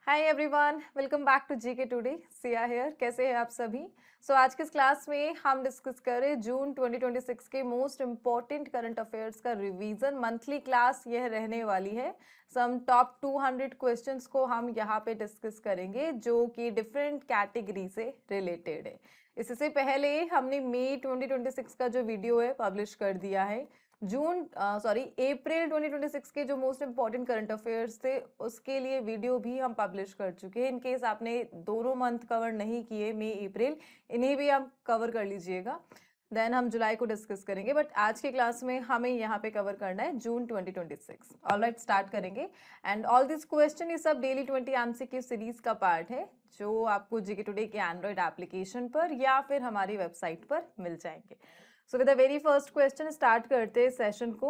Hi everyone, welcome back to GK today. Siya here. कैसे हैं आप सभी? आज की इस क्लास में हम डिस्कस करें जून 2026 के मोस्ट इम्पॉर्टेंट करंट अफेयर्स का रिवीजन। मंथली क्लास यह रहने वाली है। सम टॉप 200 क्वेश्चंस को हम यहाँ पे डिस्कस करेंगे जो कि डिफरेंट कैटेगरी से रिलेटेड है। इससे पहले हमने मई 2026 का जो वीडियो है पब्लिश कर दिया है। अप्रैल 2026 के जो मोस्ट इम्पॉर्टेंट करंट अफेयर्स थे उसके लिए वीडियो भी हम पब्लिश कर चुके हैं। इन केस आपने दोनों मंथ कवर नहीं किए, मई अप्रैल, इन्हें भी आप कवर कर लीजिएगा। देन हम जुलाई को डिस्कस करेंगे, बट आज की क्लास में हमें यहाँ पे कवर करना है जून 2026। ऑलराइट, स्टार्ट करेंगे। एंड ऑल दिस क्वेश्चन ये सब डेली 20 एमसीक्यू सीरीज का पार्ट है जो आपको जीके टुडे के एंड्रॉइड एप्लीकेशन पर या फिर हमारी वेबसाइट पर मिल जाएंगे। So with the very first question start करते हैं सेशन को।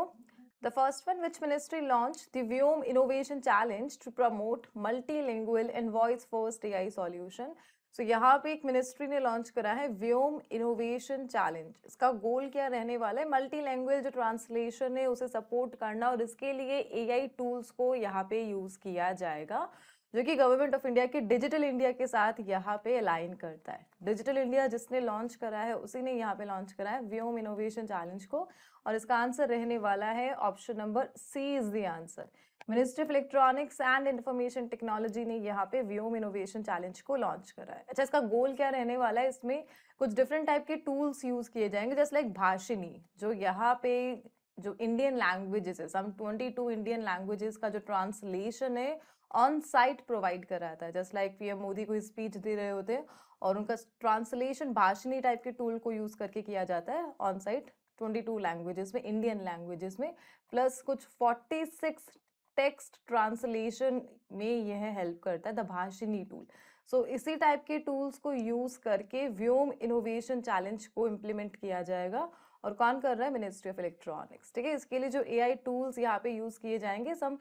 The first one, which ministry launched the Vyom Innovation Challenge to promote multilingual and voice first AI solution? So यहाँ पे एक मिनिस्ट्री ने लॉन्च करा है व्योम इनोवेशन चैलेंज। इसका गोल क्या रहने वाला है? मल्टी लैंग्वेज जो ट्रांसलेशन है उसे सपोर्ट करना, और इसके लिए एआई टूल्स को यहाँ पे यूज किया जाएगा जो कि गवर्नमेंट ऑफ इंडिया के डिजिटल इंडिया के साथ यहाँ पे अलाइन करता है। डिजिटल इंडिया जिसने लॉन्च करा है उसी ने यहाँ पे लॉन्च करा है व्योम इनोवेशन चैलेंज को, और इसका आंसर रहने वाला है option number C is the answer. Ministry of electronics and information technology ने यहाँ पे व्योम इनोवेशन चैलेंज को लॉन्च करा है। अच्छा, इसका गोल क्या रहने वाला है? इसमें कुछ डिफरेंट टाइप के टूल्स यूज किए जाएंगे, जैसे लाइक भाषिनी, जो यहाँ पे जो इंडियन लैंग्वेजेस है, सम 22 इंडियन लैंग्वेजेस का जो ट्रांसलेशन है ऑन साइट प्रोवाइड कराता है। जस्ट लाइक पीएम मोदी को स्पीच दे रहे होते हैं और उनका ट्रांसलेशन भाषणी टाइप के टूल को यूज करके किया जाता है ऑन साइट 22 लैंग्वेजेस में, इंडियन लैंग्वेजेस में, प्लस कुछ 46 टेक्स्ट ट्रांसलेशन में यह हेल्प करता है द भाषिनी टूल। इसी टाइप के टूल्स को यूज करके व्योम इनोवेशन चैलेंज को इम्प्लीमेंट किया जाएगा। और कौन कर रहा है? Ministry of electronics. ठीक है, इसके लिए जो एआई टूल्स यहाँ पे यूज किए जाएंगे, सम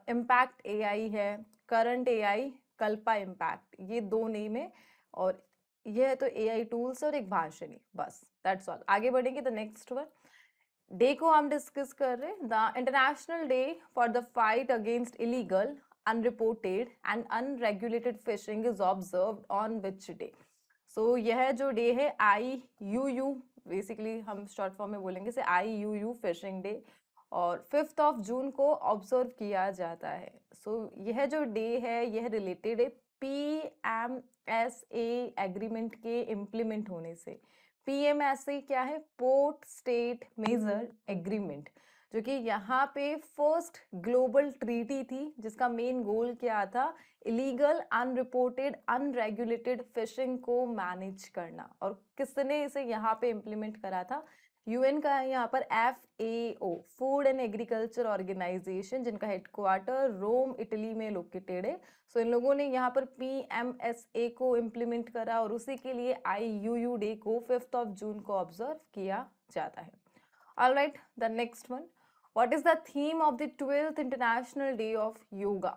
इम्पैक्ट एआई है, करंट एआई, कल्पा इम्पैक्ट, ये दो नेम है, और ये है तो एआई टूल्स और एक भाषिनी, बस दैट्स ऑल। आगे बढ़ेंगे द नेक्स्ट वन। डे को हम डिस्कस कर रहे हैं। The international day for the fight against illegal, unreported and unregulated fishing is observed on which day? यह जो डे है IUU, बेसिकली हम शॉर्ट फॉर्म में बोलेंगे से IUU फिशिंग डे, और 5 जून को ऑब्जर्व किया जाता है। यह जो डे है यह रिलेटेड है PMSA एग्रीमेंट के इम्प्लीमेंट होने से। PMSA क्या है? पोर्ट स्टेट मेजर एग्रीमेंट, जो कि यहाँ पे फर्स्ट ग्लोबल ट्रीटी थी जिसका मेन गोल क्या था? इलीगल, अनरिपोर्टेड, अनरेगुलेटेड फिशिंग को मैनेज करना। और किसने इसे यहाँ पे इम्प्लीमेंट करा था? यूएन का है यहाँ पर FAO, food and agriculture organization, जिनका हेडक्वार्टर रोम इटली में लोकेटेड है। इन लोगों ने यहाँ पर PMSA को इम्प्लीमेंट करा, और उसी के लिए IUU डे को 5 जून को ऑब्जर्व किया जाता है। Alright, the next one. What is the theme of the 12th International Day of Yoga?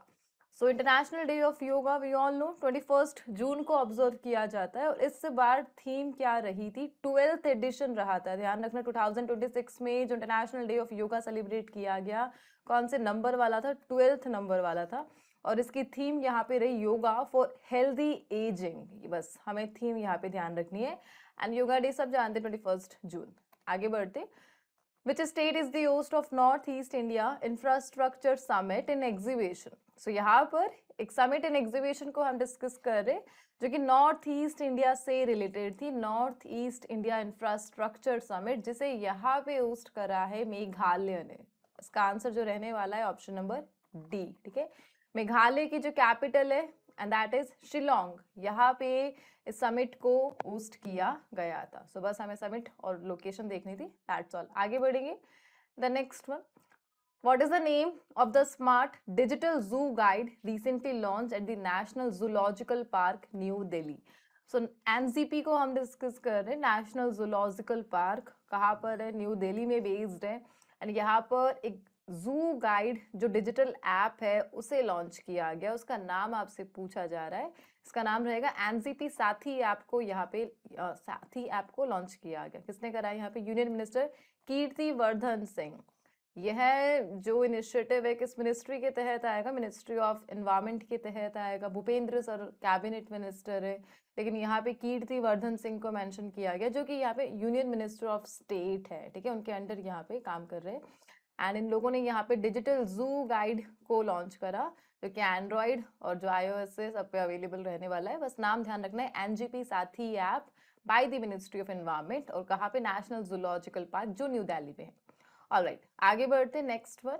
International Day of Yoga, we all know 21st जून को ऑब्जर्व किया जाता है, और इस बार थीम क्या रही थी? 12th एडिशन रहा था। ध्यान रखना, 2026 में जो international day of yoga celebrate किया गया, कौन से नंबर वाला था? 12th नंबर वाला था, और इसकी थीम यहाँ पे रही योगा फॉर हेल्दी एजिंग। बस हमें थीम यहाँ पे ध्यान रखनी है। एंड योगा डे सब जानते हैं 21 जून। आगे बढ़ते। Which state is the host of Northeast India Infrastructure Summit and Exhibition? यहाँ पर एक समिट एंड एग्जीबिशन को हम डिस्कस कर रहे हैं जो कि नॉर्थ ईस्ट इंडिया से रिलेटेड थी। North east India infrastructure summit, जिसे यहाँ पे होस्ट करा है मेघालय ने। इसका आंसर जो रहने वाला है ऑप्शन नंबर डी। ठीक है, मेघालय की जो कैपिटल है एंड दैट इज शिलोंग, यहाँ पे इस समिट को होस्ट किया गया था। बस हमें समिट और लोकेशन देखनी थी, दैट्स ऑल। आगे बढ़ेंगे the next one. What is the name of the smart digital zoo guide recently launched at the National Zoological Park, New Delhi? NZP को हम डिस्कस कर रहे हैं। नेशनल जूलॉजिकल पार्क कहाँ पर है? न्यू दिल्ली में बेस्ड है। एंड यहाँ पर एक जू गाइड जो डिजिटल ऐप है उसे लॉन्च किया गया। उसका नाम आपसे पूछा जा रहा है, इसका नाम रहेगा NZP साथी ऐप को। यहाँ पे साथी ऐप को लॉन्च किया गया, किसने करा है? यहाँ पे यूनियन मिनिस्टर कीर्ति वर्धन सिंह। यह जो इनिशिएटिव है किस मिनिस्ट्री के तहत आएगा? मिनिस्ट्री ऑफ एनवायरमेंट के तहत आएगा। भूपेंद्र सर कैबिनेट मिनिस्टर है, लेकिन यहाँ पे कीर्ति वर्धन सिंह को मेंशन किया गया जो कि यहाँ पे यूनियन मिनिस्टर ऑफ स्टेट है, ठीक है, उनके अंडर यहाँ पे काम कर रहे हैं। एंड इन लोगों ने यहाँ पे डिजिटल जू गाइड को लॉन्च करा, जो कि एंड्रॉइड और जो iOS है सब पे अवेलेबल रहने वाला है। बस नाम ध्यान रखना है, एनजीपी साथी app by the ministry of environment, और कहाँ पे? नेशनल जूलॉजिकल पार्क जो न्यू दिल्ली में है। ऑलराइट, आगे बढ़ते नेक्स्ट वन।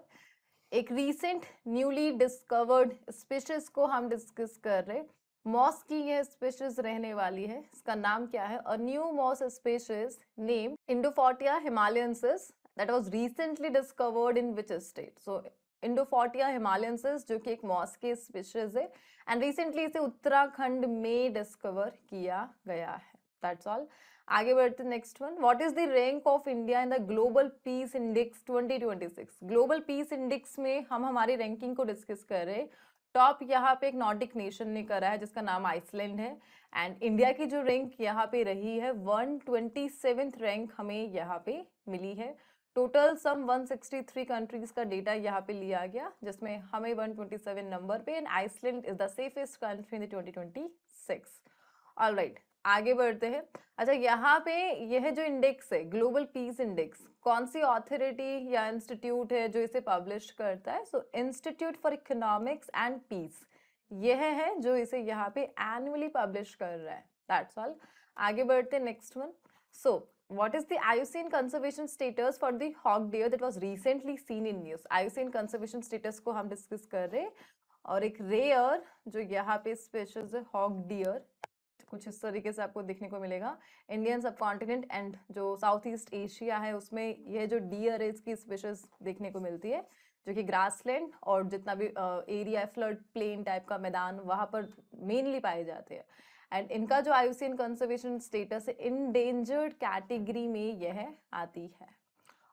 एक रीसेंट न्यूली डिस्कवर्ड स्पीशीज को हम डिस्कस कर रहे। मॉस की यह स्पीशीज रहने वाली है, इसका नाम क्या है? A new moss species name Indofortia himalayensis that was recently discovered in which state? So Indofortia himalayensis जो कि एक मॉस की स्पीशीज है एंड रिसेंटली इसे उत्तराखंड में डिस्कवर किया गया है। That's all. आगे बढ़ते next one. What is the rank of India in the global peace index 2026? Global peace index में हम हमारी रैंकिंग को डिस्कस कर रहे हैं। टॉप यहाँ पे एक नॉर्डिक नेशन ने करा है जिसका नाम आइसलैंड है, एंड इंडिया की जो रैंक यहाँ पे रही है 127th रैंक हमें यहाँ पे मिली है। टोटल सम 163 कंट्रीज का डेटा यहाँ पे लिया गया, जिसमें हमें 127 नंबर पे, and Iceland is the safest country in the 2026। Alright, आगे बढ़ते हैं। अच्छा, यहाँ पे यह जो इंडेक्स है ग्लोबल पीस इंडेक्स, कौन सी ऑथोरिटी या इंस्टीट्यूट है जो इसे पब्लिश करता है? So institute for economics and peace, यह है जो इसे यहाँ पे एनुअली पब्लिश कर रहा है। That's all. आगे बढ़ते next one. So what is the IUCN conservation status for the hawk deer that was recently seen in news? IUCN conservation status को हम डिस्कस कर रहे हैं, और एक रेयर जो यहाँ पे स्पीशीज है हॉक डियर, कुछ इस तरीके से आपको देखने को मिलेगा। इंडियन सब कॉन्टिनेंट एंड जो साउथ ईस्ट एशिया है उसमें यह जो डियर है इसकी स्पीशीज देखने को मिलती है, जो कि ग्रासलैंड और जितना भी एरिया है फ्लड प्लेन टाइप का मैदान वहां पर मेनली पाए जाते हैं। एंड इनका जो IUCN कंजर्वेशन स्टेटस है इंडेंजर्ड कैटेगरी में यह आती है।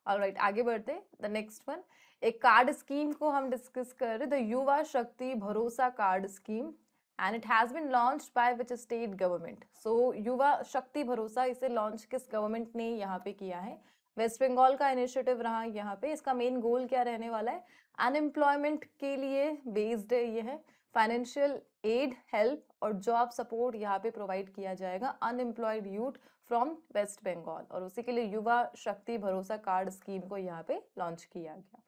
ऑलराइट, आगे बढ़ते द नेक्स्ट वन। एक कार्ड स्कीम को हम डिस्कस कर रहे, the Yuva Shakti Bharosa card scheme, and it has been launched by which state government? So Yuva Shakti भरोसा, इसे लॉन्च किस गवर्नमेंट ने यहाँ पे किया है? वेस्ट बंगाल का इनिशिएटिव रहा यहाँ पे। इसका मेन गोल क्या रहने वाला है? अनएम्प्लॉयमेंट के लिए बेस्ड है ये है। फाइनेंशियल एड, हेल्प और जॉब सपोर्ट यहाँ पे प्रोवाइड किया जाएगा unemployed youth from West Bengal, और उसी के लिए युवा शक्ति भरोसा कार्ड स्कीम को यहाँ पे लॉन्च किया गया।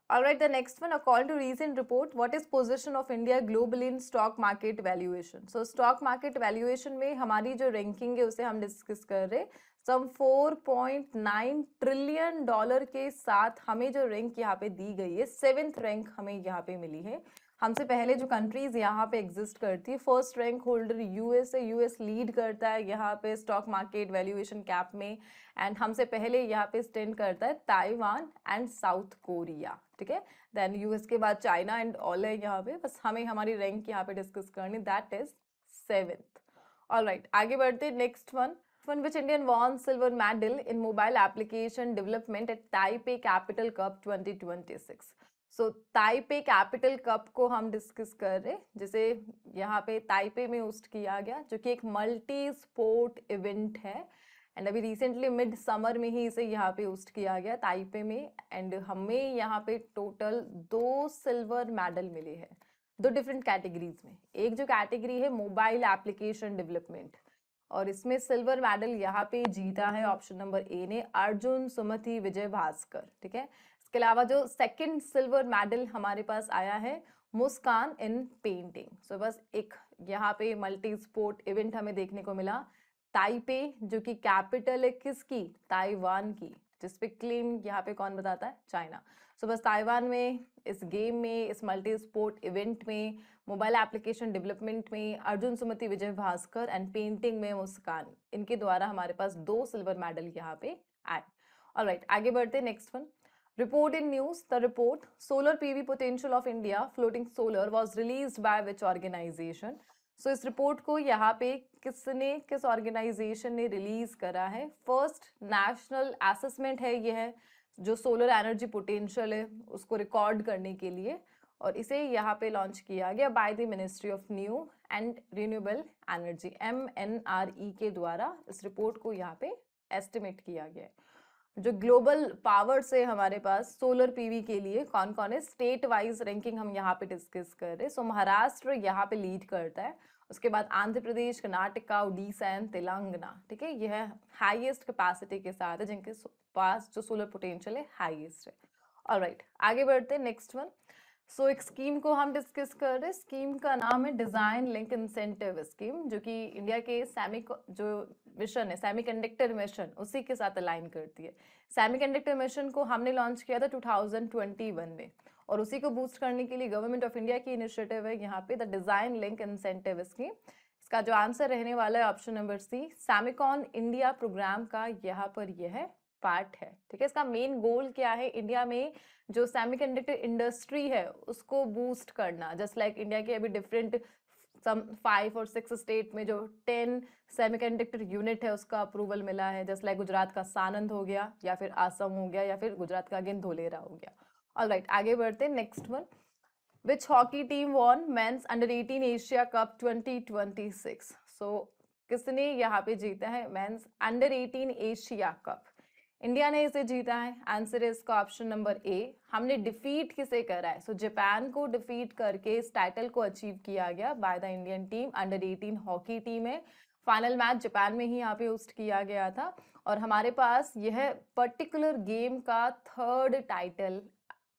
Alright, the next one, according to recent report, what is position of India globally in stock market valuation? So stock market valuation में हमारी जो रैंकिंग है उसे हम डिस्कस कर रहे। सम 4.9 ट्रिलियन डॉलर के साथ हमें जो रैंक यहाँ पे दी गई है, 7th रैंक हमें यहाँ पे मिली है। हमसे पहले जो कंट्रीज यहाँ पे एग्जिस्ट करती है, फर्स्ट रैंक होल्डर यूएस है, यूएस लीड करता है यहाँ पे स्टॉक मार्केट वैल्यूएशन कैप में, एंड हमसे पहले यहाँ पे स्टैंड करता है ताइवान एंड साउथ कोरिया, ठीक है। देन यूएस के बाद चाइना एंड ऑल है यहाँ पे। बस हमें हमारी रैंक यहाँ पे डिस्कस करनी, दैट इज 7th। ऑलराइट, आगे बढ़ते next one. which Indian won silver medal in mobile application development at Taipei Capital Cup 2026? So Taipei capital cup को हम डिस्कस कर रहे, जिसे यहाँ पे ताइपे में होस्ट किया गया, जो कि एक मल्टी स्पोर्ट इवेंट है, एंड अभी रिसेंटली मिड समर में ही इसे यहाँ पे होस्ट किया गया ताइपे में। एंड हमें यहाँ पे टोटल 2 सिल्वर मेडल मिले हैं, 2 डिफरेंट कैटेगरीज में। एक जो कैटेगरी है मोबाइल एप्लीकेशन डेवलपमेंट, और इसमें सिल्वर मेडल यहाँ पे जीता है ऑप्शन नंबर ए ने, अर्जुन सुमति विजय भास्कर, ठीक है। इसके अलावा जो सेकंड सिल्वर मेडल हमारे पास आया है मुस्कान इन पेंटिंग। सो बस एक यहाँ पे मल्टी स्पोर्ट इवेंट हमें देखने को मिला ताइपे, जो कि कैपिटल है किसकी? ताइवान की, जिसपे क्लेम यहाँ पे कौन बताता है? चाइना। सो बस ताइवान में इस गेम में, इस मल्टी स्पोर्ट इवेंट में, मोबाइल एप्लीकेशन डेवलपमेंट में अर्जुन सुमति विजय भास्कर एंड पेंटिंग में मुस्कान, इनके द्वारा हमारे पास 2 सिल्वर मेडल यहाँ पे आए। ऑलराइट, आगे बढ़ते next one. Report in news, the report Solar PV Potential of India Floating Solar was released by which organization? So इस रिपोर्ट को यहाँ पे किसने, किस ऑर्गेनाइजेशन ने रिलीज करा है? फर्स्ट नेशनल असेसमेंट है ये है, जो सोलर एनर्जी पोटेंशियल है उसको रिकॉर्ड करने के लिए, और इसे यहाँ पे लॉन्च किया गया bye the ministry of new and renewable energy MNRE के द्वारा इस रिपोर्ट को यहाँ पे एस्टिमेट किया गया है। जो ग्लोबल पावर से हमारे पास सोलर पीवी के लिए कौन कौन है, स्टेट वाइज रैंकिंग हम यहाँ पे डिस्कस कर रहे हैं। सो महाराष्ट्र यहाँ पे लीड करता है, उसके बाद आंध्र प्रदेश, कर्नाटका, उड़ीसा एंड तेलंगाना। ठीक है, यह हाईएस्ट कैपेसिटी के साथ है, जिनके पास जो सोलर पोटेंशियल है हाईएस्ट है। ऑलराइट, आगे बढ़ते हैं नेक्स्ट वन। सो एक स्कीम को हम डिस्कस कर रहे हैं, स्कीम का नाम है डिजाइन लिंक इंसेंटिव स्कीम, जो कि इंडिया के जो मिशन है सेमीकंडक्टर मिशन, उसी के साथ अलाइन करती है। सेमीकंडक्टर मिशन को हमने लॉन्च किया था 2021 में, और उसी को बूस्ट करने के लिए गवर्नमेंट ऑफ इंडिया की इनिशिएटिव है यहाँ पे the design link incentive scheme. इसका जो आंसर रहने वाला है option number C, Semicon India programme का यहाँ पर यह पार्ट है। ठीक है, इसका मेन गोल क्या है, इंडिया में जो सेमीकंडक्टर इंडस्ट्री है उसको बूस्ट करना। जस्ट लाइक इंडिया के अभी डिफरेंट सम 5 और 6 स्टेट में जो 10 सेमीकंडक्टर यूनिट है उसका अप्रूवल मिला है। जस्ट लाइक गुजरात का सानंद हो गया, या फिर आसम हो गया, या फिर गुजरात का अगेन धोलेरा हो गया। ऑलराइट, आगे बढ़ते हैं next one. Which hockey team won men's under 18 Asia cup 2026? सो किसने यहाँ पे जीता है men's under 18 Asia cup? India ने इसे जीता है। आंसर है इसका ऑप्शन नंबर ए। हमने डिफीट किसे करा है? सो जापान को डिफीट करके इस टाइटल को अचीव किया गया by the Indian team. Under 18 hockey team है। फाइनल मैच जापान में ही यहाँ पे होस्ट किया गया था, और हमारे पास यह पर्टिकुलर गेम का 3rd टाइटल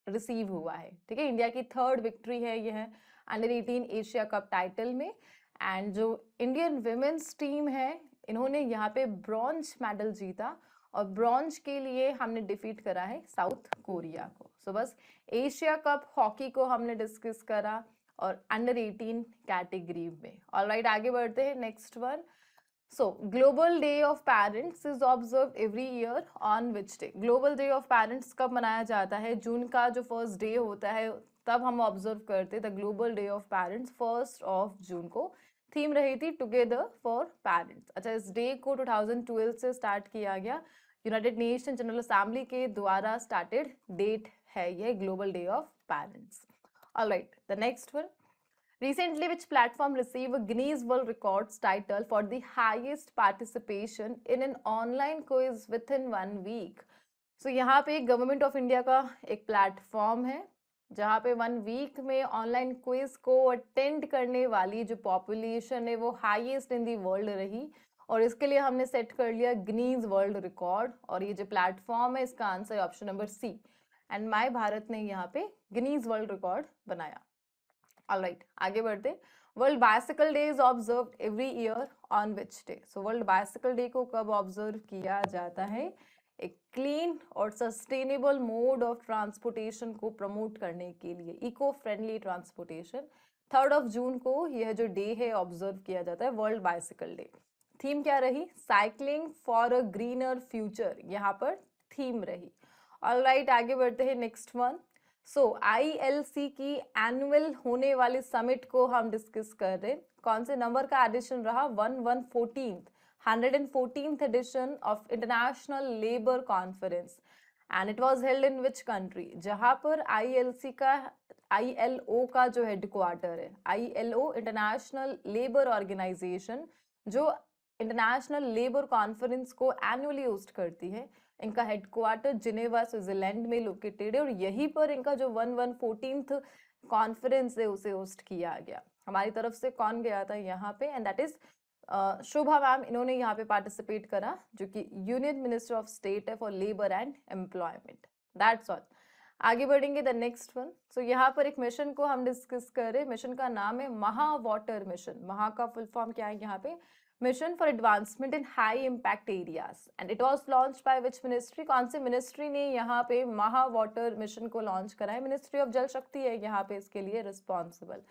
रिसीव हुआ है। ठीक है, इंडिया की 3rd विक्ट्री है यह अंडर 18 एशिया कप टाइटल में। एंड जो इंडियन विमेन्स टीम है, इन्होंने यहाँ पे ब्रॉन्ज मेडल जीता, और ब्रॉन्ज के लिए हमने डिफीट करा है साउथ कोरिया को। सो बस एशिया कप हॉकी को हमने डिस्कस करा, और अंडर 18 कैटेगरी में। ऑलराइट, आगे बढ़ते हैं next one. So global day of parents is observe every year on which day? Global day of parents कब मनाया जाता है? जून का जो फर्स्ट डे होता है तब हम ऑब्जर्व करते the global day of parents 1 जून को। थीम रही थी टुगेदर फॉर पेरेंट्स। अच्छा, इस डे को 2012 से स्टार्ट किया गया, यूनाइटेड नेशन जनरल असेंबली के द्वारा स्टार्टेड डेट है यह global day of parents. Alright, the next one. Recently, which platform received a Guinness World Records title for the highest participation in an online quiz within 1 week? So यहाँ पे government of India का एक platform है जहाँ पे 1 week में online quiz को attend करने वाली जो पॉपुलेशन है वो हाईएस्ट इन दी वर्ल्ड रही, और इसके लिए हमने सेट कर लिया गिनीज वर्ल्ड रिकॉर्ड। और ये जो प्लेटफॉर्म है इसका answer option number C, and my Bharat ने यहाँ पे गिनीज वर्ल्ड रिकॉर्ड बनाया। ऑलराइट, आगे बढ़ते। World bicycle day is observe every year on which day? So world bicycle day को कब ऑब्जर्व किया जाता है? एक क्लीन और सस्टेनेबल मोड ऑफ ट्रांसपोर्टेशन को प्रमोट करने के लिए, इको फ्रेंडली ट्रांसपोर्टेशन। 3 जून को यह जो डे है ऑब्जर्व किया जाता है, वर्ल्ड बाइसिकल डे। थीम क्या रही? Cycling for a greener future यहाँ पर थीम रही। ऑलराइट, आगे बढ़ते हैं नेक्स्ट वन। सो ILC की एनुअल होने वाली समिट को हम डिस्कस कर रहे हैं। कौन से नंबर का एडिशन रहा? 114th edition of international labour conference, and it was held in which country? जहां पर ILO का जो हेडक्वार्टर है, ILO इंटरनेशनल लेबर ऑर्गेनाइजेशन, जो इंटरनेशनल लेबर कॉन्फ्रेंस को एनुअली होस्ट करती है, इनका हेडक्वार्टर जिनेवा स्विट्जरलैंड में लोकेटेड है, और यहीं पर इनका जो 114th कॉन्फ्रेंस है उसे होस्ट किया गया। हमारी तरफ से कौन गया था यहाँ पे? And that is Shobha ma'am, इन्होंने यहाँ पे पार्टिसिपेट करा, जो कि यूनियन मिनिस्टर ऑफ स्टेट है for labour and employment. That's all. आगे बढ़ेंगे द नेक्स्ट वन। सो यहाँ पर एक मिशन को हम डिस्कस कर रहे हैं। मिशन का नाम है महा वाटर मिशन। महा का फुल फॉर्म क्या है यहाँ पे? Mission for advancement in high impact areas, and it was launched by which ministry? कौन सी मिनिस्ट्री ने यहाँ पे महा वाटर मिशन को लॉन्च करा है? मिनिस्ट्री ऑफ जल शक्ति है यहाँ पे इसके लिए रिस्पॉन्सिबल।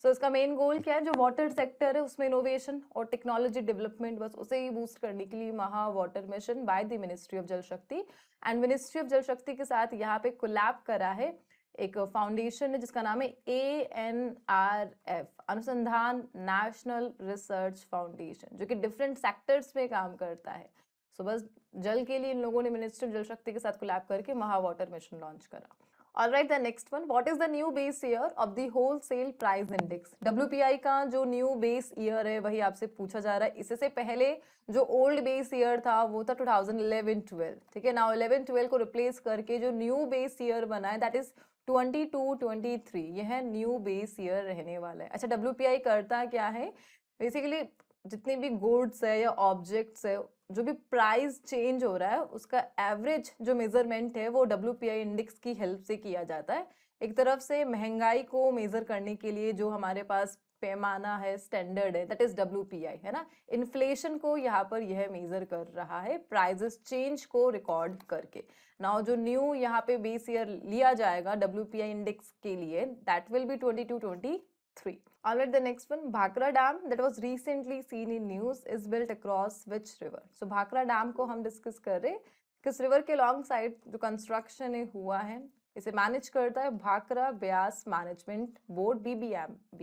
सो इसका मेन गोल क्या है? जो वाटर सेक्टर है उसमें इनोवेशन और टेक्नोलॉजी डेवलपमेंट, बस उसे ही बूस्ट करने के लिए महा water mission bye the ministry of जल शक्ति। एंड मिनिस्ट्री ऑफ जल शक्ति के साथ यहाँ पे कोलैब करा है एक फाउंडेशन है जिसका नाम है ANRF, अनुसंधान नेशनल रिसर्च फाउंडेशन, जो कि डिफरेंट सेक्टर्स में काम करता है। सो बस जल के लिए इन लोगों ने मिनिस्ट्री ऑफ जल शक्ति के साथ कोलैब करके महा वाटर मिशन लॉन्च करा। All right, the next one. What is the new base year of the wholesale price index? WPI का जो new base year है वही आपसे पूछा जा रहा है. इससे पहले जो old base year था वो था 2011-12. ठीक है, now 11-12 को replace करके जो new base year बना है that is 22-23. यह new base year रहने वाला है. अच्छा, WPI करता क्या है? बेसिकली जितने भी गुड्स है या ऑब्जेक्ट्स है, जो भी प्राइस चेंज हो रहा है उसका एवरेज जो मेजरमेंट है वो WPI इंडेक्स की हेल्प से किया जाता है. एक तरफ से महंगाई को मेजर करने के लिए जो हमारे पास पैमाना है, स्टैंडर्ड है, दैट इज WPI, है ना. इन्फ्लेशन को यहाँ पर यह मेजर कर रहा है प्राइजेस चेंज को रिकॉर्ड करके. नाउ जो न्यू यहाँ पे बेस ईयर लिया जाएगा WPI इंडेक्स के लिए that will be 22-23. Alright, the next one, Bhakra Dam that was recently seen in news is built across which river? So Bhakra Dam को हम डिस्कस कर रहे किस रिवर के लॉन्ग साइड जो कंस्ट्रक्शन हुआ है. इसे मैनेज करता है Bhakra Beas management board BBMB.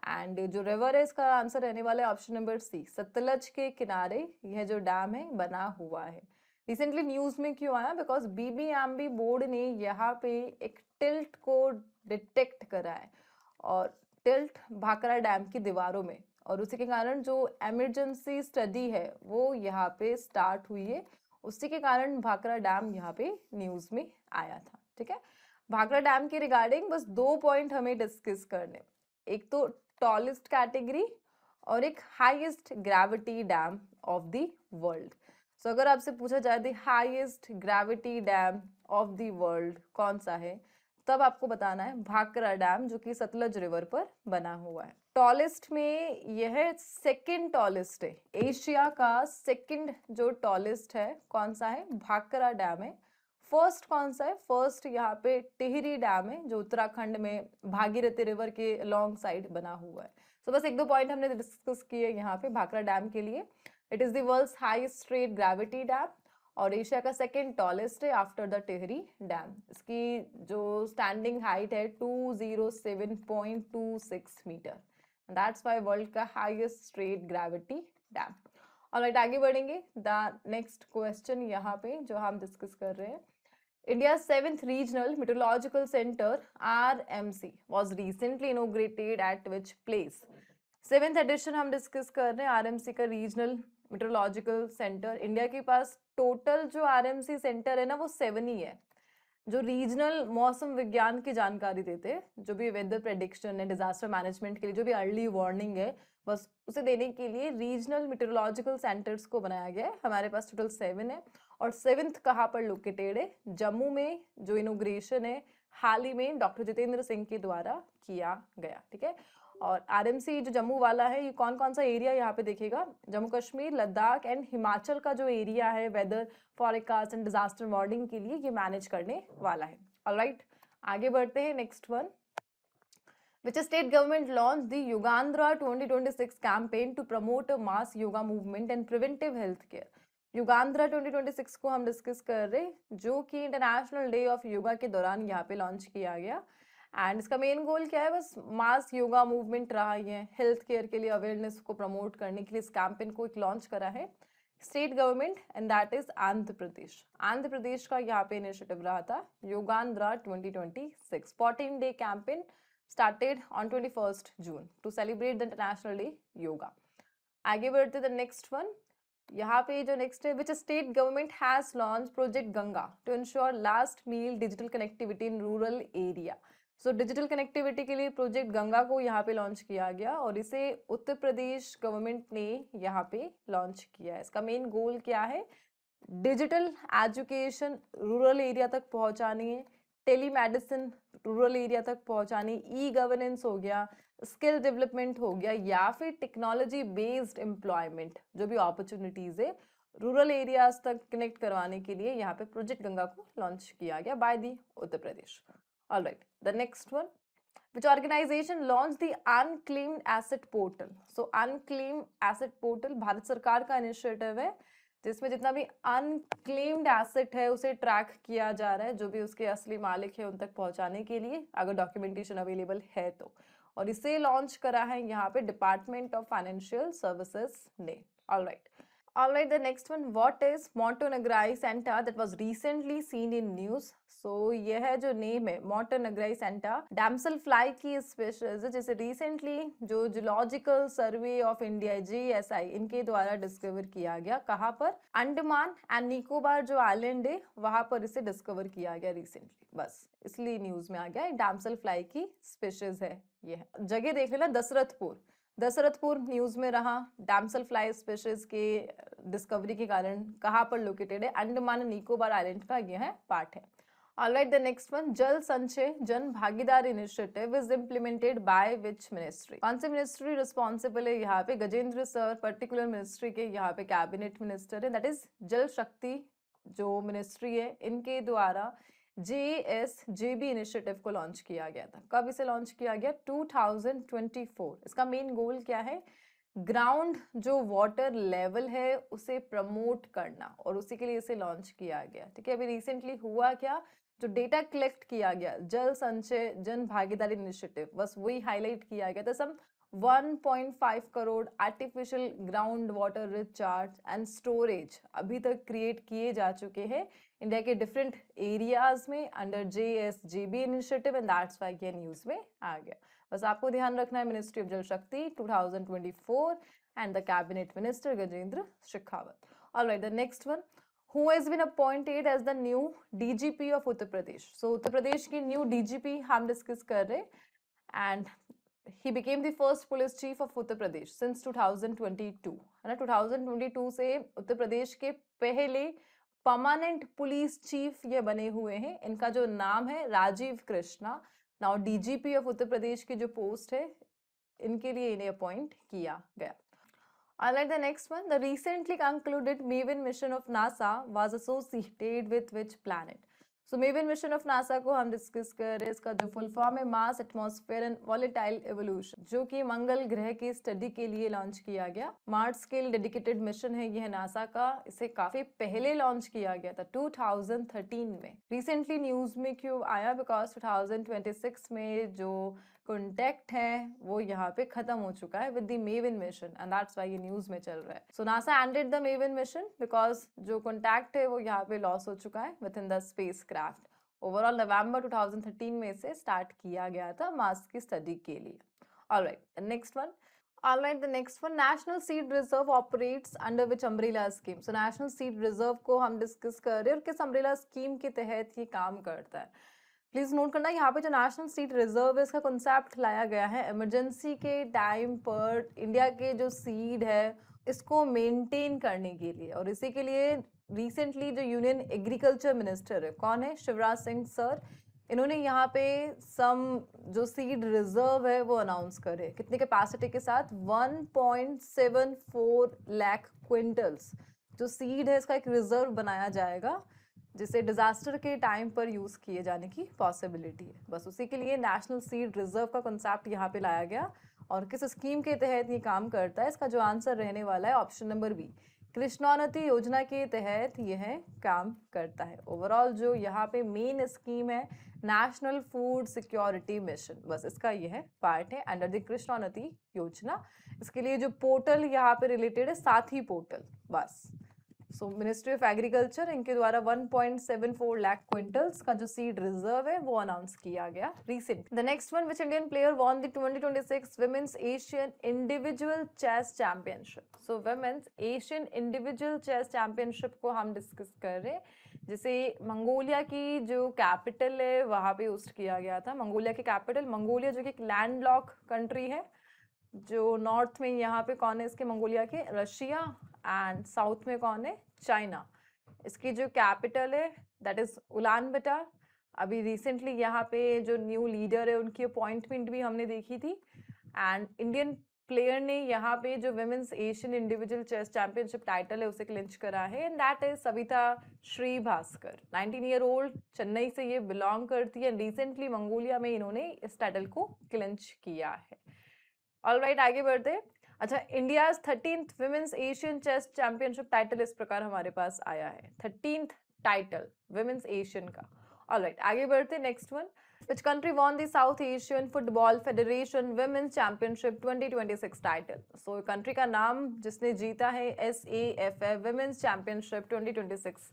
And जो रिवर है इसका आंसर रहने वाला है ऑप्शन नंबर सी, सतलज के किनारे यह जो डैम है बना हुआ है. रिसेंटली न्यूज में क्यों आया? बिकॉज BBMB बोर्ड ने यहाँ पे एक टिल्ट को डिटेक्ट करा है और टिल्ट भाखरा डैम की दीवारों में, और उसी के कारण जो इमरजेंसी स्टडी है वो यहाँ पे स्टार्ट हुई है. उसी के कारण भाखरा डैम यहाँ पे न्यूज में आया था. ठीक है, भाखरा डैम के रिगार्डिंग बस 2 पॉइंट हमें डिस्कस करने. एक तो टॉलेस्ट कैटेगरी और एक highest gravity dam of the world. So अगर आपसे पूछा जाए the highest gravity dam of the world कौन सा है, तब आपको बताना है भाखरा डैम जो कि सतलज रिवर पर बना हुआ है. टॉलेस्ट में यह सेकंड टॉलेस्ट है, एशिया का सेकंड जो टॉलेस्ट है कौन सा है? भाखरा डैम है. फर्स्ट कौन सा है? फर्स्ट यहाँ पे टिहरी डैम है जो उत्तराखंड में भागीरथी रिवर के लॉन्ग साइड बना हुआ है. सो बस 1-2 पॉइंट हमने डिस्कस किए यहाँ पे भाखरा डैम के लिए. It is the world's highest straight gravity dam और एशिया का सेकेंड टॉलेस्ट है आफ्टर द टिहरी डैम. इसकी जो स्टैंडिंग हाइट है 207.26 मीटर. दैट्स वाई वर्ल्ड का highest straight gravity dam. Alright, आगे बढ़ेंगे. द नेक्स्ट क्वेश्चन यहाँ पे जो हम डिस्कस कर रहे हैं, India 7th regional meteorological centre RMC was recently inaugurated at which place? 7th edition हम डिस्कस कर रहे हैं RMC का रीजनल मेट्रोलॉजिकल सेंटर. इंडिया के पास टोटल जो RMC सेंटर है ना वो 7 ही है जो रीजनल मौसम विज्ञान की जानकारी देते हैं. जो भी वेदर प्रेडिक्शन है, डिजास्टर मैनेजमेंट के लिए जो भी अर्ली वार्निंग है, बस उसे देने के लिए रीजनल मेट्रोलॉजिकल सेंटर्स को बनाया गया है. हमारे पास टोटल 7 है. और 7th कहाँ पर लोकेटेड है? जम्मू में. जो इनोग्रेशन है हाल ही में डॉक्टर जितेंद्र सिंह के द्वारा किया गया. ठीक है, और RMC जो जम्मू वाला है ये कौन कौन सा एरिया यहाँ पे देखेगा? जम्मू कश्मीर, लद्दाख एंड हिमाचल का जो एरिया है weather forecast and disaster warning के लिए ये मैनेज करने वाला है. ऑलराइट, आगे बढ़ते हैं. Next one, which state government launched the Yugandhra 2026 campaign to promote a mass yoga movement and preventive health care? युगांध्रा 2026 को हम डिस्कस कर रहे जो कि इंटरनेशनल डे ऑफ योगा के दौरान यहाँ पे लॉन्च किया गया. एंड इसका मेन गोल क्या है? बस मास योगा मूवमेंट रहा है, हेल्थ केयर के लिए अवेयरनेस को प्रमोट करने के लिए इस कैंपेन को एक लॉन्च करा है state government and that is Andhra Pradesh. Andhra Pradesh का यहाँ पे इनिशिएटिव रहा था Yugandhra 2026 14 day campaign started on 21st June to celebrate the International Day Yoga. आगे बढ़ते the next one. यहाँ पे जो next है, which state government has launched Project Ganga to ensure last mile digital connectivity in rural area? So digital connectivity के लिए project Ganga को यहाँ पे लॉन्च किया गया और इसे उत्तर प्रदेश गवर्नमेंट ने यहाँ पे लॉन्च किया है. इसका मेन गोल क्या है? डिजिटल एजुकेशन रूरल एरिया तक पहुँचानी है, टेलीमेडिसिन रूरल एरिया तक पहुंचानी, ई गवर्नेंस हो गया, स्किल डेवलपमेंट हो गया, या फिर टेक्नोलॉजी बेस्ड एम्प्लॉयमेंट जो भी अपॉर्चुनिटीज है रूरल एरियाज तक कनेक्ट करवाने के लिए यहाँ पे प्रोजेक्ट गंगा को लॉन्च किया गया by the Uttar Pradesh. Alright, the next one, which organization launched the unclaimed asset portal? So unclaimed asset portal Bharat सरकार का इनिशिएटिव है जिसमें जितना भी अनक्लेम्ड एसेट है उसे ट्रैक किया जा रहा है, जो भी उसके असली मालिक है उन तक पहुंचाने के लिए अगर डॉक्यूमेंटेशन अवेलेबल है तो. और इसे लॉन्च करा है यहाँ पे डिपार्टमेंट ऑफ फाइनेंशियल सर्विसेज ने. Alright, All right, the next one, what is Montenegrai Santa that was recently seen in news? So ये है जो नेम है Montenegrai Santa, डैमसल फ्लाई की स्पीशीज है जिसे रिसेंटली जो zoological survey of India JSI इनके द्वारा डिस्कवर किया गया। कहाँ पर? अंडमान एंड निकोबार जो आइलैंड है वहां पर इसे डिस्कवर किया गया रिसेंटली, बस इसलिए न्यूज में आ गया। डैमसल फ्लाई की स्पीशीज है ये। जगह देख लेना, दशरथपुर, दशरथपुर न्यूज में रहा। डैमसल फ्लाई स्पीशीज के डिस्कवरी के कारण कहाँ पर लोकेटेड है? अंडमान निकोबार आइलैंड का यह है पार्ट है। ऑलराइट, द नेक्स्ट वन, जल संचय जन भागीदार initiative is implemented by which ministry? कौन सी मिनिस्ट्री रिस्पॉन्सिबल है यहाँ पे? गजेंद्र सर पर्टिकुलर मिनिस्ट्री के यहाँ पे कैबिनेट मिनिस्टर है, दैट इज जल शक्ति जो मिनिस्ट्री है इनके द्वारा JSJB इनिशिएटिव को लॉन्च किया गया था। कब इसे लॉन्च किया गया? 2024। इसका मेन गोल क्या है? ग्राउंड जो वाटर लेवल है उसे प्रमोट करना, और उसी के लिए इसे लॉन्च किया गया। ठीक है, अभी रिसेंटली हुआ क्या, जो डेटा कलेक्ट किया गया जल संचय जन भागीदारी इनिशिएटिव, बस वही हाईलाइट किया गया था। सम 1.5 crore artificial ground water recharge and storage अभी तक क्रिएट किए जा चुके हैं इंडिया के डिफरेंट एरियाज में under JSJB initiative, and that's why ये न्यूज में आ गया। बस आपको ध्यान रखना है मिनिस्ट्री ऑफ जल शक्ति 2024 and the cabinet minister Gajendra Shekhawat. Alright, the next one, who has been appointed as the new DGP of Uttar Pradesh? So उत्तर प्रदेश की न्यू DGP हम डिस्कस कर रहे, and he became the first police chief of Uttar Pradesh since 2022, है ना। 2022 से उत्तर प्रदेश के पहले परमानेंट पुलिस चीफ ये बने हुए हैं। इनका जो नाम है Rajiv Krishna. Now DGP of Uttar Pradesh की जो पोस्ट है इनके लिए इन्हें अपॉइंट किया गया। Alright, the next one, the recently concluded Maven mission of NASA was associated with which planet? So Maven mission of NASA को हम डिस्कस कर रहे हैं। इसका जो फुल फॉर्म है मास एटमॉस्फेयर एंड वॉलेटाइल एवोल्यूशन, जो कि मंगल ग्रह की स्टडी के लिए लॉन्च किया गया। मार्स स्केल डेडिकेटेड मिशन है यह नासा का। इसे काफी पहले लॉन्च किया गया था 2013 में। रिसेंटली न्यूज में क्यों आया? बिकॉज 2026 में जो कॉन्टेक्ट है वो यहाँ पे खत्म हो चुका है with the MAVEN mission, and that's why ये न्यूज में चल रहा है। So NASA ended the MAVEN mission because जो कॉन्टैक्ट है वो यहाँ पे लॉस हो चुका है within the spacecraft. Overall नवंबर 2013 में इसे स्टार्ट किया गया था मार्स की स्टडी के लिए। Alright, next one, alright, the next one, national seed reserve operates under which umbrella scheme? So national seed reserve को हम डिस्कस कर रहे हैं और किस अम्ब्रेला स्कीम के तहत ये काम करता है। प्लीज नोट करना, यहाँ पे जो नेशनल सीड रिजर्व है इसका कॉन्सेप्ट लाया गया है इमरजेंसी के टाइम पर इंडिया के जो सीड है इसको मेंटेन करने के लिए, और इसी के लिए रिसेंटली जो यूनियन एग्रीकल्चर मिनिस्टर है, कौन है? शिवराज सिंह सर, इन्होंने यहाँ पे सम जो सीड रिजर्व है वो अनाउंस करे। कितनी कैपेसिटी के साथ? 1.74 लाख क्विंटल्स जो सीड है इसका एक रिजर्व बनाया जाएगा जिसे डिजास्टर के टाइम पर यूज किए जाने की पॉसिबिलिटी है। बस उसी के लिए नेशनल सीड रिजर्व का कॉन्सेप्ट यहाँ पे लाया गया। और किस स्कीम के तहत ये काम करता है? इसका जो आंसर रहने वाला है ऑप्शन नंबर बी, कृष्णोन्नति योजना के तहत यह काम करता है। ओवरऑल जो यहाँ पे मेन स्कीम है नेशनल फूड सिक्योरिटी मिशन, बस इसका यह पार्ट है अंडर द कृष्णोन्नति योजना। इसके लिए जो पोर्टल यहाँ पे रिलेटेड है साथी पोर्टल, बस। सो मिनिस्ट्री ऑफ एग्रीकल्चर इनके द्वारा 1.74 लाख क्विंटल्स का जो सीड रिजर्व है वो अनाउंस किया गया recent. The next one, which Indian player won the 2026 women's Asian individual chess championship? So women's Asian individual chess championship को हम डिस्कस कर रहे हैं, जिसे मंगोलिया की जो कैपिटल है वहां पे होस्ट किया गया था। मंगोलिया की कैपिटल, मंगोलिया जो कि एक लैंडलॉक कंट्री है, जो नॉर्थ में यहाँ पे कौन है इसके मंगोलिया के? रशिया, एंड साउथ में कौन है? चाइना। इसकी जो कैपिटल है दैट इज उलान बटार। अभी रिसेंटली यहाँ पे जो न्यू लीडर है उनकी अपॉइंटमेंट भी हमने देखी थी, एंड इंडियन प्लेयर ने यहाँ पे जो women's Asian individual chess championship title है उसे क्लिंच करा है, and that is Savitha Shribhaskar. 19 year old, Chennai से ये बिलोंग करती है, रिसेंटली मंगोलिया में इन्होंने इस टाइटल को क्लिंच किया है। ऑलराइट, आगे बढ़ते। अच्छा, India 13th women's Asian chess championship title इस प्रकार हमारे पास आया है, 13th टाइटल विमेंस एशियन का। ऑलराइट, आगे बढ़ते next one. Which country won the South Asian Football Federation Women's Championship 2026 title? So country का नाम जिसने जीता है SAFF Women's Championship 2026।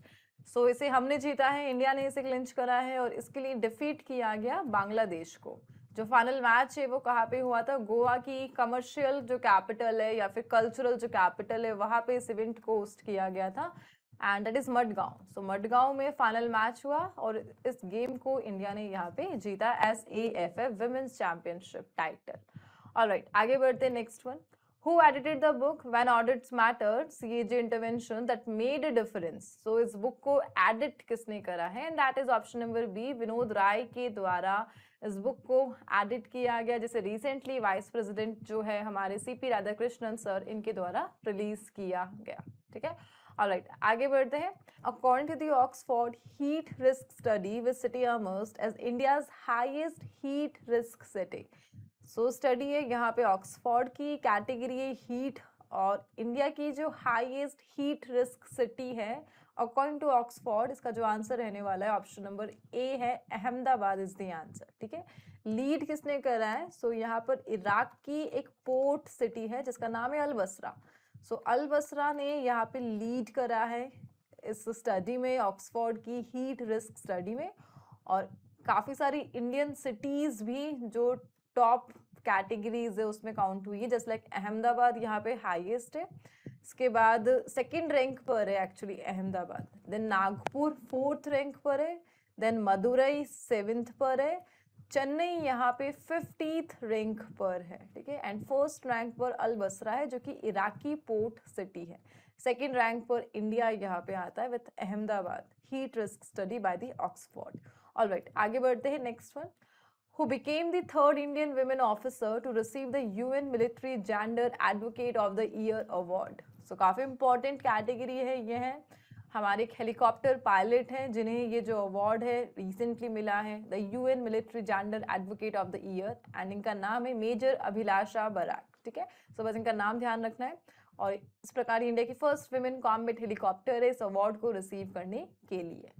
So इसे हमने जीता है, इंडिया ने इसे क्लिंच करा है और इसके लिए डिफीट किया गया बांग्लादेश को। जो फाइनल मैच है वो कहाँ पे हुआ था? गोवा की कमर्शियल जो कैपिटल है या फिर कल्चरल जो कैपिटल है वहां पे इस इवेंट को होस्ट किया गया था, एंड दैट इज मडगांव। सो मडगांव में फाइनल मैच हुआ और इस गेम को इंडिया ने यहाँ पे जीता SAFF women's championship title. Alright, आगे बढ़ते next one. Who edited the book When Audits Mattered, CAG Intervention That Made a Difference? So इस बुक को एडिट किसने करा है? And that is option number B, Vinod Rai के द्वारा इस बुक को एडिट किया गया, जिसे रिसेंटली वाइस प्रेसिडेंट जो है हमारे CP राधाकृष्णन सर, इनके द्वारा रिलीज किया गया। ठीक है, ऑलराइट, आगे बढ़ते हैं। According to the Oxford heat risk study which city emerged as India's highest heat risk city? So study है यहाँ पे ऑक्सफोर्ड की, कैटेगरी है हीट, और इंडिया की जो हाईएस्ट हीट रिस्क सिटी है अकॉर्डिंग टू ऑक्सफोर्ड, इसका जो आंसर रहने वाला है ऑप्शन नंबर ए है, अहमदाबाद इज द आंसर। ठीक है, लीड किसने करा है? सो यहाँ पर इराक की एक पोर्ट सिटी है जिसका नाम है अल-बसरा। सो अल-बसरा ने यहाँ पे लीड करा है इस स्टडी में, ऑक्सफोर्ड की हीट रिस्क स्टडी में, और काफी सारी इंडियन सिटीज भी जो टॉप कैटेगरीज है उसमें काउंट हुई है, जस्ट लाइक अहमदाबाद यहाँ पे हाईएस्ट है, इसके बाद सेकंड रैंक पर है actually Ahmedabad, then Nagpur fourth rank पर है, देन मदुरई सेवेंथ पर है, चेन्नई यहाँ पे 50th रैंक पर है। ठीक है, एंड फर्स्ट रैंक पर अल-बसरा है जो कि इराकी पोर्ट सिटी है। सेकंड रैंक पर इंडिया यहाँ पे आता है with Ahmedabad heat risk study by the Oxford. Alright, आगे बढ़ते हैं next one. Who became the third Indian women officer to receive the UN Military Gender Advocate of the Year Award? So काफी important category है, ये है हमारे एक helicopter pilot हैं जिन्हें ये जो अवार्ड है रिसेंटली मिला है, the UN Military Gender Advocate of the Year, and इनका नाम है मेजर अभिलाषा बराक। ठीक है, सो बस इनका नाम ध्यान रखना है, और इस प्रकार इंडिया की फर्स्ट विमेन कॉम्बैट हेलीकॉप्टर है इस अवार्ड को रिसीव करने के लिए।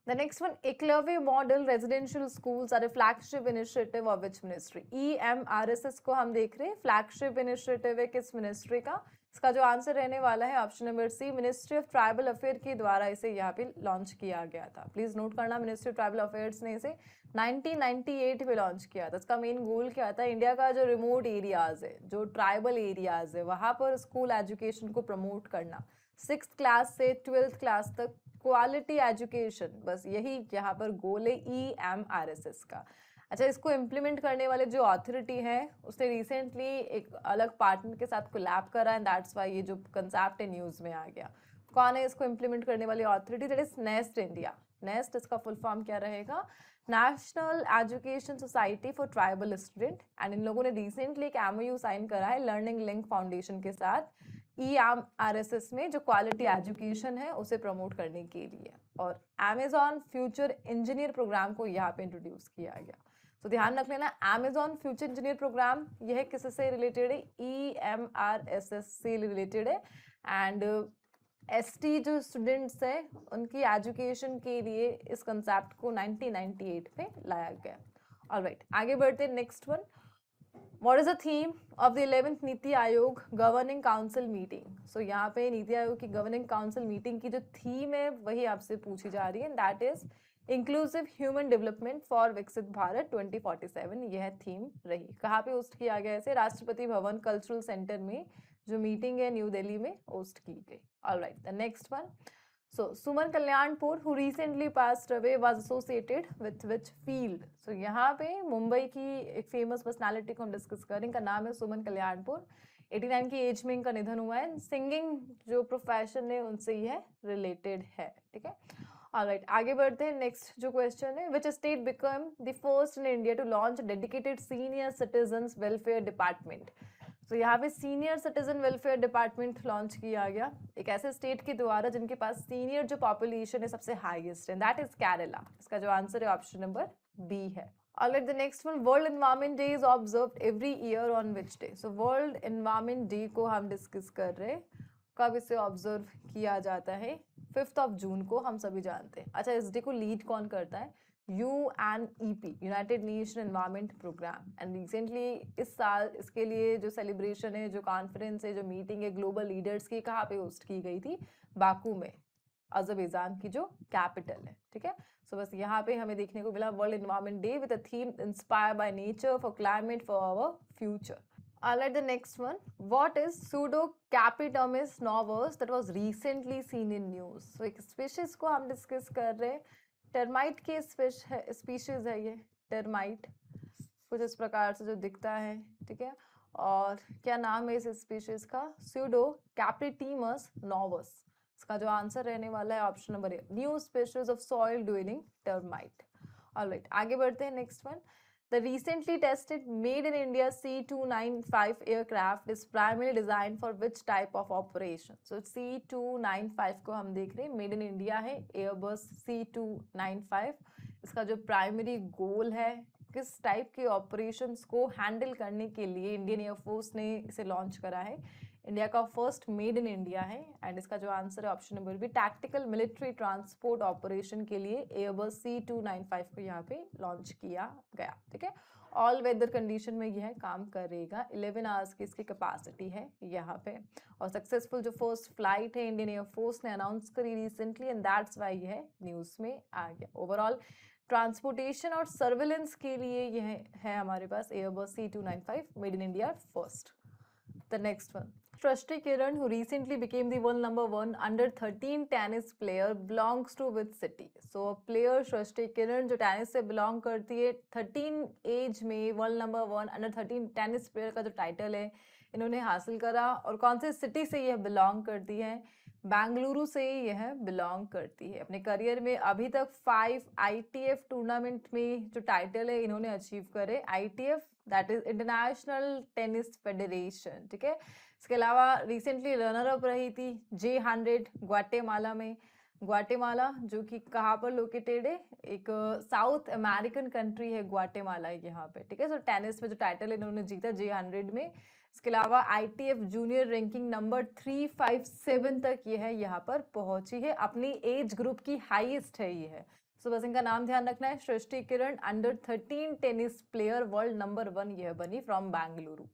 The next one, Eklavya Model Residential Schools are a flagship initiative of which ministry? EMRSS को हम देख रहे हैं, flagship initiative है किस मिनिस्ट्री का? इसका जो आंसर रहने वाला है option number C, ministry of tribal affair के द्वारा इसे यहाँ पे लॉन्च किया गया था। प्लीज नोट करना, मिनिस्ट्री ऑफ ट्राइबल अफेयर्स ने इसे 1998 में लॉन्च किया था। इसका मेन गोल क्या था? इंडिया का जो रिमोट एरियाज है, जो ट्राइबल एरियाज है, वहां पर स्कूल एजुकेशन को प्रमोट करना, 6th क्लास से 12th क्लास तक क्वालिटी एजुकेशन, बस यही यहाँ पर गोल है EMRSS का। अच्छा, इसको इम्प्लीमेंट करने वाले जो अथॉरिटी है उसने रिसेंटली एक अलग पार्टनर के साथ कोलैब करा, एंड दैट्स वाई ये जो कंसेप्ट है न्यूज में आ गया। कौन है इसको इम्प्लीमेंट करने वाली authority? That is nest India. Nest, इसका फुल फॉर्म क्या रहेगा? National education society for tribal student, and in लोगों ने रिसेंटली एक MOU साइन करा है लर्निंग लिंक फाउंडेशन के साथ EMRSS में जो क्वालिटी एजुकेशन है उसे प्रमोट करने के लिए, और Amazon फ्यूचर इंजीनियर प्रोग्राम को यहाँ पे इंट्रोड्यूस किया गया। तो ध्यान रख लेना, Amazon फ्यूचर इंजीनियर प्रोग्राम यह किससे रिलेटेड है? EMRSS से रिलेटेड है, एंड ST जो स्टूडेंट्स है उनकी एजुकेशन के लिए इस कंसेप्ट को 1998 में लाया गया। ऑलराइट, आगे बढ़ते next one. What is the theme of the 11th NITI Aayog governing council meeting? सो यहाँ पे नीति आयोग की गवर्निंग काउंसिल मीटिंग की जो थीम है वही आपसे पूछी जा रही है, that is inclusive human development for विकसित भारत 2047। यह थीम रही। कहाँ पे होस्ट किया गया? इसे राष्ट्रपति भवन कल्चरल सेंटर में जो मीटिंग है न्यू दिल्ली में होस्ट की गई। Alright, the next one. So Suman Kalyanpur, who recently passed away, was associated with which field? So यहाँ पे मुंबई की एक फेमस पर्सनालिटी को हम डिस्कस करें, इनका नाम है सुमन कल्याणपुर। 89 की एज में इनका निधन हुआ है। सिंगिंग जो प्रोफेशन है उनसे यह रिलेटेड है। ठीक है, ऑलराइट, आगे बढ़ते हैं। नेक्स्ट जो क्वेश्चन है, which state become the first in India to launch dedicated senior citizen welfare department? तो यहाँ पे senior citizen welfare department launch किया गया एक ऐसे स्टेट के द्वारा जिनके पास सीनियर जो पॉपुलेशन है सबसे हाईएस्ट है, दैट इज केरला। इसका जो आंसर है ऑप्शन नंबर बी है। Alright, the next one, world environment day is observed every year on which day? So world environment day को हम डिस्कस कर रहे हैं, कब इसे ऑब्जर्व किया जाता है? 5th ऑफ जून को, हम सभी जानते हैं। अच्छा, इस डे को लीड कौन करता है? UNEP, United Nation environment programme. And recently इस साल इसके लिए जो सेलिब्रेशन है, जो कॉन्फ्रेंस है, जो मीटिंग है ग्लोबल लीडर्स की, कहाँ पे होस्ट की गई थी? बाकू में, अजरबैजान की जो कैपिटल है। ठीक है, सो बस यहाँ पे हमें देखने को मिला world environment day with a theme inspire by nature for climate for our future. Alright, the next one. What is Pseudocapitomys novus that was recently seen in news? So एक species को हम डिस्कस कर रहे हैं। Termite की species है ये, termite कुछ इस प्रकार से जो दिखता है। ठीक है, और क्या नाम है इस स्पीशीज का? Pseudocapitomys novus। इसका जो आंसर रहने वाला है option number A, new species of soil dwelling termite. Alright, आगे बढ़ते हैं। Next one, the recently tested made in India C295 aircraft is primarily designed for which type of operation? So C295 को हम देख रहे हैं, made in India है, Airbus C295। इसका जो प्राइमरी गोल है, किस टाइप के ऑपरेशंस को हैंडल करने के लिए इंडियन एयरफोर्स ने इसे लॉन्च करा है। इंडिया का फर्स्ट मेड इन इंडिया है। एंड इसका जो आंसर है option number B, tactical military transport operation के लिए एयरबस C295 को यहाँ पे लॉन्च किया गया। ठीक है, ऑल वेदर कंडीशन में यह काम करेगा। 11 आवर्स की इसकी कैपेसिटी है यहाँ पे। और सक्सेसफुल जो फर्स्ट फ्लाइट है इंडियन एयरफोर्स ने अनाउंस करी रिसेंटली, एंड दैट्स वाई यह न्यूज में आ गया। ओवरऑल ट्रांसपोर्टेशन और सर्विलेंस के लिए यह है हमारे पास Airbus C295 made in India first. The next one, Shrishti Kiran, who recently became the world number 1 under 13 tennis player, belongs to which city? So player Shrishti Kiran जो tennis से belong करती है, 13 एज में world number 1 under 13 tennis player का जो title है इन्होंने हासिल करा। और कौन से सिटी से यह बिलोंग करती है? बेंगलुरु से यह बिलोंग करती है। अपने करियर में अभी तक 5 ITF टूर्नामेंट में जो टाइटल है इन्होंने अचीव करे। ITF that is international tennis federation. ठीक है, इसके अलावा रिसेंटली रनर अप रही थी J100 ग्वाटेमाला में। ग्वाटेमाला जो कि कहाँ पर लोकेटेड है? एक साउथ अमेरिकन कंट्री है ग्वाटेमाला यहाँ पे। ठीक है, सो टेनिस में जो टाइटल इन्होंने जीता J100 में। इसके अलावा ITF जूनियर रैंकिंग नंबर 357 तक ये है यहाँ पर पहुंची है। अपनी एज ग्रुप की हाईएस्ट है ये है। सो बस इनका नाम ध्यान रखना है, Srishti Kiran, under 13 tennis player, world number 1 यह बनी from Bengaluru.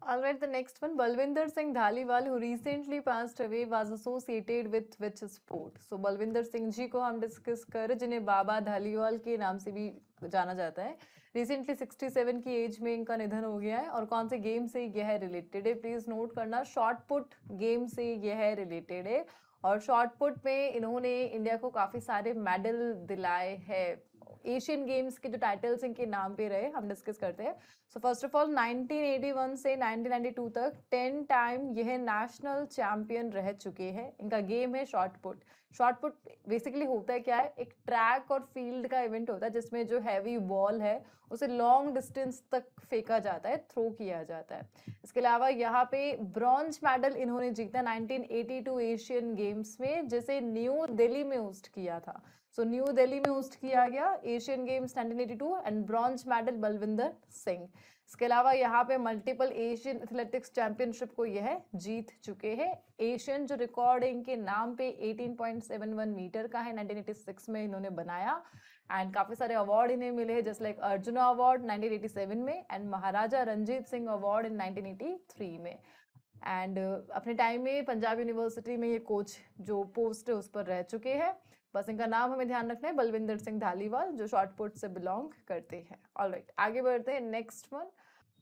Alright, the next one, Balwinder Singh Dhaliwal, who recently passed away, was associated with which sport? So Balwinder Singh जी को हम डिस्कस कर रहे, जिन्हें बाबा धालीवाल के नाम से भी जाना जाता है। रिसेंटली 67 की एज में इनका निधन हो गया है। और कौन से गेम से यह रिलेटेड है? प्लीज नोट करना, शॉर्ट पुट गेम से यह रिलेटेड है। और शॉर्ट पुट में इन्होंने इंडिया को काफी सारे मेडल दिलाए हैं। एशियन गेम्स के जो टाइटल्स इनके नाम पे रहे हम डिस्कस करते हैं। सो फर्स्ट ऑफ ऑल 1981 से 1992 तक 10 टाइम यह नेशनल चैंपियन रह चुके हैं। इनका गेम है short put. Short put basically होता है क्या है? एक ट्रैक और फील्ड का इवेंट होता है जिसमें जो हैवी बॉल है उसे लॉन्ग डिस्टेंस तक फेंका जाता है, थ्रो किया जाता है। इसके अलावा यहाँ पे ब्रॉन्ज मेडल इन्होंने जीता 1982 एशियन गेम्स में, जिसे न्यू दिल्ली में होस्ट किया था। सो न्यू दिल्ली में होस्ट किया गया Asian Games 1982 and bronze medal Balwinder Singh. इसके अलावा यहाँ पे मल्टीपल एशियन एथलेटिक्स चैंपियनशिप को यह जीत चुके हैं। एशियन जो रिकॉर्ड है इनके नाम पे 18.71 मीटर का है, 1986 में इन्होंने बनाया। एंड काफी सारे अवार्ड इन्हें मिले हैं, जस्ट लाइक अर्जुना अवार्ड 1987 में and Maharaja Ranjit Singh award in 1983 में। एंड अपने टाइम में पंजाब यूनिवर्सिटी में ये कोच जो पोस्ट है उस पर रह चुके हैं। बस इनका नाम हमें ध्यान रखना है, बलविंदर सिंह धालीवाल, जो शॉर्ट पुट से बिलोंग करते हैं। ऑलराइट, आगे बढ़ते हैं। Next one,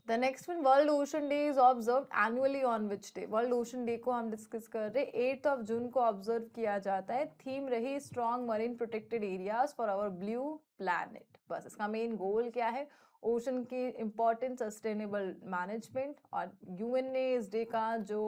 the next one, world ocean day is observe annually on which day? World ocean day को हम डिस्कस कर रहे हैं, 8 जून को ऑब्जर्व किया जाता है। थीम रही strong marine protected areas for our blue planet. बस इसका मेन गोल क्या है? ओशन की इंपॉर्टेंट सस्टेनेबल मैनेजमेंट। और यूएन ने इस डे का जो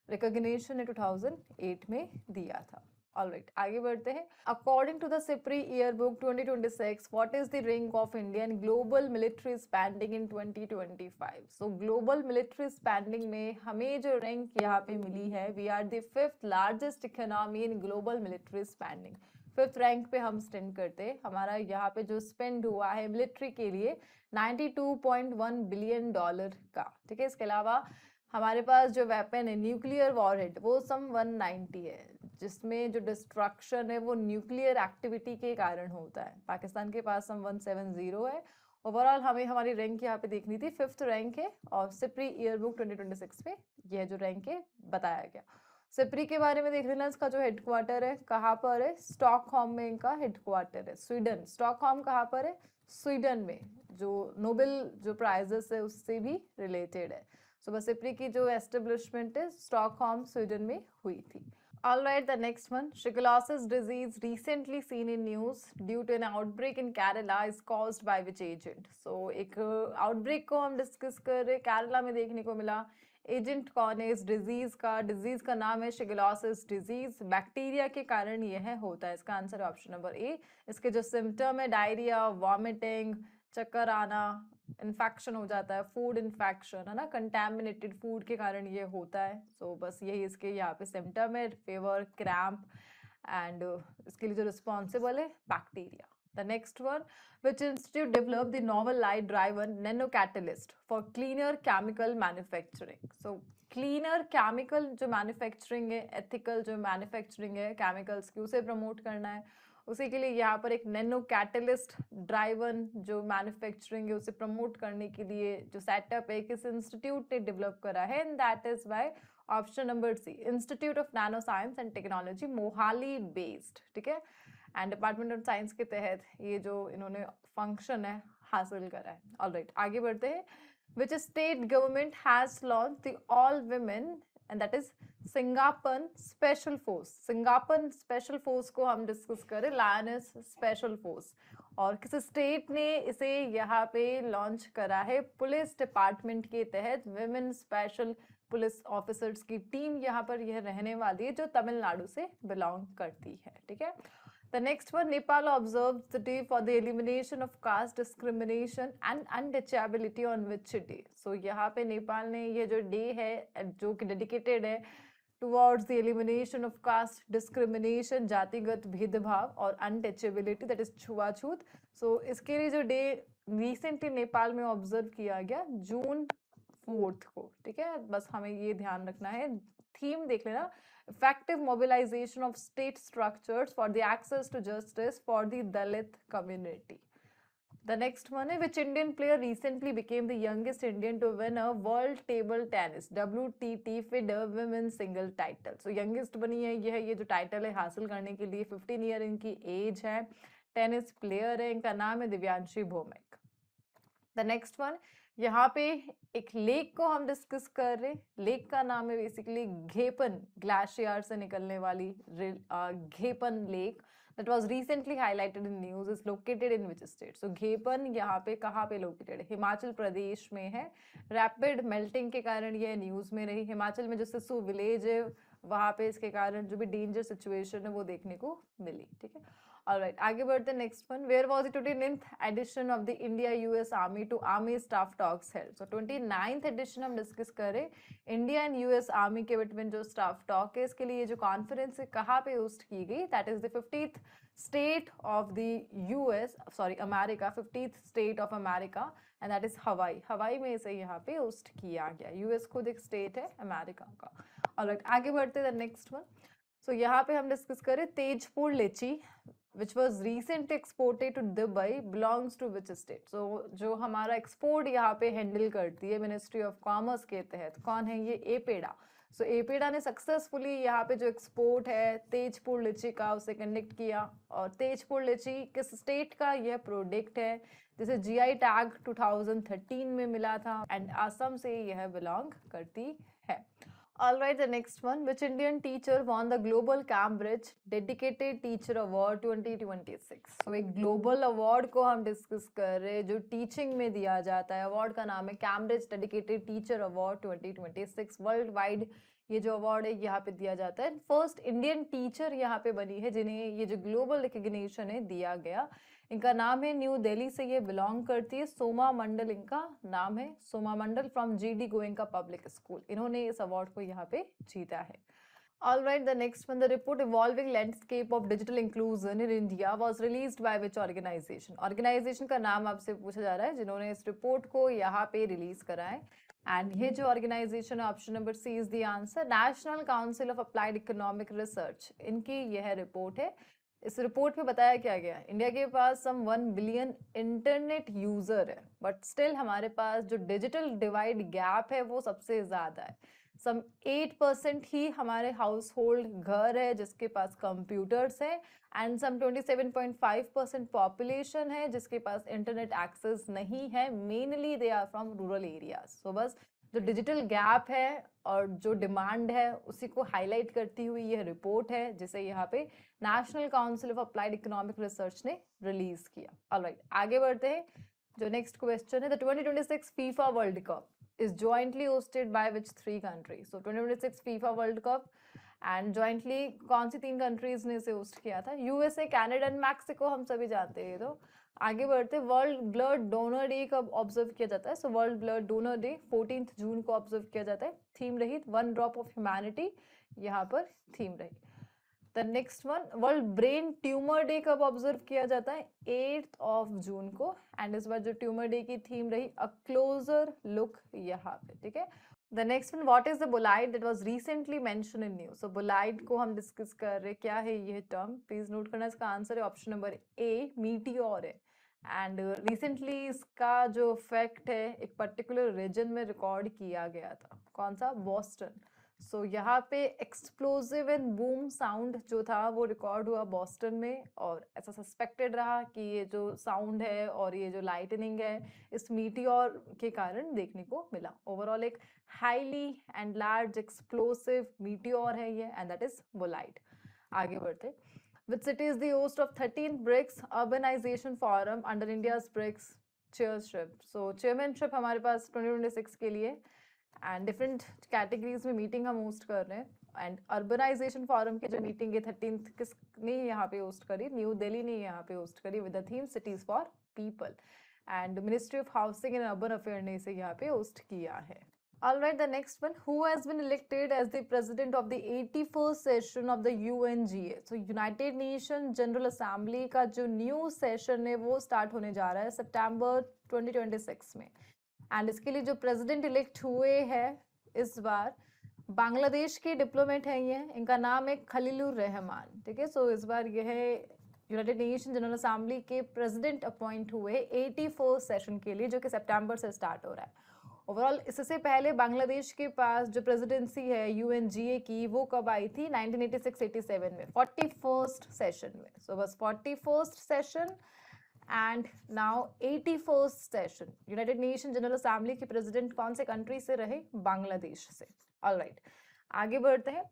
रिकॉग्निशन है 2008 में दिया था। ऑलराइट, आगे बढ़ते हैं। According to the SIPRI year book 2026, what is the rank of India in global military spending in 2025? So global military spending में हमें जो रैंक यहाँ पे मिली है, we are the 5th largest economy in global military spending. 5th rank पे हम stand करते हैं। हमारा यहाँ पे जो स्पेंड हुआ है मिलिट्री के लिए $92.1 बिलियन का। ठीक है, इसके अलावा हमारे पास जो वेपन है न्यूक्लियर वॉरहेड वो सम 190 है। जिसमें जो डिस्ट्रक्शन है वो न्यूक्लियर एक्टिविटी के कारण होता है। पाकिस्तान के पास हम 170 है। ओवरऑल हमें हमारी रैंक यहाँ पे देखनी थी, 5th रैंक है और सिप्री ईयरबुक 2026 में यह जो रैंक है बताया गया। सिप्री के बारे में देख लेना, इसका जो हेडक्वार्टर है कहाँ पर है, स्टॉकहोम में इनका हेडक्वार्टर है, स्वीडन। स्टॉकहोम कहाँ पर है, स्वीडन में, जो नोबेल जो प्राइजेस है उससे भी रिलेटेड है। सो बस सिप्री की जो एस्टेब्लिशमेंट है स्टॉकहोम स्वीडन में हुई थी। All right, the next one. Shigellosis disease recently seen in news due to an outbreak in Kerala is caused by which agent? So एक outbreak को हम डिस्कस कर रहे, केरला में देखने को मिला। एजेंट कौन है इस डिजीज का? डिजीज का नाम है शिगेलोसिस डिजीज। बैक्टीरिया के कारण यह होता है। इसका आंसर है ऑप्शन नंबर ए। इसके जो सिम्टम है डायरिया, वॉमिटिंग, चक्कर आना, इन्फेक्शन हो जाता है, फूड इन्फेक्शन है ना, कंटेमिनेटेड फूड के कारण ये होता है। सो बस यही इसके यहाँ पे सिम्टम है, फीवर, क्रैम्प एंड इसके लिए जो रिस्पॉन्सिबल है bacteria. The next one, which institute developed the novel light driven nanocatalyst for cleaner chemical manufacturing? So cleaner chemical जो मैन्युफैक्चरिंग है, एथिकल जो मैन्युफैक्चरिंग है केमिकल्स की, उसे प्रमोट करना है। उसी के लिए यहाँ पर एक नैनो कैटलिस्ट ड्राइवन जो मैन्युफैक्चरिंग है उसे प्रमोट करने के लिए जो सेटअप है किस इंस्टीट्यूट ने डेवलप करा है, and that is by option number C, institute of nano science and technology, Mohali based. ठीक है, एंड डिपार्टमेंट ऑफ साइंस के तहत ये जो इन्होंने फंक्शन है हासिल करा है। ऑलराइट, आगे बढ़ते हैं। Which state government has launch the all women and that is Singapan special force. Singapan special force को हम डिस्कस करें, लायनेस स्पेशल फोर्स, और किस स्टेट ने इसे यहाँ पे लॉन्च करा है? पुलिस डिपार्टमेंट के तहत विमेन स्पेशल पुलिस ऑफिसर्स की टीम यहाँ पर यह रहने वाली है जो तमिलनाडु से बिलोंग करती है। ठीक है, The next one, Nepal observes the day for the elimination of caste discrimination and untouchability on which day? So यहाँ पे नेपाल ने ये जो डे है जो कि डेडिकेटेड है towards the elimination of caste discrimination, जातिगत भेदभाव, और untouchability that is छुआछूत। So इसके लिए जो डे रिसेंटली नेपाल में ऑब्जर्व किया गया जून 4 को। ठीक है, बस हमें ये ध्यान रखना है। थीम देख लेना, effective mobilization of state structures for the access to justice for the Dalit community. The next one is, which Indian player recently became the youngest Indian to win a World Table Tennis WTT FIDE Women's Single title? So youngest बनी है ये जो title है हासिल करने के लिए, 15 year इनकी एज है, टेनिस प्लेयर है, इनका नाम है Divyanshi Bhowmik. The next one, यहाँ पे एक लेक को हम डिस्कस कर रहे हैं। लेक का नाम है बेसिकली घेपन, ग्लेशियर से निकलने वाली Ghepan lake that was recently highlighted in news is located in which state? So Ghepan यहाँ पे कहाँ पे लोकेटेड है? हिमाचल प्रदेश में है। रैपिड मेल्टिंग के कारण यह न्यूज में रही। हिमाचल में जो सिसु विलेज है वहाँ पे इसके कारण जो भी डेंजर सिचुएशन है वो देखने को मिली। ठीक है, ऑलराइट, आगे बढ़ते हैं। Next one, where was the 29th edition of the India US army to army staff talks held? So 29th edition हम डिस्कस करें इंडिया एंड यूएस आर्मी के बिटवीन जो स्टाफ टॉक है, इसके लिए जो कॉन्फ्रेंस है कहाँ पे होस्ट की गई? That is the 50th state of the US, sorry America, 50th state of America, and that is हवाई। हवाई में इसे यहाँ पे होस्ट किया गया। यूएस खुद एक स्टेट है अमेरिका का। ऑलराइट, आगे बढ़ते हैं नेक्स्ट वन। सो यहाँ पे हम डिस्कस करें तेजपुर लीची which was recently exported to Dubai belongs to which state? So जो हमारा एक्सपोर्ट यहाँ पे हैंडल करती है मिनिस्ट्री ऑफ कॉमर्स के तहत, कौन है ये? एपेडा। सो एपेडा ने सक्सेसफुली यहाँ पे जो एक्सपोर्ट है तेजपुर लीची का उसे कंडक्ट किया। और तेजपुर लीची किस स्टेट का यह प्रोडक्ट है जिसे जीआई टैग 2013 में मिला था, एंड असम से यह बिलोंग करती है। Alright, the next one, which Indian teacher won the Global Cambridge Dedicated Teacher Award 2026? So एक ग्लोबल अवार्ड को हम डिस्कस कर रहे हैं जो टीचिंग में दिया जाता है। अवार्ड का नाम है Cambridge dedicated teacher award 2026। World wide ये जो अवार्ड है यहाँ पे दिया जाता है। फर्स्ट इंडियन टीचर यहाँ पे बनी है जिन्हें ये जो ग्लोबल रिकग्निशन है दिया गया। इनका नाम है, न्यू दिल्ली से ये बिलोंग करती है, सोमा मंडल इनका नाम है, Soma Mondal from GD Goenka public school. इन्होंने इस अवार्ड को यहाँ पे जीता है। All right, the next one, the report Evolving Landscape of Digital Inclusion in India was released by which organization? Organization का नाम आपसे पूछा जा रहा है जिन्होंने इस रिपोर्ट को यहाँ पे रिलीज करा है। एंड ये जो ऑर्गेनाइजेशन है, option number C is the answer, national council of applied economic research, इनकी यह रिपोर्ट है। इस रिपोर्ट में बताया क्या गया, इंडिया के पास सम 1 बिलियन इंटरनेट यूजर है, बट स्टिल हमारे पास जो डिजिटल डिवाइड गैप है वो सबसे ज्यादा है। सम 8% ही हमारे हाउस होल्ड घर है जिसके पास कंप्यूटर्स है, एंड सम 27.5% पॉपुलेशन है जिसके पास इंटरनेट एक्सेस नहीं है, mainly they are from rural areas. So बस जो डिजिटल गैप है और जो डिमांड है उसी को हाईलाइट करती हुई यह रिपोर्ट है, जिसे यहाँ पे national council of applied economic research ने रिलीज किया। ऑलराइट, आगे बढ़ते हैं। जो नेक्स्ट क्वेश्चन है, the 2026 FIFA world cup is jointly hosted by which 3 countries? So 2026 FIFA World Cup and jointly कौन सी 3 कंट्रीज ने इसे होस्ट किया था? यूएसए, कनाडा एंड मैक्सिको, हम सभी जानते हैं। तो आगे बढ़ते, वर्ल्ड ब्लड डोनर डे कब ऑब्जर्व किया जाता है? So world blood donor day 14 जून को ऑब्जर्व किया जाता है। थीम रही 1 ड्रॉप ऑफ ह्यूमैनिटी, यहाँ पर थीम रही। The next one, world brain tumour day कब ऑब्जर्व किया जाता है? 8 जून को। एंड इस बार जो ट्यूमर डे की थीम रही अ क्लोजर लुक, यहाँ पे, ठीक है। The next one, what is the Bolide that was recently mention in news? So Bolide को हम डिस्कस कर रहे, क्या है ये टर्म? प्लीज नोट करना, इसका आंसर है ऑप्शन नंबर ए, मीटियोर है। एंड रिसेंटली इसका जो इफेक्ट है एक पर्टिकुलर रीजन में रिकॉर्ड किया गया था। कौन सा? बॉस्टन। सो यहाँ पे एक्सप्लोजिव एंड बूम साउंड जो था वो रिकॉर्ड हुआ बॉस्टन में, और ऐसा सस्पेक्टेड रहा कि ये जो साउंड है और ये जो लाइटनिंग है इस मीटियोर के कारण देखने को मिला। ओवरऑल एक highly and large explosive meteor है ये, एंड दैट इज बोलाइट। आगे बढ़ते, which city is the host of 13th BRICS Urbanization Forum under India's BRICS chairship? So chairmanship हमारे पास 2026 के लिए, एंड डिफरेंट कैटेगरीज में मीटिंग हम होस्ट कर रहे हैं। एंड अर्बनाइजेशन फोरम की जो मीटिंग है 13th किसने यहाँ पे होस्ट करी? न्यू दिल्ली ने यहाँ पे होस्ट करी with the theme cities for people, and ministry of housing and urban affair ने इसे यहाँ पे होस्ट किया है। Alright, the next one, who has been elected as the president of the 81st session of the UNGA? So United Nations General Assembly का जो new session है वो स्टार्ट होने जा रहा है सितंबर 2026 में, एंड इसके लिए जो प्रेसिडेंट इलेक्ट हुए हैं इस बार बांग्लादेश के डिप्लोमेट हैं, ये इनका नाम है खलीलुर रहमान, ठीक है। सो इस बार यह यूनाइटेड नेशन जनरल असेंबली के प्रेसिडेंट अपॉइंट हुए 84 सेशन के लिए, जो कि सितंबर से स्टार्ट हो रहा है। ओवरऑल इससे पहले बांग्लादेश के पास जो प्रेसिडेंसी है यूएनजीए की वो कब आई थी? 1986-87 में, 41st सेशन में। सो बस 41st session and now 81st session. United nation general assembly के प्रेसिडेंट कौन से कंट्री से रहे? बांग्लादेश से। ऑलराइट, आगे बढ़ते हैं।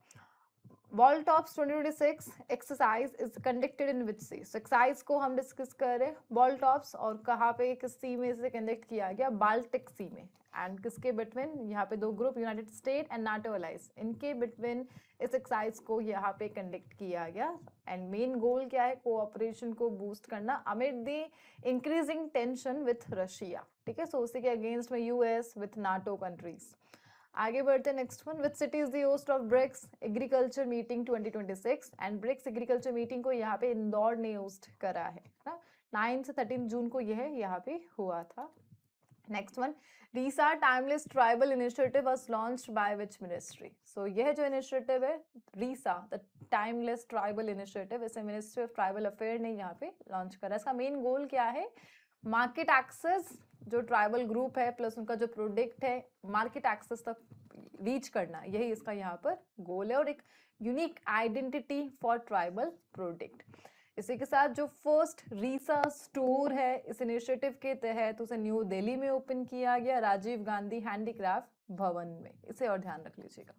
Ball Tops 2026 exercise is conducted in which sea? So exercise को हम डिस्कस कर रहे हैं बॉल टॉप्स, और कहाँ पे, किस सी में इसे कंडक्ट किया गया? बाल्टिक सी में। एंड किसके बिटवीन? यहाँ पे 2 group, United State and NATO allies, इनके बिटवीन इस एक्सरसाइज को यहाँ पे कंडक्ट किया गया। एंड मेन गोल क्या है? कोऑपरेशन को बूस्ट करना amid the increasing tension with Russia, ठीक है। सो उसी के अगेंस्ट में यूएस विथ नाटो कंट्रीज। आगे बढ़ते हैं, next one, which city is the host of BRICS agriculture meeting 2026? And BRICS agriculture meeting को यहाँ पे इंदौर ने होस्ट करा है ना, 9 से 13 जून को यह यहाँ पे हुआ था। Next one, Risa timeless tribal initiative was launched by which ministry? So यह जो इनिशिएटिव है Risa the timeless tribal initiative, इसे मिनिस्ट्री ऑफ ट्राइबल अफेयर ने यहाँ पे लॉन्च करा। इसका मेन गोल क्या है? मार्केट एक्सेस, जो ट्राइबल ग्रुप है प्लस उनका जो प्रोडक्ट है मार्केट एक्सेस तक रीच करना, यही इसका यहाँ पर गोल है, और एक unique identity for tribal product. इसी के साथ जो फर्स्ट रीसा स्टोर है इस इनिशिएटिव के तहत उसे न्यू दिल्ली में ओपन किया गया, राजीव गांधी हैंडीक्राफ्ट भवन में, इसे और ध्यान रख लीजिएगा।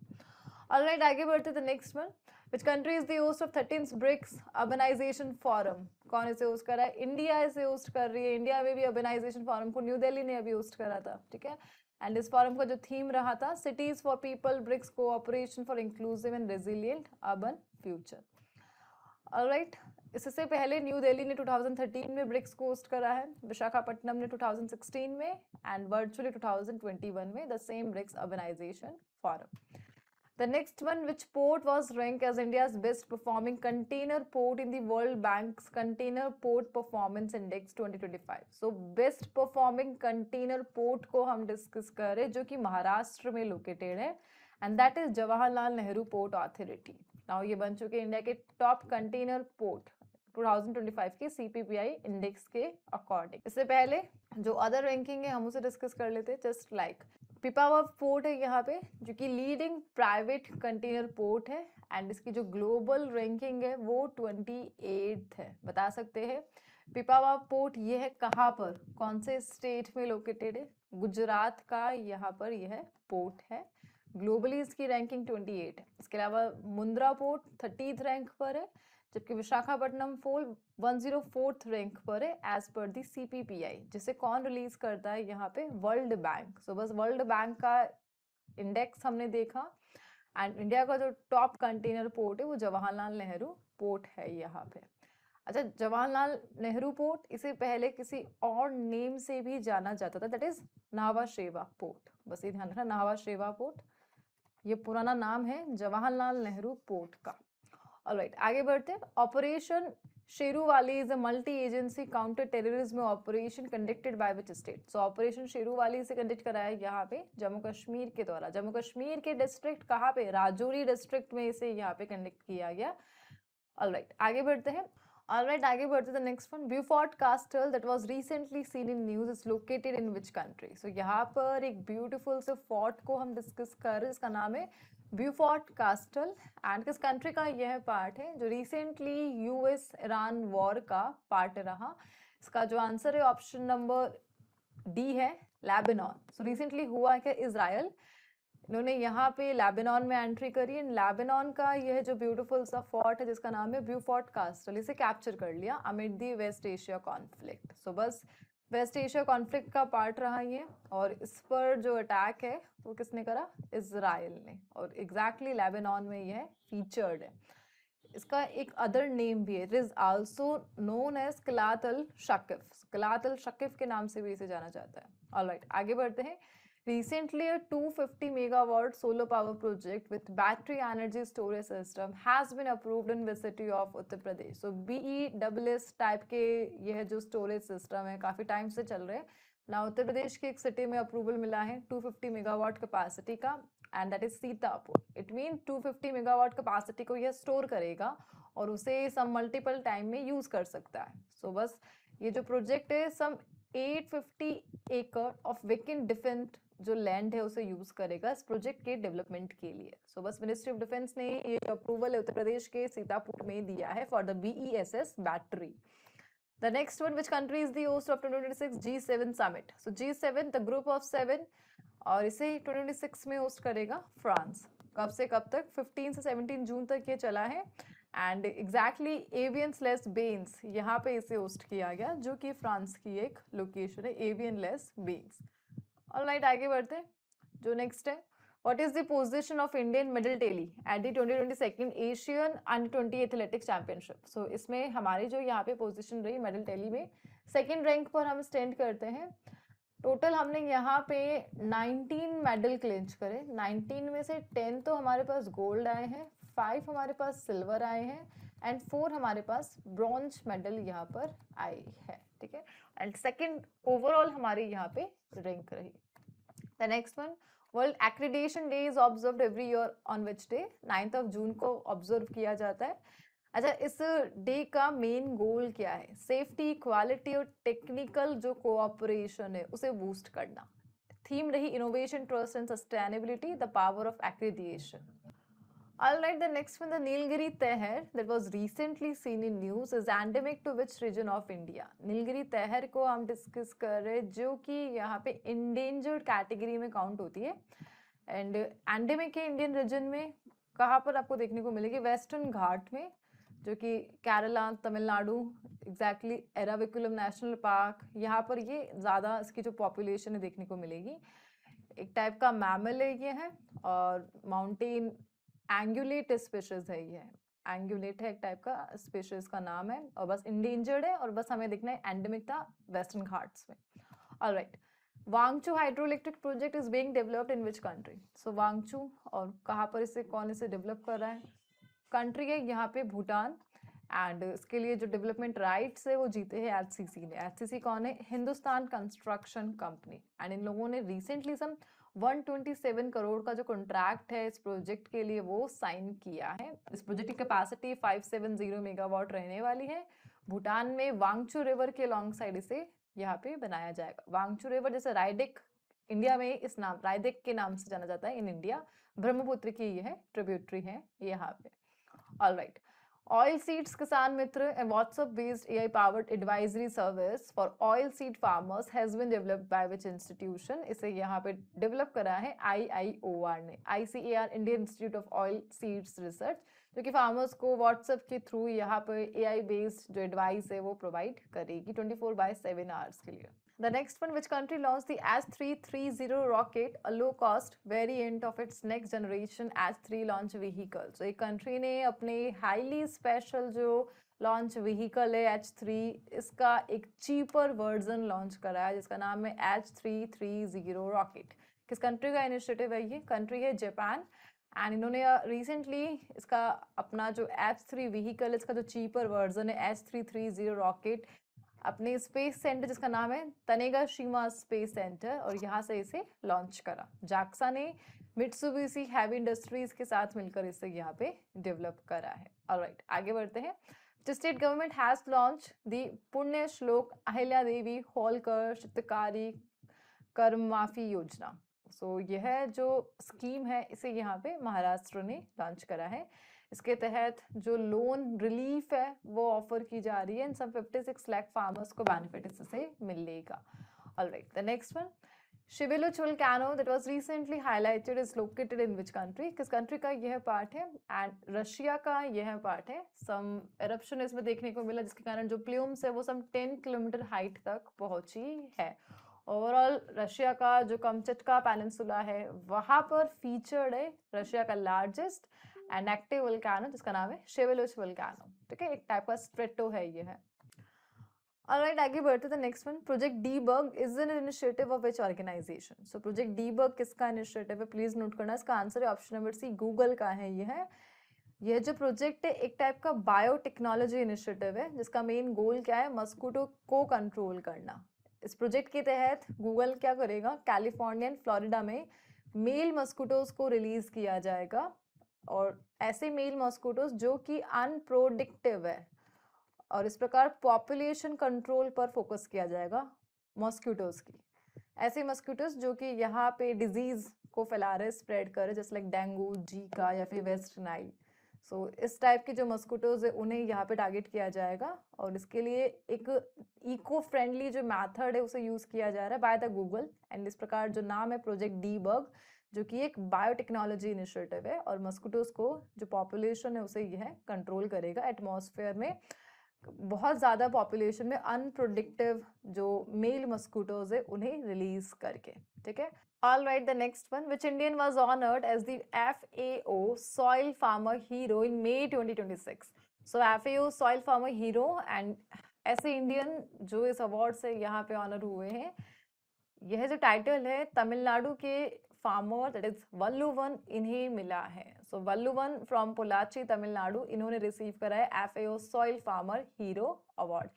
ऑलराइट, आगे बढ़ते थे। Next one, which country is the host of 13th BRICS urbanization forum? कौन इसे होस्ट कर रहा है? इंडिया इसे होस्ट कर रही है। इंडिया में भी अर्बनाइजेशन फोरम को न्यू दिल्ली ने अभी होस्ट करा था, ठीक है। एंड इस फोरम का जो थीम रहा था cities for people, BRICS cooperation for inclusive and resilient urban future. Alright, इससे पहले न्यू दिल्ली ने 2013 में ब्रिक्स को होस्ट करा है, विशाखापट्टनम ने 2016 में, एंड वर्चुअली 2021 में the same BRICS urbanization forum. The next one, which port was ranked as India's best performing container port in the World Bank's Container Port Performance Index 2025? So best performing container port को हम discuss कर रहे हैं जो कि महाराष्ट्र में located है and that is Jawaharlal Nehru port authority. Now ये बन चुके इंडिया के टॉप कंटेनर पोर्ट 2025 के CPPI इंडेक्स के अकॉर्डिंग. इससे पहले जो अदर रैंकिंग है हम उसे डिस्कस कर लेते हैं. जस्ट लाइक पिपावाव पोर्ट है यहाँ पे जो कि लीडिंग प्राइवेट कंटेनर पोर्ट है एंड इसकी जो ग्लोबल रैंकिंग है वो 28 है. बता सकते हैं पिपावाव पोर्ट ये है कहाँ पर, कौन से स्टेट में लोकेटेड है? गुजरात का यहाँ पर यह पोर्ट है. ग्लोबली इसकी रैंकिंग 28 है. इसके अलावा मुंद्रा पोर्ट 30th रैंक पर है जबकि विशाखापट्टनम पोर्ट 104th रैंक पर है एज पर दी CPPI, जिसे कौन रिलीज करता है यहाँ पे? World bank. सो बस वर्ल्ड बैंक का इंडेक्स हमने देखा एंड इंडिया का जो टॉप कंटेनर पोर्ट है वो जवाहरलाल नेहरू पोर्ट है यहाँ पे. अच्छा, जवाहरलाल नेहरू पोर्ट इसे पहले किसी और नेम से भी जाना जाता था, that is Nhava Sheva port. बस ये ध्यान रखना, न्हावा शेवा पोर्ट ये पुराना नाम है जवाहरलाल नेहरू पोर्ट का. ऑलराइट, आगे बढ़ते हैं. Operation Sheruwali is a multi agency counter terrorism operation conducted by which state? So operation Sheruwali से कंडक्ट कराया यहाँ पे जम्मू कश्मीर के द्वारा. जम्मू कश्मीर के डिस्ट्रिक्ट कहाँ पे? राजौरी डिस्ट्रिक्ट में इसे यहाँ पे कंडक्ट किया गया. ऑलराइट, आगे बढ़ते हैं. Alright, आगे बढ़ते हैं. Next one, Beaufort castle that was recently seen in news is located in which country? So यहाँ पर एक ब्यूटीफुल से फोर्ट को हम डिस्कस कर रहे हैं, इसका नाम है ब्यूफोर्ट कास्टल एंड किस कंट्री का यह पार्ट है जो रिसेंटली US ईरान वॉर का पार्ट रहा? इसका जो आंसर है ऑप्शन नंबर डी है, लेबनान. सो रिसेंटली हुआ है इजराइल इन्होंने यहाँ पे लेबनान में एंट्री करी एंड लेबनान का यह जो ब्यूटीफुल सा फोर्ट है जिसका नाम है ब्यूफोर्ट कास्टल, इसे कैप्चर कर लिया अमिड दी वेस्ट एशिया कॉन्फ्लिक्ट. सो बस वेस्ट एशिया कॉन्फ्लिक्ट का पार्ट रहा ये और इस पर जो अटैक है वो किसने करा? इजराइल ने. और एग्जैक्टली लेबनान में यह फीचर्ड है. इसका एक अदर नेम भी है, it is also known as Qalat al Shaqif. Qalat al Shaqif के नाम से भी इसे जाना जाता है. ऑलराइट, आगे बढ़ते हैं. Recently, a 250 megawatt solar power project with battery energy storage system has been approved in vicinity of Uttar Pradesh. So BESS type के यह जो स्टोरेज सिस्टम है काफी टाइम से चल रहे हैं ना. उत्तर प्रदेश की एक सिटी में अप्रूवल मिला है 250 मेगावाट कैपेसिटी का and that is Sitapur. It mean 250 megawatt capacity को यह स्टोर करेगा और उसे सम मल्टीपल टाइम में यूज कर सकता है. सो बस ये जो प्रोजेक्ट है सम 850 एकड़ ऑफ वेकेंट डिफेंस जो लैंड है उसे यूज करेगा इस प्रोजेक्ट के डेवलपमेंट के लिए. सो बस मिनिस्ट्री ऑफ डिफेंस ने ये अप्रूवल है उत्तर प्रदेश के सीतापुर में दिया है for the BESS battery. The next one, which country is the host of 2026 G7 summit? So G7 the group of 7 और इसे 2026 में होस्ट करेगा फ्रांस. कब से कब तक? 15 से 17 जून तक ये चला है एंड एग्जैक्टली एवियन लेस बेन्स यहाँ पे इसे होस्ट किया गया जो कि फ्रांस की एक लोकेशन है, एवियन लेस बेन्स. ऑलराइट, आगे बढ़ते हैं. जो नेक्स्ट है, what is the position of Indian medal tally at the 2022 Asian under twenty athletics championship? So इसमें हमारी जो यहाँ पे पोजीशन रही मेडल टेली में सेकंड रैंक पर हम स्टैंड करते हैं. टोटल हमने यहाँ पे 19 मेडल क्लिंच करे. 19 में से 10 तो हमारे पास गोल्ड आए हैं, 5 हमारे पास सिल्वर आए हैं एंड 4 हमारे पास ब्रॉन्ज मेडल यहाँ पर आए हैं. ठीक है, एंड सेकंड ओवरऑल हमारी यहाँ पे रैंक रही. The next one, world accreditation day is observed every year on which day? 9th of June को ऑब्जर्व किया जाता है. अच्छा, इस डे का मेन गोल क्या है? सेफ्टी, क्वालिटी और टेक्निकल जो कोऑपरेशन है उसे बूस्ट करना. थीम रही innovation, trust and sustainability, the power of accreditation. Alright, the next one, the Nilgiri Tehar that was recently seen in news is endemic to which region of India? Nilgiri तहर को हम discuss कर रहे हैं जो कि यहाँ पे इंडेंजर्ड कैटेगरी में काउंट होती है एंड एंडेमिक के इंडियन रीजन में कहाँ पर आपको देखने को मिलेगी? वेस्टर्न घाट में जो कि Kerala, Tamil Nadu, exactly Eravikulam national park, यहाँ पर ये ज़्यादा इसकी जो पॉपुलेशन है देखने को मिलेगी. एक टाइप का मैमल है ये है और माउंटेन एंगुलेट स्पीशीज है. ये एंगुलेट है एक टाइप का स्पीशीज का नाम है और बस इंडेंजर्ड है और बस हमें देखना है एंडेमिक था वेस्टर्न घाट्स में. Alright, Wangchu hydroelectric project is being developed in which country? So Wangchu, और कहाँ पर इसे कौन इसे डेवलप कर रहा है? कंट्री है यहाँ पे भूटान, एंड इसके लिए जो डेवलपमेंट राइट्स है वो जीते हैं एचसीसी ने। एचसीसी कौन है? Hindustan construction company. And in लोगों ने रिसेंटली सम 127 करोड़ का जो कॉन्ट्रैक्ट है इस प्रोजेक्ट के लिए वो साइन किया है। इस प्रोजेक्ट की कैपेसिटी 570 मेगावाट रहने वाली है। भूटान में वांगचू रिवर के लॉन्ग साइड इसे यहाँ पे बनाया जाएगा। वांगचू रिवर जैसे रायडिक इंडिया में इस नाम रायडिक के नाम से जाना जाता है इन इंडिया, ब्रह्मपुत्र की ये है ट्रिब्यूटरी है यहाँ पे। ऑलराइट, ऑयल सीड्स किसान मित्र and WhatsApp based AI powered advisory service for oil seed farmers has been developed by which institution? इसे यहाँ पे डेवलप करा है IIOR ने, ICAR Indian institute of oil seeds research, जो कि फार्मर्स को व्हाट्सएप के थ्रू यहाँ पे AI बेस्ड जो एडवाइस है वो प्रोवाइड करेगी 24/7 आवर्स के लिए। The next one, which country launched the H330 rocket, a low-cost variant of its next generation H3 launch vehicle? So एक country ने अपने highly special जो launch vehicle है H3, इसका एक cheaper version launch करा है जिसका नाम है H330 rocket। किस country का initiative है ये? country है जापान, एंड इन्होंने रिसेंटली इसका अपना जो H3 व्हीकल, इसका जो चीपर वर्जन है H330 रॉकेट अपने स्पेस सेंटर जिसका नाम है तनेगाशिमा स्पेस सेंटर, और यहाँ से इसे लॉन्च करा। जाक्सा ने मित्सुबिशी हैवी इंडस्ट्रीज के साथ मिलकर इसे यहाँ पे डेवलप करा है। ऑलराइट, आगे बढ़ते हैं। The state government has launched the पुण्य श्लोक अहिल्या देवी होलकर चित्रकारी कर्म माफी योजना। सो यह जो स्कीम है इसे यहाँ पे महाराष्ट्र ने लॉन्च करा है। इसके तहत जो लोन रिलीफ है वो ऑफर की जा रही है एंड सम 56 लाख फार्मर्स को बेनिफिट इससे मिलेगा। Alright, the next one, Shiveluch volcano that was recently highlighted is located in which country? किस कंट्री का यह पार्ट है? एंड रशिया का यह पार्ट है। सम एरप्शन इसमें देखने को मिला जिसके कारण जो प्लूम्स है वो सम 10 किलोमीटर हाइट तक पहुंची है। ओवरऑल रशिया का जो कमचटका पेनिनसुला है वहां पर फीचर्ड है रशिया का लार्जेस्ट एंड एक्टिव वोल्केनो जिसका नाम है शिबिलुच वोल्केनो। ठीक है, एक टाइप का स्ट्रेटो है ये है। ऑलराइट, आगे बढ़ते थे। Next one, project debug is an initiative of which organisation? So project debug किसका इनिशिएटिव है? प्लीज नोट करना, इसका आंसर है ऑप्शन नंबर सी, गूगल का है। यह जो प्रोजेक्ट है एक टाइप का बायोटेक्नोलॉजी इनिशिएटिव है जिसका मेन गोल क्या है? मस्कुटो को कंट्रोल करना। इस प्रोजेक्ट के तहत गूगल क्या करेगा? कैलिफोर्निया एंड फ्लोरिडा में मेल मस्कुटोज को रिलीज किया जाएगा, और ऐसे मेल मस्कुटोज जो कि अनप्रोडिक्टिव है, और इस प्रकार पॉपुलेशन कंट्रोल पर फोकस किया जाएगा मस्कुटोज की। ऐसे मस्कुटोज जो कि यहाँ पे डिजीज को फैला रहे, स्प्रेड कर रहे, जैसे लाइक डेंगू, जीका या फिर वेस्ट नाइल। सो इस टाइप के जो मस्कुटोज है उन्हें यहाँ पे टारगेट किया जाएगा, और इसके लिए एक इको फ्रेंडली जो मेथड है उसे यूज किया जा रहा है बाय द गूगल। एंड इस प्रकार जो नाम है प्रोजेक्ट डीबग, जो कि एक बायोटेक्नोलॉजी इनिशिएटिव है, और मस्कुटोज को जो पॉपुलेशन है उसे यह कंट्रोल करेगा एटमॉस्फेयर में बहुत ज्यादा पॉपुलेशन में अनप्रोडक्टिव जो मेल मस्कुटोज है उन्हें रिलीज करके। ठीक है, alright, the next one, which Indian was honoured as the FAO soil farmer hero in May 2026? So FAO soil farmer hero, and ऐसे इंडियन जो इस अवार्ड से यहाँ पे ऑनर हुए हैं, यह जो टाइटल है तमिलनाडु के फार्मर दैट इज वल्लुवन इन्हें मिला है। सो वल्लुवन फ्रॉम पोलाची तमिलनाडु, इन्होंने रिसीव करा है FAO soil farmer hero award.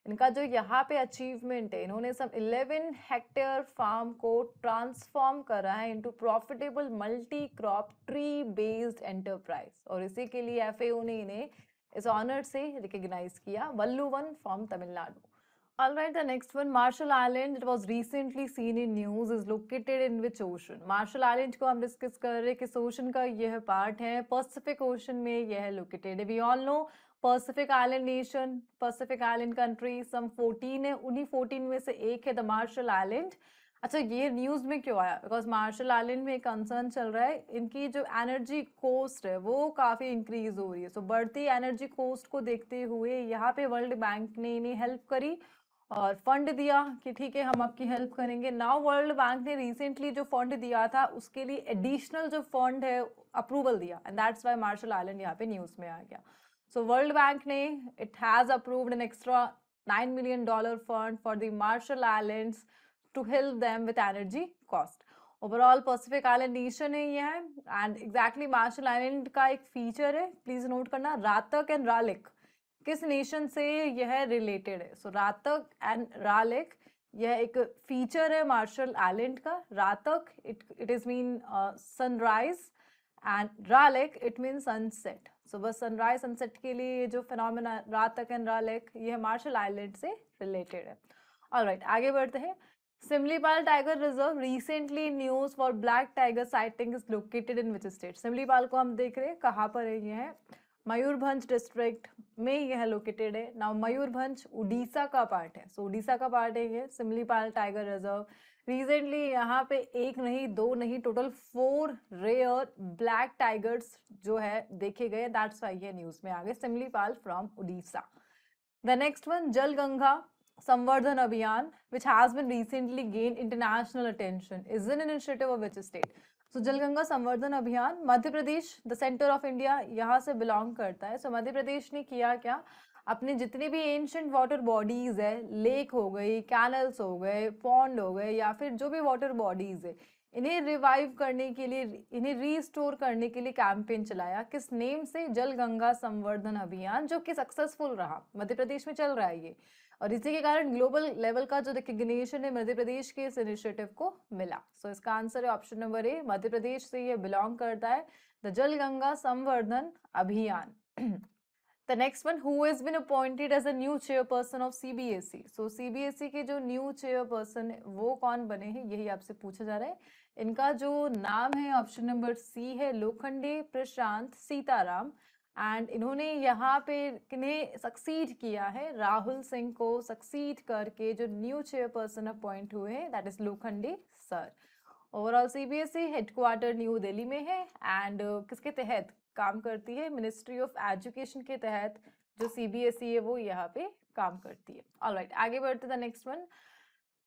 इनका जो यहाँ पे अचीवमेंट है, इन्होंने सब 11 हेक्टेयर फार्म को ट्रांसफॉर्म करा है into profitable multi crop tree based enterprise, और इसी के लिए FAO ने इन्हें इस ऑनर से रिकॉग्नाइज किया। Valluvan from Tamil Nadu. Alright, the next one, Marshall Island that was recently seen in news is located in which ocean? Marshall Island को हम डिस्कस कर रहे हैं किस ओशन का यह पार्ट है? पैसिफिक ओशन में यह लोकेटेड है। We all know Pacific island nation, Pacific island country some 14 है, उन्हीं 14 में से एक है द मार्शल आइलैंड। अच्छा, ये न्यूज में क्यों आया? बिकॉज मार्शल आइलैंड में एक कंसर्न चल रहा है, इनकी जो एनर्जी कोस्ट है वो काफी इंक्रीज हो रही है। सो बढ़ती एनर्जी कोस्ट को देखते हुए यहाँ पे वर्ल्ड बैंक ने इन्हें हेल्प करी और फंड दिया कि ठीक है हम आपकी हेल्प करेंगे। नाउ वर्ल्ड बैंक ने रिसेंटली जो फंड दिया था उसके लिए एडिशनल जो फंड है अप्रूवल दिया, and that's why Marshall Island यहाँ पे न्यूज में आ गया। सो वर्ल्ड बैंक ने it has approved an extra $9 million fund for the Marshall Islands to help them with energy cost. Overall Pacific island nation है ये है, एंड एग्जैक्टली मार्शल आइलैंड का एक फीचर है, प्लीज नोट करना, रातक and रालिक किस nation से यह रिलेटेड है. सो रातक एंड रालिक यह एक फीचर है मार्शल आइलैंड का. Ratak it is mean sunrise and Ralik it mean sunset. So बस सनराइज सनसेट के लिए जो फिनोमेना रातक एंड रालिक यह मार्शल आइलैंड से रिलेटेड है. ऑलराइट, आगे बढ़ते हैं. Similipal tiger reserve recently news for black tiger sighting is located in which state. Similipal को हम देख रहे हैं कहाँ पर है, ये है मयूरभंज डिस्ट्रिक्ट में यह लोकेटेड है. नाउ मयूरभंज उड़ीसा का पार्ट है. सो उड़ीसा का पार्ट है ये सिमलीपाल टाइगर रिजर्व. रिसेंटली यहाँ पे एक नहीं दो नहीं टोटल 4 रेयर ब्लैक टाइगर्स जो है देखे गए. दैट्स व्हाई ये न्यूज में आ गए, Similipal from Orissa. The next one, Jal Ganga Samvardhan अभियान which has been recently gained international attention is an initiative of which state. So जल गंगा संवर्धन अभियान Madhya Pradesh, the centre of India, यहाँ से बिलोंग करता है. सो मध्य प्रदेश ने किया क्या, अपने जितने भी एंशियंट वाटर बॉडीज है, लेक हो गई, कैनल्स हो गए, पॉन्ड हो गए, या फिर जो भी वाटर बॉडीज है, इन्हें रिवाइव करने के लिए, इन्हें रीस्टोर करने के लिए कैंपेन चलाया. किस नेम से, जल गंगा संवर्धन अभियान, जो कि सक्सेसफुल रहा. मध्य प्रदेश में चल रहा है ये, और इसी के कारण ग्लोबल लेवल का जो रिकग्निशन है मध्य प्रदेश के इस इनिशिएटिव को मिला. सो इसका आंसर है ऑप्शन नंबर ए, मध्य प्रदेश से ये बिलोंग करता है, द जल Ganga Samvardhan Abhiyan. The next one, who has been appointed as a new chairperson of CBSE. So CBSE के जो न्यू चेयरपर्सन है वो कौन बने हैं, यही आपसे पूछा जा रहा है. इनका जो नाम है ऑप्शन नंबर सी है, लोखंडे प्रशांत सीताराम. एंड इन्होंने यहाँ पे किन्हें सक्सीड किया है, राहुल सिंह को सक्सीड करके जो न्यू चेयरपर्सन अपॉइंट हुए हैं, that is Lokhande sir. Overall CBSE headquarter new Delhi में है, एंड किसके तहत काम करती है, मिनिस्ट्री ऑफ एजुकेशन के तहत जो सीबीएसई है वो यहाँ पे काम करती है. ऑलराइट, आगे बढ़ते the next one.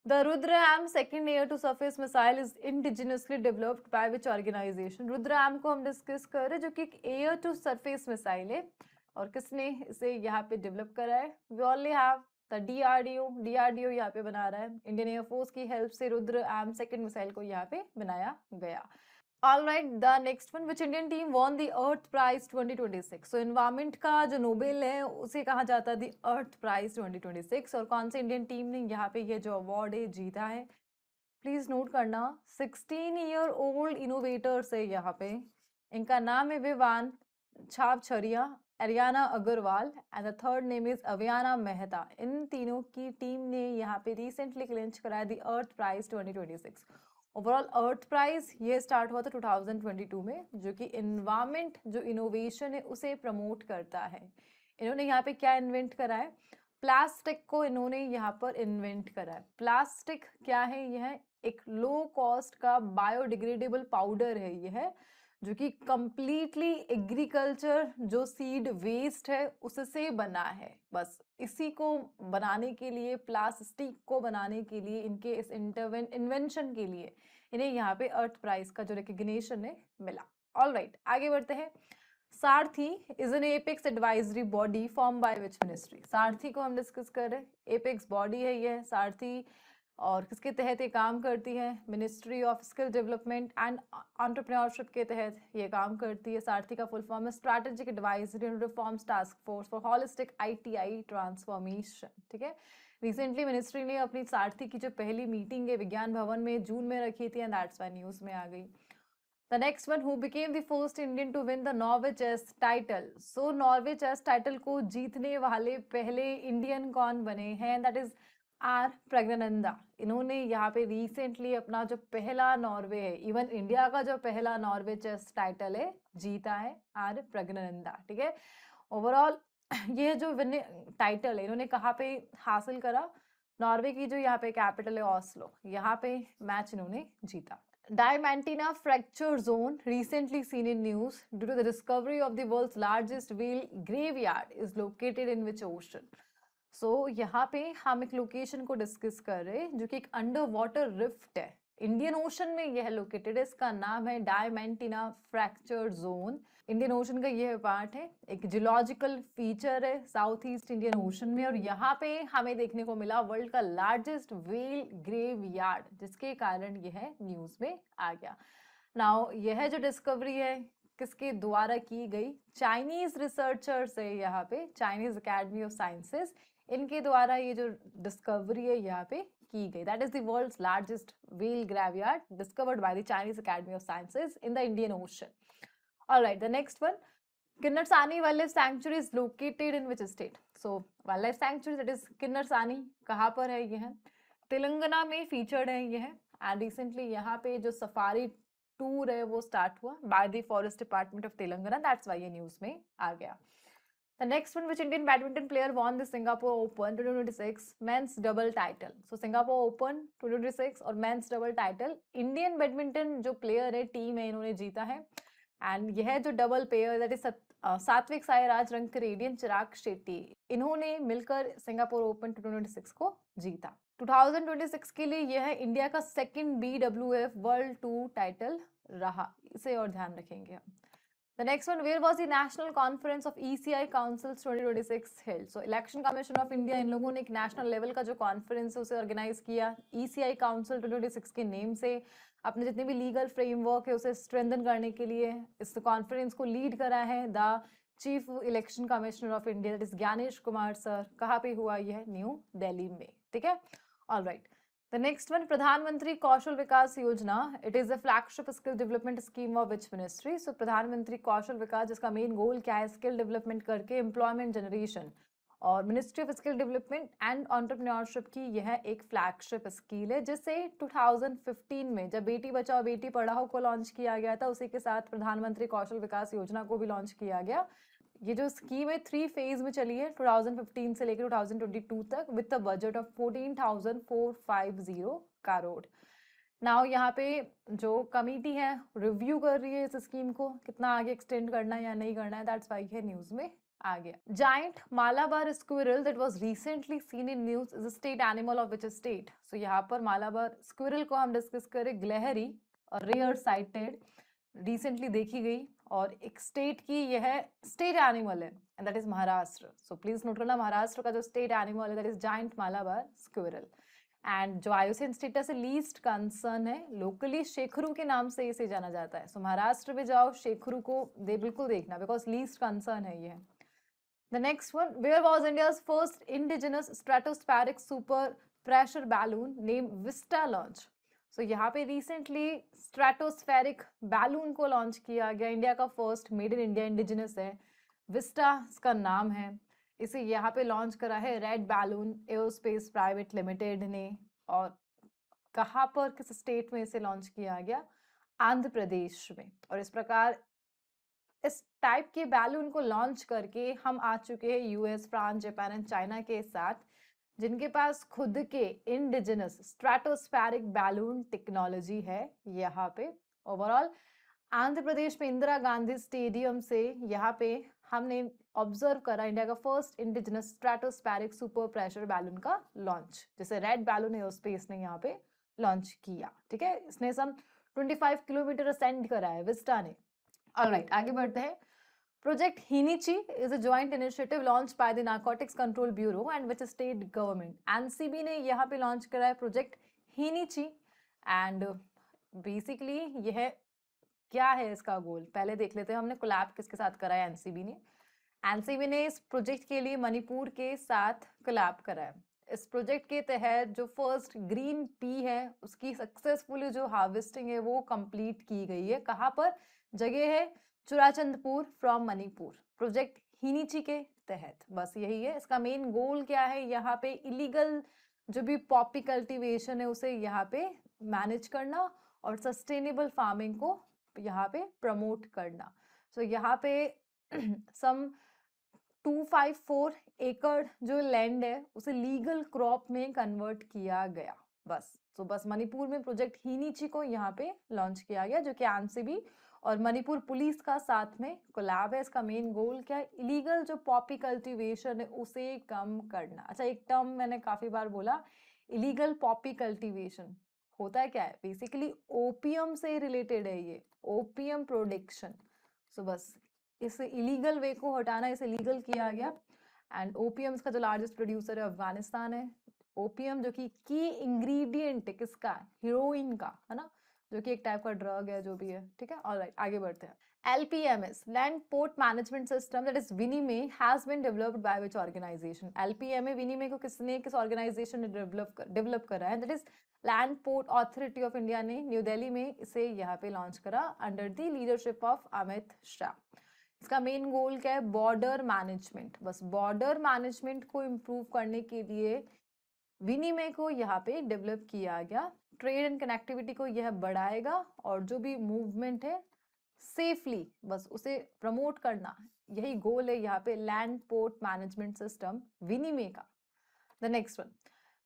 The Rudra-M second air to surface missile is indigenously developed by which organization? Rudra-M को हम डिस्कस कर रहे हैं, जो कि एक एयर टू सरफेस मिसाइल है, और किसने इसे यहाँ पे डेवलप करा है. We only have the DRDO यहाँ पे बना रहा है. इंडियन एयरफोर्स की हेल्प से Rudra-M सेकेंड मिसाइल को यहाँ पे बनाया गया. All right, the next one, which Indian team won the Earth Prize 2026? So environment का जो नोबेल है उसे कहा जाता है the Earth Prize 2026, और कौन से इंडियन टीम ने यहाँ पे ये जो अवार्ड है जीता है, प्लीज नोट करना. 16 year old इनोवेटर्स है यहाँ पे. इनका नाम है Vivaan Chhapchharia, Ariana Agarwal, and the third name is Aviana Mehta. इन तीनों की टीम ने यहाँ पे रिसेंटली क्लेंच कराया the earth prize 2026. Overall earth prize ये स्टार्ट हुआ था 2022 में, जो कि इन्वायरमेंट जो इनोवेशन है उसे प्रमोट करता है. इन्होंने यहाँ पे क्या इन्वेंट करा है, प्लास्टिक को इन्होंने यहाँ पर इन्वेंट करा है. प्लास्टिक क्या है, यह एक लो कॉस्ट का बायोडिग्रेडेबल पाउडर है यह, जो कि कंप्लीटली एग्रीकल्चर जो सीड वेस्ट है उससे बना है. बस इसी को बनाने के लिए, प्लास्टिक को बनाने के लिए, इनके इस इन्वेंशन के लिए इन्हें यहाँ पे अर्थ प्राइज का जो रिकग्निशन है मिला. ऑलराइट, आगे बढ़ते हैं. सारथी is an apex advisory body form by which ministry. सारथी को हम डिस्कस कर रहे हैं. एपेक्स बॉडी है यह सारथी, और किसके तहत ये काम करती है, ministry of skill development and entrepreneurship के तहत ये काम करती है. सारथी का फुल फॉर्म है strategic advisory and reforms task force for holistic ITI transformation. ठीक है, रिसेंटली मिनिस्ट्री ने अपनी सारथी की जो पहली मीटिंग है विज्ञान भवन में जून में रखी थी, एंड दैट्स व्हाई न्यूज में आ गई. The next one, who became the first Indian to win the Norway chess title? So Norway chess title को जीतने वाले पहले इंडियन कौन बने हैं, that is आर प्रज्ञानंदा. इन्होंने यहाँ पे रिसेंटली अपना जो पहला नॉर्वे है, इवन इंडिया का जो पहला नॉर्वे चेस टाइटल है जीता है आर प्रज्ञानंदा. ठीक है, ओवरऑल ये जो टाइटल है इन्होंने कहाँ पे हासिल करा, नॉर्वे की जो यहाँ पे कैपिटल है ऑस्लो, यहाँ पे मैच इन्होंने जीता. Diamantina fracture zone recently seen in news due to the discovery of the world's largest whale graveyard is located in which ocean? So यहाँ पे हम एक लोकेशन को डिस्कस कर रहे हैं जो कि एक अंडर वाटर रिफ्ट है, इंडियन ओशन में यह लोकेटेड है। इसका नाम है डायमेंटिना फ्रैक्चर जोन। इंडियन ओशन का यह पार्ट है, एक जियोलॉजिकल फीचर है साउथ ईस्ट इंडियन ओशन में, और यहाँ पे हमें देखने को मिला वर्ल्ड का लार्जेस्ट व्हेल ग्रेव यार्ड, जिसके कारण यह न्यूज में आ गया। नाउ यह जो डिस्कवरी है किसके द्वारा की गई, चाइनीज रिसर्चर्स है यहाँ पे, चाइनीज अकेडमी ऑफ साइंसेस, इनके द्वारा ये जो डिस्कवरी है यहाँ पे की गई। That is the world's largest whale graveyard discovered by the Chinese Academy of Sciences in the Indian Ocean. Alright, the next one, Kinnerasani wildlife sanctuary is located in which state? So wildlife sanctuary that is Kinnerasani, कहाँ पर है यह? तेलंगाना में featured है यह, and recently यहाँ पे जो सफारी टूर है वो स्टार्ट हुआ by the forest department of Telangana, that's why ये न्यूज में आ गया। The next one, which Indian badminton player won the Singapore Open 2026 men's double title? So Singapore Open 2026 और men's double title Indian badminton जो player है, team है, इन्होंने जीता है। एंड यह जो double pair that is Satwik Sairaj रंगरेड्डी, Chirag Shetty, इन्होंने मिलकर सिंगापुर ओपन 2026 को जीता। 2026 के लिए यह इंडिया का second BWF world tour title रहा, इसे और ध्यान रखेंगे हम। The next one, where was the National Conference of ECI Councils 2026 held? So Election Commission of India, इन लोगों ने एक नेशनल लेवल का जो कॉन्फ्रेंस है उसे ऑर्गेनाइज किया ECI काउंसिल 2026 के नेम से, अपने जितने भी लीगल फ्रेमवर्क है उसे स्ट्रेंथन करने के लिए इस कॉन्फ्रेंस को लीड करा है the chief election commissioner of India, that is Gyanesh Kumar sir. कहाँ पे हुआ यह? न्यू दिल्ली में, ठीक है। ऑलराइट, The next one, प्रधानमंत्री कौशल विकास योजना, it is a flagship skill development scheme of which ministry? So प्रधानमंत्री कौशल विकास, जिसका मेन गोल क्या है? स्किल डेवलपमेंट करके एम्प्लॉयमेंट जनरेशन, और ministry of skill development and entrepreneurship की यह एक फ्लैगशिप स्कील है, जिसे 2015 में जब बेटी बचाओ बेटी पढ़ाओ को लॉन्च किया गया था, उसी के साथ प्रधानमंत्री कौशल विकास योजना को भी लॉन्च किया गया। ये जो स्कीम है 3 फेज में चली है 2015 से लेकर 2022 तक, with a budget of 14,450 crore. Now यहाँ पे जो कमेटी है रिव्यू कर रही है इस स्कीम को, कितना आगे एक्सटेंड करना है या नहीं करना है, दैट्स व्हाई है न्यूज में आ गया। Giant Malabar squirrel that was recently seen in news is a state animal of which state? So यहाँ पर मालाबार स्क्विरल को हम डिस्कस करें, गिलहरी और रेयर साइटेड, रिसेंटली देखी गई और एक स्टेट की यह स्टेट एनिमल है, and that is Maharashtra. So please note करना, महाराष्ट्र का जो स्टेट एनिमल है that is giant Malabar squirrel, and जो आईयूसीएन स्टेटस से लीस्ट कंसर्न है, लोकली शेखरू के नाम से इसे जाना जाता है। सो महाराष्ट्र में जाओ, शेखरू को बिल्कुल देखना, बिकॉज लीस्ट कंसर्न है ये। The next one, where was India's first indigenous stratospheric super pressure balloon named Vista launch? So यहाँ पे recently stratospheric balloon को लॉन्च किया गया, इंडिया का first made in India indigenous है, विस्टा इसका नाम है। इसे यहाँ पे लॉन्च करा है red balloon aerospace private limited ने, और कहाँ पर, किस स्टेट में इसे लॉन्च किया गया? आंध्र प्रदेश में। और इस प्रकार इस टाइप के बैलून को लॉन्च करके हम आ चुके हैं US, France, Japan and China के साथ, जिनके पास खुद के इंडिजिनस स्ट्रेटोस्फेरिक बैलून टेक्नोलॉजी है। यहाँ पे ओवरऑल आंध्र प्रदेश में इंदिरा गांधी स्टेडियम से यहाँ पे हमने ऑब्जर्व करा इंडिया का first indigenous stratospheric super pressure balloon का लॉन्च, जिसे रेड बैलून एरोस्पेस ने यहाँ पे लॉन्च किया, ठीक है। इसने सम 25 किलोमीटर असेंड करा है विस्टा ने। ऑलराइट, आगे बढ़ते हैं। प्रोजेक्ट हिनीची is a joint initiative launch by the narcotics control bureau and which state government? NCB ने यहाँ पे लॉन्च करा है प्रोजेक्ट हिनीची, एंड बेसिकली यह क्या है इसका गोल पहले देख लेते हैं। हमने कोलैब किसके साथ करा है? एनसीबी ने। एनसीबी ने इस प्रोजेक्ट के लिए मणिपुर के साथ कोलैब करा है। इस प्रोजेक्ट के तहत जो फर्स्ट ग्रीन पी है उसकी सक्सेसफुली जो हार्वेस्टिंग है वो कंप्लीट की गई है। कहाँ पर? जगह है चुराचंदपुर फ्रॉम मणिपुर, प्रोजेक्ट हिनीची के तहत। बस यही है इसका मेन गोल। क्या है? यहाँ पे इलीगल जो भी पॉपी कल्टीवेशन है उसे यहाँ पे मैनेज करना और सस्टेनेबल फार्मिंग को यहाँ पे प्रमोट करना। सो यहाँ पे सम 254 एकड़ जो लैंड है उसे लीगल क्रॉप में कन्वर्ट किया गया। बस तो बस मणिपुर में प्रोजेक्ट हिनीची को यहाँ पे लॉन्च किया गया, जो कि एनसीबी और मणिपुर पुलिस का साथ में कोलैब है। इसका मेन गोल क्या है? इलीगल जो पॉपी कल्टीवेशन है उसे कम करना। अच्छा, एक टर्म मैंने काफी बार बोला, इलीगल पॉपी कल्टीवेशन। होता क्या है, बेसिकली ओपियम से रिलेटेड है ये, ओपियम प्रोडक्शन। सो बस इस इलीगल वे को हटाना, इसे लीगल किया गया। एंड ओपियम्स का जो लार्जेस्ट प्रोड्यूसर है अफगानिस्तान है। ओपियम जो कि की इंग्रेडिएंट किसका, हीरोइन का, है ना, जो कि एक टाइप का ड्रग है, जो भी है, ठीक है। ऑलराइट, आगे बढ़ते हैं। LPMS, Land Port Management System, that is Vinime, has been developed by which organization? LPMA Vinime को किसने, किस ऑर्गेनाइजेशन ने डेवलप करा है? That is land port authority of India ने न्यू दिल्ली में इसे यहाँ पे लॉन्च करा under the leadership of Amit Shah. इसका मेन गोल क्या है, बॉर्डर मैनेजमेंट। बस बॉर्डर मैनेजमेंट को इम्प्रूव करने के लिए विनिमय को यहाँ पे डेवलप किया गया। ट्रेड एंड कनेक्टिविटी को यह बढ़ाएगा और जो भी मूवमेंट है सेफली, बस उसे प्रमोट करना, यही गोल है यहाँ पे लैंड पोर्ट मैनेजमेंट सिस्टम विनिमय का। द नेक्स्ट वन,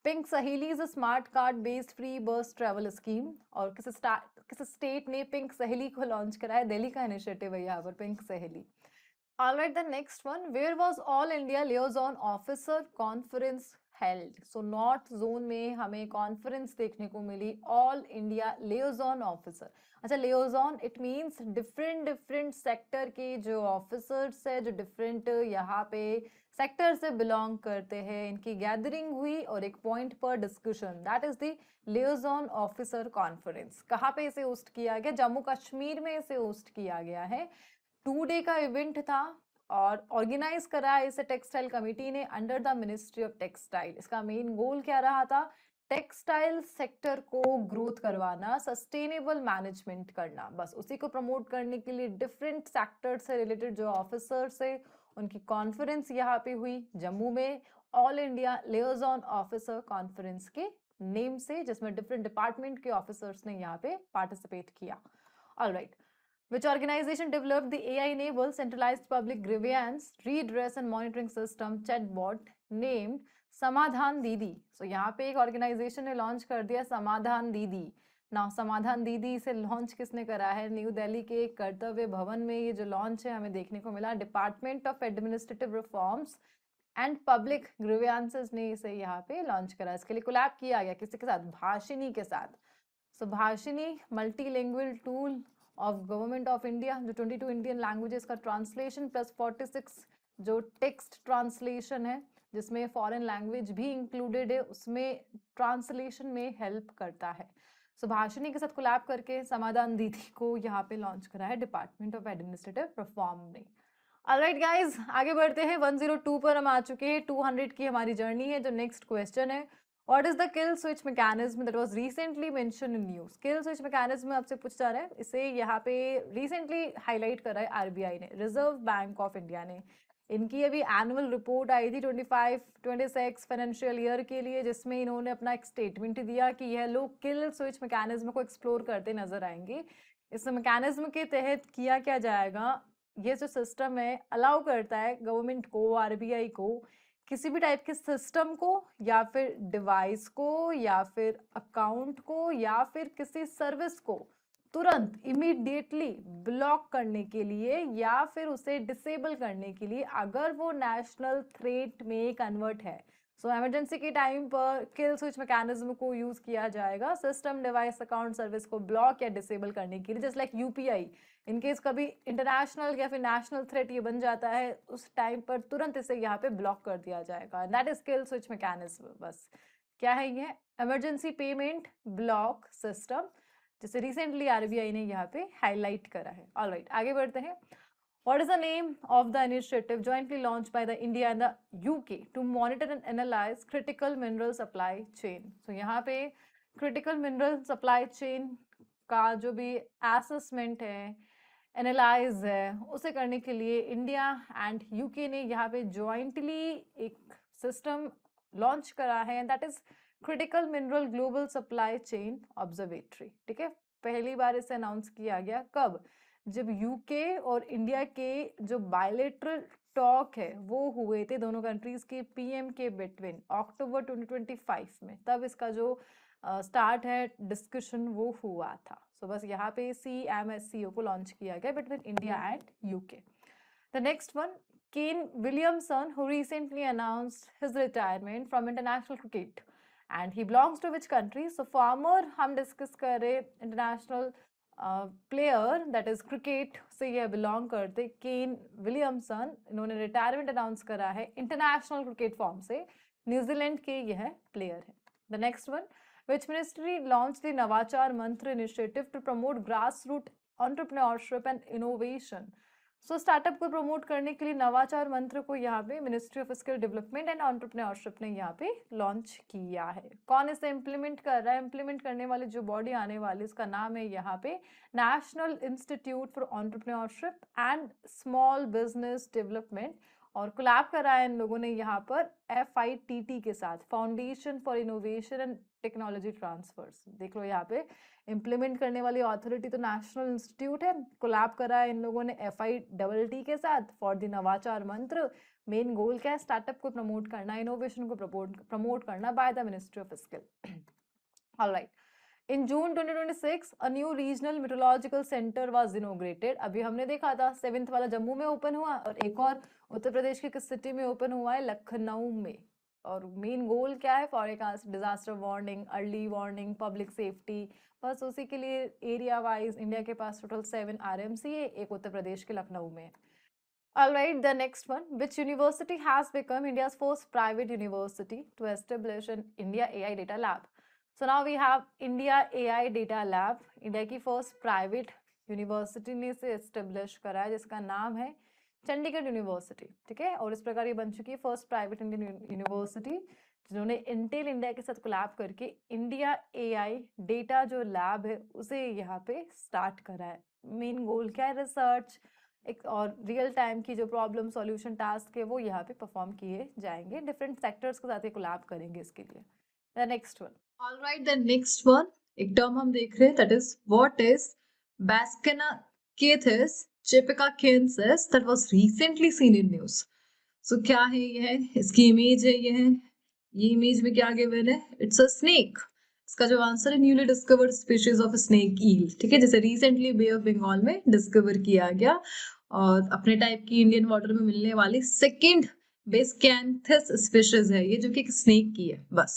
पिंक सहेली is a smart card based free बस ट्रेवल स्कीम। और किस स्टेट ने पिंक सहेली को लॉन्च करा है? दिल्ली का इनिशिएटिव है यहाँ पर pink Saheli. Alright, the next one, where was all India liaison officer conference held? So north zone में हमें कॉन्फ्रेंस देखने को मिली, ऑल इंडिया लिएजन ऑफिसर। अच्छा, liaison it means different sector के जो ऑफिसर्स है, जो डिफरेंट यहाँ पे सेक्टर से बिलोंग करते हैं, इनकी गैदरिंग हुई और एक पॉइंट पर discussion, that is the liaison officer conference. कहाँ पे इसे होस्ट किया गया? जम्मू कश्मीर में इसे होस्ट किया गया है। 2 डे का इवेंट था और ऑर्गेनाइज करा है इसे टेक्सटाइल कमेटी ने under the ministry of textile. इसका मेन गोल क्या रहा था? टेक्सटाइल सेक्टर को ग्रोथ करवाना, सस्टेनेबल मैनेजमेंट करना, बस उसी को प्रमोट करने के लिए डिफरेंट सेक्टर से रिलेटेड जो ऑफिसर्स है उनकी कॉन्फ्रेंस यहाँ पे हुई जम्मू में, all India liaison officer conference के नेम से, जिसमें डिफरेंट डिपार्टमेंट के ऑफिसर्स ने यहाँ पे पार्टिसिपेट किया। Alright, which organization developed the AI-enabled centralized public grievance redress and monitoring system chatbot named समाधान दीदी? सो यहाँ पे एक ऑर्गेनाइजेशन ने लॉन्च कर दिया समाधान दीदी। ना समाधान दीदी इसे लॉन्च किसने करा है? न्यू दिल्ली के कर्तव्य भवन में ये जो लॉन्च है हमें देखने को मिला। Department of administrative reforms and public grievances ने इसे यहाँ पे लॉन्च करा। इसके लिए कोलैब किया गया किसके साथ? भाषिनी के साथ। So Bhashini multilingual tool of government of India, जो 22 इंडियन लैंग्वेजेस का ट्रांसलेशन प्लस 46 जो टेक्स्ट ट्रांसलेशन है जिसमें फॉरेन लैंग्वेज भी इंक्लूडेड है, उसमें ट्रांसलेशन में हेल्प करता है। सो भाषिनी के साथ कोलैब करके समाधान दीदी को यहाँ पे लॉन्च करा है डिपार्टमेंट ऑफ एडमिनिस्ट्रेटिव रिफॉर्म ने। ऑलराइट गाइज, आगे बढ़ते हैं। 102 पर हम आ चुके हैं। 200 की हमारी जर्नी है। जो नेक्स्ट क्वेश्चन है, What is the kill switch mechanism that was recently mentioned in news? Kill switch mechanism आपसे पूछा जा रहा है, इसे यहाँ पे recently highlight करा है आरबीआई ने, रिजर्व बैंक ऑफ इंडिया ने। इनकी अभी एनुअल रिपोर्ट आई थी 25-26 फाइनेंशियल ईयर के लिए, जिसमें इन्होंने अपना एक स्टेटमेंट दिया कि यह लोग किल स्विच मैकेनिज्म को एक्सप्लोर करते नजर आएंगे। इस मैकेनिज्म के तहत किया क्या जाएगा, ये जो सिस्टम है अलाउ करता है गवर्नमेंट को, आरबीआई को, किसी भी टाइप के सिस्टम को या फिर डिवाइस को या फिर अकाउंट को या फिर किसी सर्विस को तुरंत इमीडिएटली ब्लॉक करने के लिए या फिर उसे डिसेबल करने के लिए, अगर वो नेशनल थ्रेट में कन्वर्ट है। सो इमरजेंसी के टाइम पर किल स्विच मैकेनिज्म को यूज किया जाएगा सिस्टम, डिवाइस, अकाउंट, सर्विस को ब्लॉक या डिसेबल करने के लिए। जस्ट लाइक यूपीआई, इनकेस कभी इंटरनेशनल या फिर नेशनल थ्रेट ये बन जाता है, उस टाइम पर तुरंत इसे यहाँ पे ब्लॉक कर दिया जाएगा। That is kill switch mechanism. बस क्या है ये? इमरजेंसी पेमेंट ब्लॉक सिस्टम, जिसे रिसेंटली आरबीआई ने यहाँ पे हाईलाइट करा है। ऑलराइट, आगे बढ़ते हैं। What is the name of the initiative jointly launched by the India and the UK to monitor and analyze critical mineral supply chain? So यहाँ पे critical mineral supply chain का जो भी assessment है, एनालाइज है, उसे करने के लिए इंडिया एंड यूके ने यहाँ पे जॉइंटली एक सिस्टम लॉन्च करा है, that is critical mineral global supply chain observatory. ठीक है, पहली बार इसे अनाउंस किया गया कब? जब यूके और इंडिया के जो बायलेटरल टॉक है वो हुए थे दोनों कंट्रीज के पीएम के बिटवीन अक्टूबर 2025 में, तब इसका जो स्टार्ट है डिस्कशन वो हुआ था। सो बस यहाँ पे CMSCO को लॉन्च किया गया between India and UK. The next one, Kane Williamson who recently announced his retirement from international cricket and he belongs to which country? So former हम डिस्कस कर रहे international player that is cricket से ये belong करते Kane Williamson, इन्होंने retirement announce करा है international cricket form से, न्यूजीलैंड के यह प्लेयर है। The next one, which ministry launch the Navachar Mantra initiative to promote grass root entrepreneurship and innovation? So startup को प्रमोट करने के लिए नवाचार मंत्र को यहाँ पे ministry of skill development and entrepreneurship ने यहाँ पे लॉन्च किया है। कौन इसे इम्प्लीमेंट कर रहा है? इम्प्लीमेंट करने वाली जो बॉडी आने वाली इसका नाम है यहाँ पे national institute for entrepreneurship and small business development, और कोलैब करा है इन लोगों ने यहाँ पर FITT के साथ, foundation for innovation and technology transfers. देख लो यहाँ पे इम्प्लीमेंट करने वाली अथॉरिटी तो नेशनल इंस्टीट्यूट है, कोलैब करा है इन लोगों ने FITT के साथ फॉर द नवाचार मंत्र। मेन गोल क्या है? स्टार्टअप को प्रमोट करना, इनोवेशन को प्रमोट करना by the ministry of skill. Alright, in June 2026 a new regional meteorological centre was inaugurated. अभी हमने देखा था 7th वाला जम्मू में ओपन हुआ, और एक और उत्तर प्रदेश के किस सिटी में ओपन हुआ है? लखनऊ में। और मेन गोल क्या है? Forecast, disaster warning, early warning, public safety, बस उसी के लिए एरिया वाइज इंडिया के पास टोटल 7 RMC है, एक उत्तर प्रदेश के लखनऊ में है। Alright, the next one, which university has become India's first private university to establish an India AI Data Lab? So now we have India AI Data Lab, India की first private university ने इसे establish करा है, जिसका नाम है Chandigarh university. ठीक है, और इस प्रकार ये बन चुकी है फर्स्ट प्राइवेट इंडियन यूनिवर्सिटी, जिन्होंने इंटेल इंडिया के साथ कोलैब करके इंडिया AI डेटा जो लैब है उसे यहाँ पे स्टार्ट करा है। मेन गोल क्या है? रिसर्च एक और रियल टाइम की जो प्रॉब्लम सॉल्यूशन टास्क है वो यहाँ पे परफॉर्म किए जाएंगे, डिफरेंट सेक्टर्स के साथ ये कोलैब करेंगे इसके लिए। The next one, alright, the next one, एक टर्म हम देख रहे हैं, that is what is Bascanacathis chipicacensis that was recently seen in news. सो क्या है यह? इसकी इमेज है, ये इमेज में क्या गिवन है? It's a snake. इसका जो आंसर है newly discovered species of snake eel. ठीक है, जैसे रिसेंटली बे ऑफ बंगाल में डिस्कवर किया गया, और अपने टाइप की इंडियन वाटर में मिलने वाली सेकेंड बेस्कैंथस स्पीशीज है ये, जो कि एक स्नेक की है बस।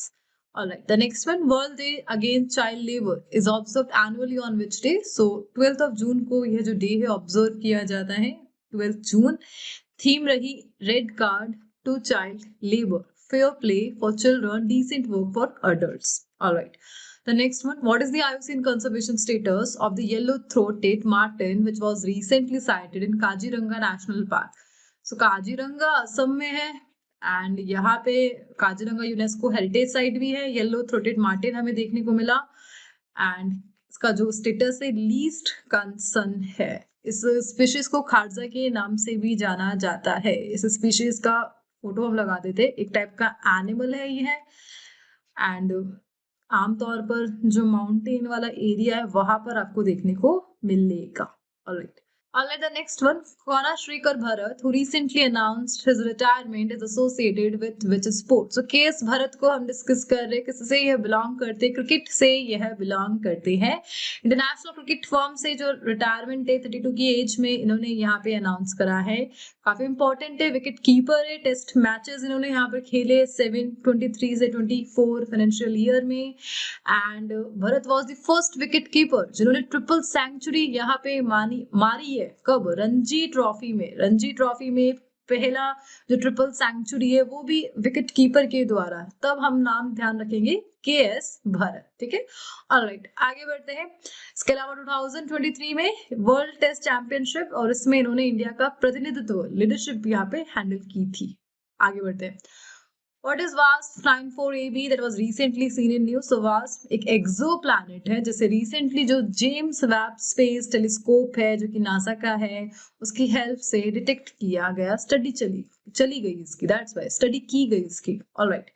Alright, the next one, World Day Against Child Labor is observed annually on which day? So 12th of June को यह जो डे है ऑब्जर्व किया जाता है, 12th जून। थीम रही red card to child labour, fair play for children, decent work for adults. Alright, the next one, what is the IUCN conservation status of the yellow-throated marten which was recently sighted in Kaziranga National Park? So Kaziranga Assam में है, and यहाँ पे Kaziranga UNESCO heritage site भी है। Yellow throated Martin हमें देखने को मिला, एंड इसका जो स्टेटस है लीस्ट कंसर्न है। इस स्पीशीज को खारजा के नाम से भी जाना जाता है। इस स्पीशीज का फोटो हम लगा देते, एक टाइप का एनिमल है ये है, एंड आमतौर पर जो माउंटेन वाला एरिया है वहां पर आपको देखने को मिलेगा। Alright, Alright, the next one, Khwana Shrikar Bharat, who recently announced his retirement, is associated with which sport? So KS Bharat को हम डिस्कस कर रहे हैं, किससे यह बिलोंग करते हैं? क्रिकेट से यह बिलोंग करते हैं। इंटरनेशनल क्रिकेट फॉर्म से जो रिटायरमेंट है 32 की एज में इन्होंने यहाँ पे अनाउंस करा है। काफी इंपॉर्टेंट है, विकेट कीपर है, टेस्ट मैचेस इन्होंने यहाँ पर खेले 23 से 24 फाइनेंशियल ईयर में, and Bharat was the first wicket keeper जिन्होंने ट्रिपल सेंचुरी यहाँ पे मारी है। कब? रणजी ट्रॉफी में। रणजी ट्रॉफी में पहला जो ट्रिपल सेंचुरी है वो भी विकेट कीपर के द्वारा, तब हम नाम ध्यान रखेंगे KS भरत। ठीक है, ऑलराइट, आगे बढ़ते हैं। इसके अलावा 2023 में वर्ल्ड टेस्ट चैंपियनशिप, और इसमें इन्होंने इंडिया का प्रतिनिधित्व, लीडरशिप यहाँ पे हैंडल की थी। आगे बढ़ते हैं। What is WASP 94AB that was recently seen in news? So WASP एक exoplanet है, जैसे recently जो जेम्स वेब स्पेस टेलीस्कोप है जो कि नासा का है, उसकी हेल्प से डिटेक्ट किया गया, स्टडी चली गई इसकी, that's why स्टडी की गई इसकी। Alright,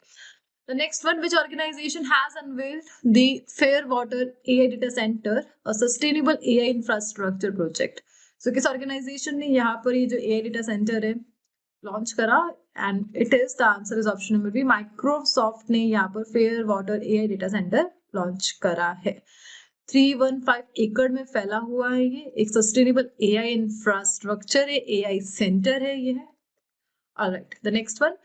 the next one, which organization has unveiled the Fairwater AI Data Center, a sustainable AI infrastructure project? So किस organization ने यहाँ पर ये जो AI data center है लॉन्च करा? And it is, the answer is option number B, Microsoft ने यहाँ पर fair water AI data centre launch करा है। 315 एकड़ में फैला हुआ है ये, एक सस्टेनेबल AI इंफ्रास्ट्रक्चर है, AI सेंटर है ये है। Alright, the next one,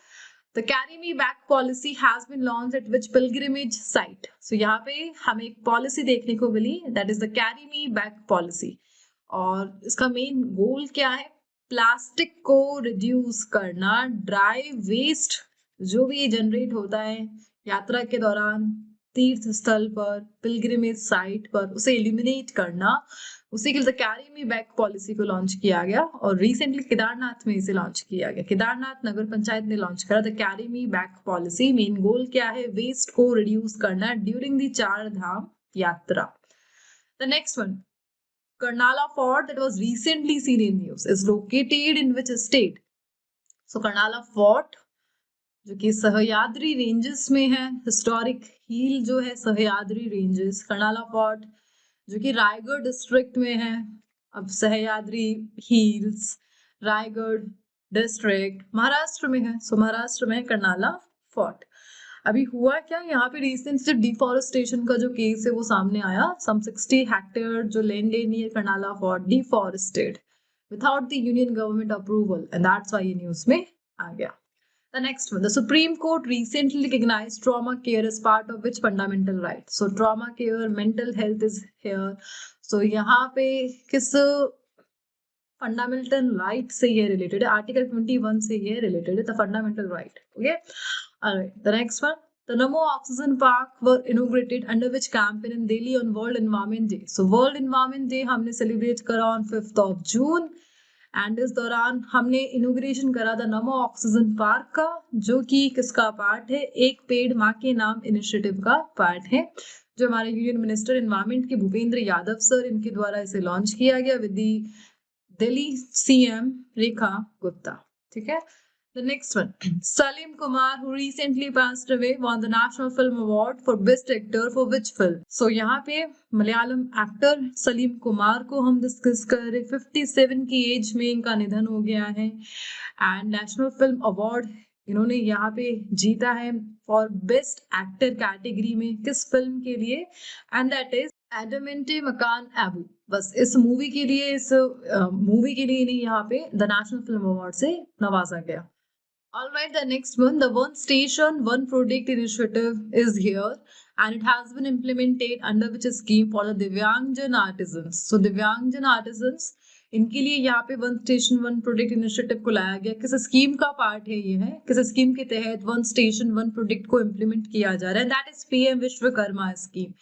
The carry me back policy has been launched at which pilgrimage site? So यहाँ पे हमें एक पॉलिसी देखने को मिली, that is the carry me back policy. और इसका मेन गोल क्या है? प्लास्टिक को रिड्यूस करना, ड्राई वेस्ट जो भी जनरेट होता है यात्रा के दौरान तीर्थ स्थल पर, पिलग्रिमेज साइट पर, उसे एलिमिनेट करना, उसी के लिए कैरी मी बैक पॉलिसी को लॉन्च किया गया और रिसेंटली केदारनाथ में इसे लॉन्च किया गया। केदारनाथ नगर पंचायत ने लॉन्च करा the carry me back policy. Main goal क्या है? वेस्ट को रिड्यूस करना ड्यूरिंग द 4 धाम यात्रा। The next one, Karnala Fort that was recently seen in news is located in which state? So Karnala Fort जो कि Sahyadri ranges में है, historic heal जो है सह्याद्री रेंजेस, कर्नाला फोर्ट जो कि रायगढ़ डिस्ट्रिक्ट में है। अब सह्याद्री हिल्स रायगढ़ डिस्ट्रिक्ट महाराष्ट्र में है, सो महाराष्ट्र में कर्नाला फोर्ट। अभी हुआ क्या, यहाँ पे रिसेंटली डिफॉरेस्टेशन का जो केस है वो सामने आया। सम 60 हेक्टेयर जो land near Karnala fort deforested without the union government approval and that's why ये न्यूज में आ गया। The next one, the Supreme Court recently recognized trauma care as part of which fundamental right? So trauma care, mental health is here. So यहाँ पे किस fundamental right से ये related है? आर्टिकल 21 से ये रिलेटेड है, the fundamental right. Okay, alright, the next one, the Namo Oxygen Park were inaugurated under which campaign in Delhi on World Environment Day? So World Environment Day हमने celebrate करा on 5th of June and इस दौरान हमने inauguration करा था नमो oxygen park का, जो कि किसका पार्ट है? एक पेड़ माँ के नाम इनिशिएटिव का पार्ट है, जो हमारे यूनियन मिनिस्टर एनवायरमेंट के भूपेंद्र यादव सर, इनके द्वारा इसे लॉन्च किया गया with the Delhi CM Rekha Gupta. ठीक है, the next one, Salim Kumar who recently passed away won the National Film Award for Best Actor for which film? So यहाँ पे मलयालम एक्टर सलीम कुमार को हम डिस्कस कर रहे। 57 की एज में इनका निधन हो गया है एंड नेशनल फिल्म अवार्ड इन्होंने यहाँ पे जीता है फॉर बेस्ट एक्टर कैटेगरी में। किस फिल्म के लिए? एंड दैट इज एडमेंटे मकान एबू। बस इस मूवी के लिए, इस मूवी के लिए इन्हें यहाँ पे द नेशनल फिल्म अवार्ड से नवाजा गया। All right, the next one, the One Station, One Product initiative is here and it has been implemented under which scheme for the Divyangjan artisans. So Divyangjan artisans, इनके लिए यहाँ पे one station one product initiative को लाया गया। किस scheme का part है ये? है किस स्कीम के तहत वन स्टेशन वन प्रोडक्ट को इम्प्लीमेंट किया जा रहा है? That is PM Vishwakarma scheme.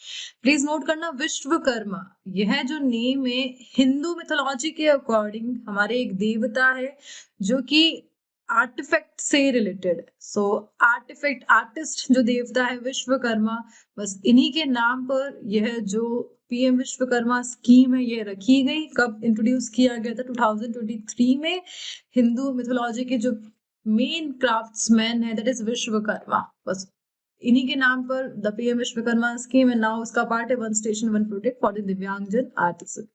Please note करना, विश्वकर्मा यह जो नेम है हिंदू मिथोलॉजी के अकॉर्डिंग हमारे एक देवता है जो कि आर्टिफैक्ट से रिलेटेड। सो आर्टिफैक्ट आर्टिस्ट जो देवता है विश्वकर्मा, बस इन्हीं के नाम पर यह जो पीएम विश्वकर्मा स्कीम है ये रखी गई। कब इंट्रोड्यूस किया गया था? 2023 में। हिंदू मिथोलॉजी के जो मेन क्राफ्ट्समैन है दैट इज विश्वकर्मा, बस इन्हीं के नाम पर द पीएम विश्वकर्मा स्कीम है। नाउ उसका पार्ट है one station one product for the divyangjan artist.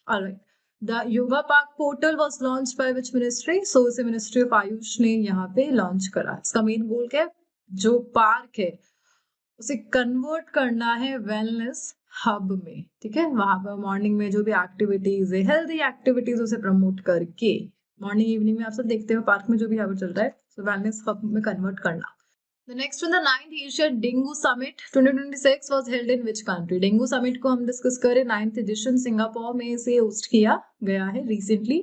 Alright, The Yoga Park portal was launched by which ministry? So इसे मिनिस्ट्री ऑफ आयुष ने यहाँ पे लॉन्च करा। इसका मेन गोल क्या है? जो पार्क है उसे कन्वर्ट करना है वेलनेस हब में। ठीक है, वहां पर मॉर्निंग में जो भी एक्टिविटीज है, हेल्दी एक्टिविटीज, उसे प्रमोट करके मॉर्निंग इवनिंग में आप सब देखते हो पार्क में जो भी हब चल रहा है, सो वेलनेस हब में कन्वर्ट करना। The next one, the 9th Asian Dengue Summit 2026 was held in which country? Dengue summit को हम डिस्कस करें। 9th एडिशन सिंगापुर में इसे होस्ट किया गया है recently.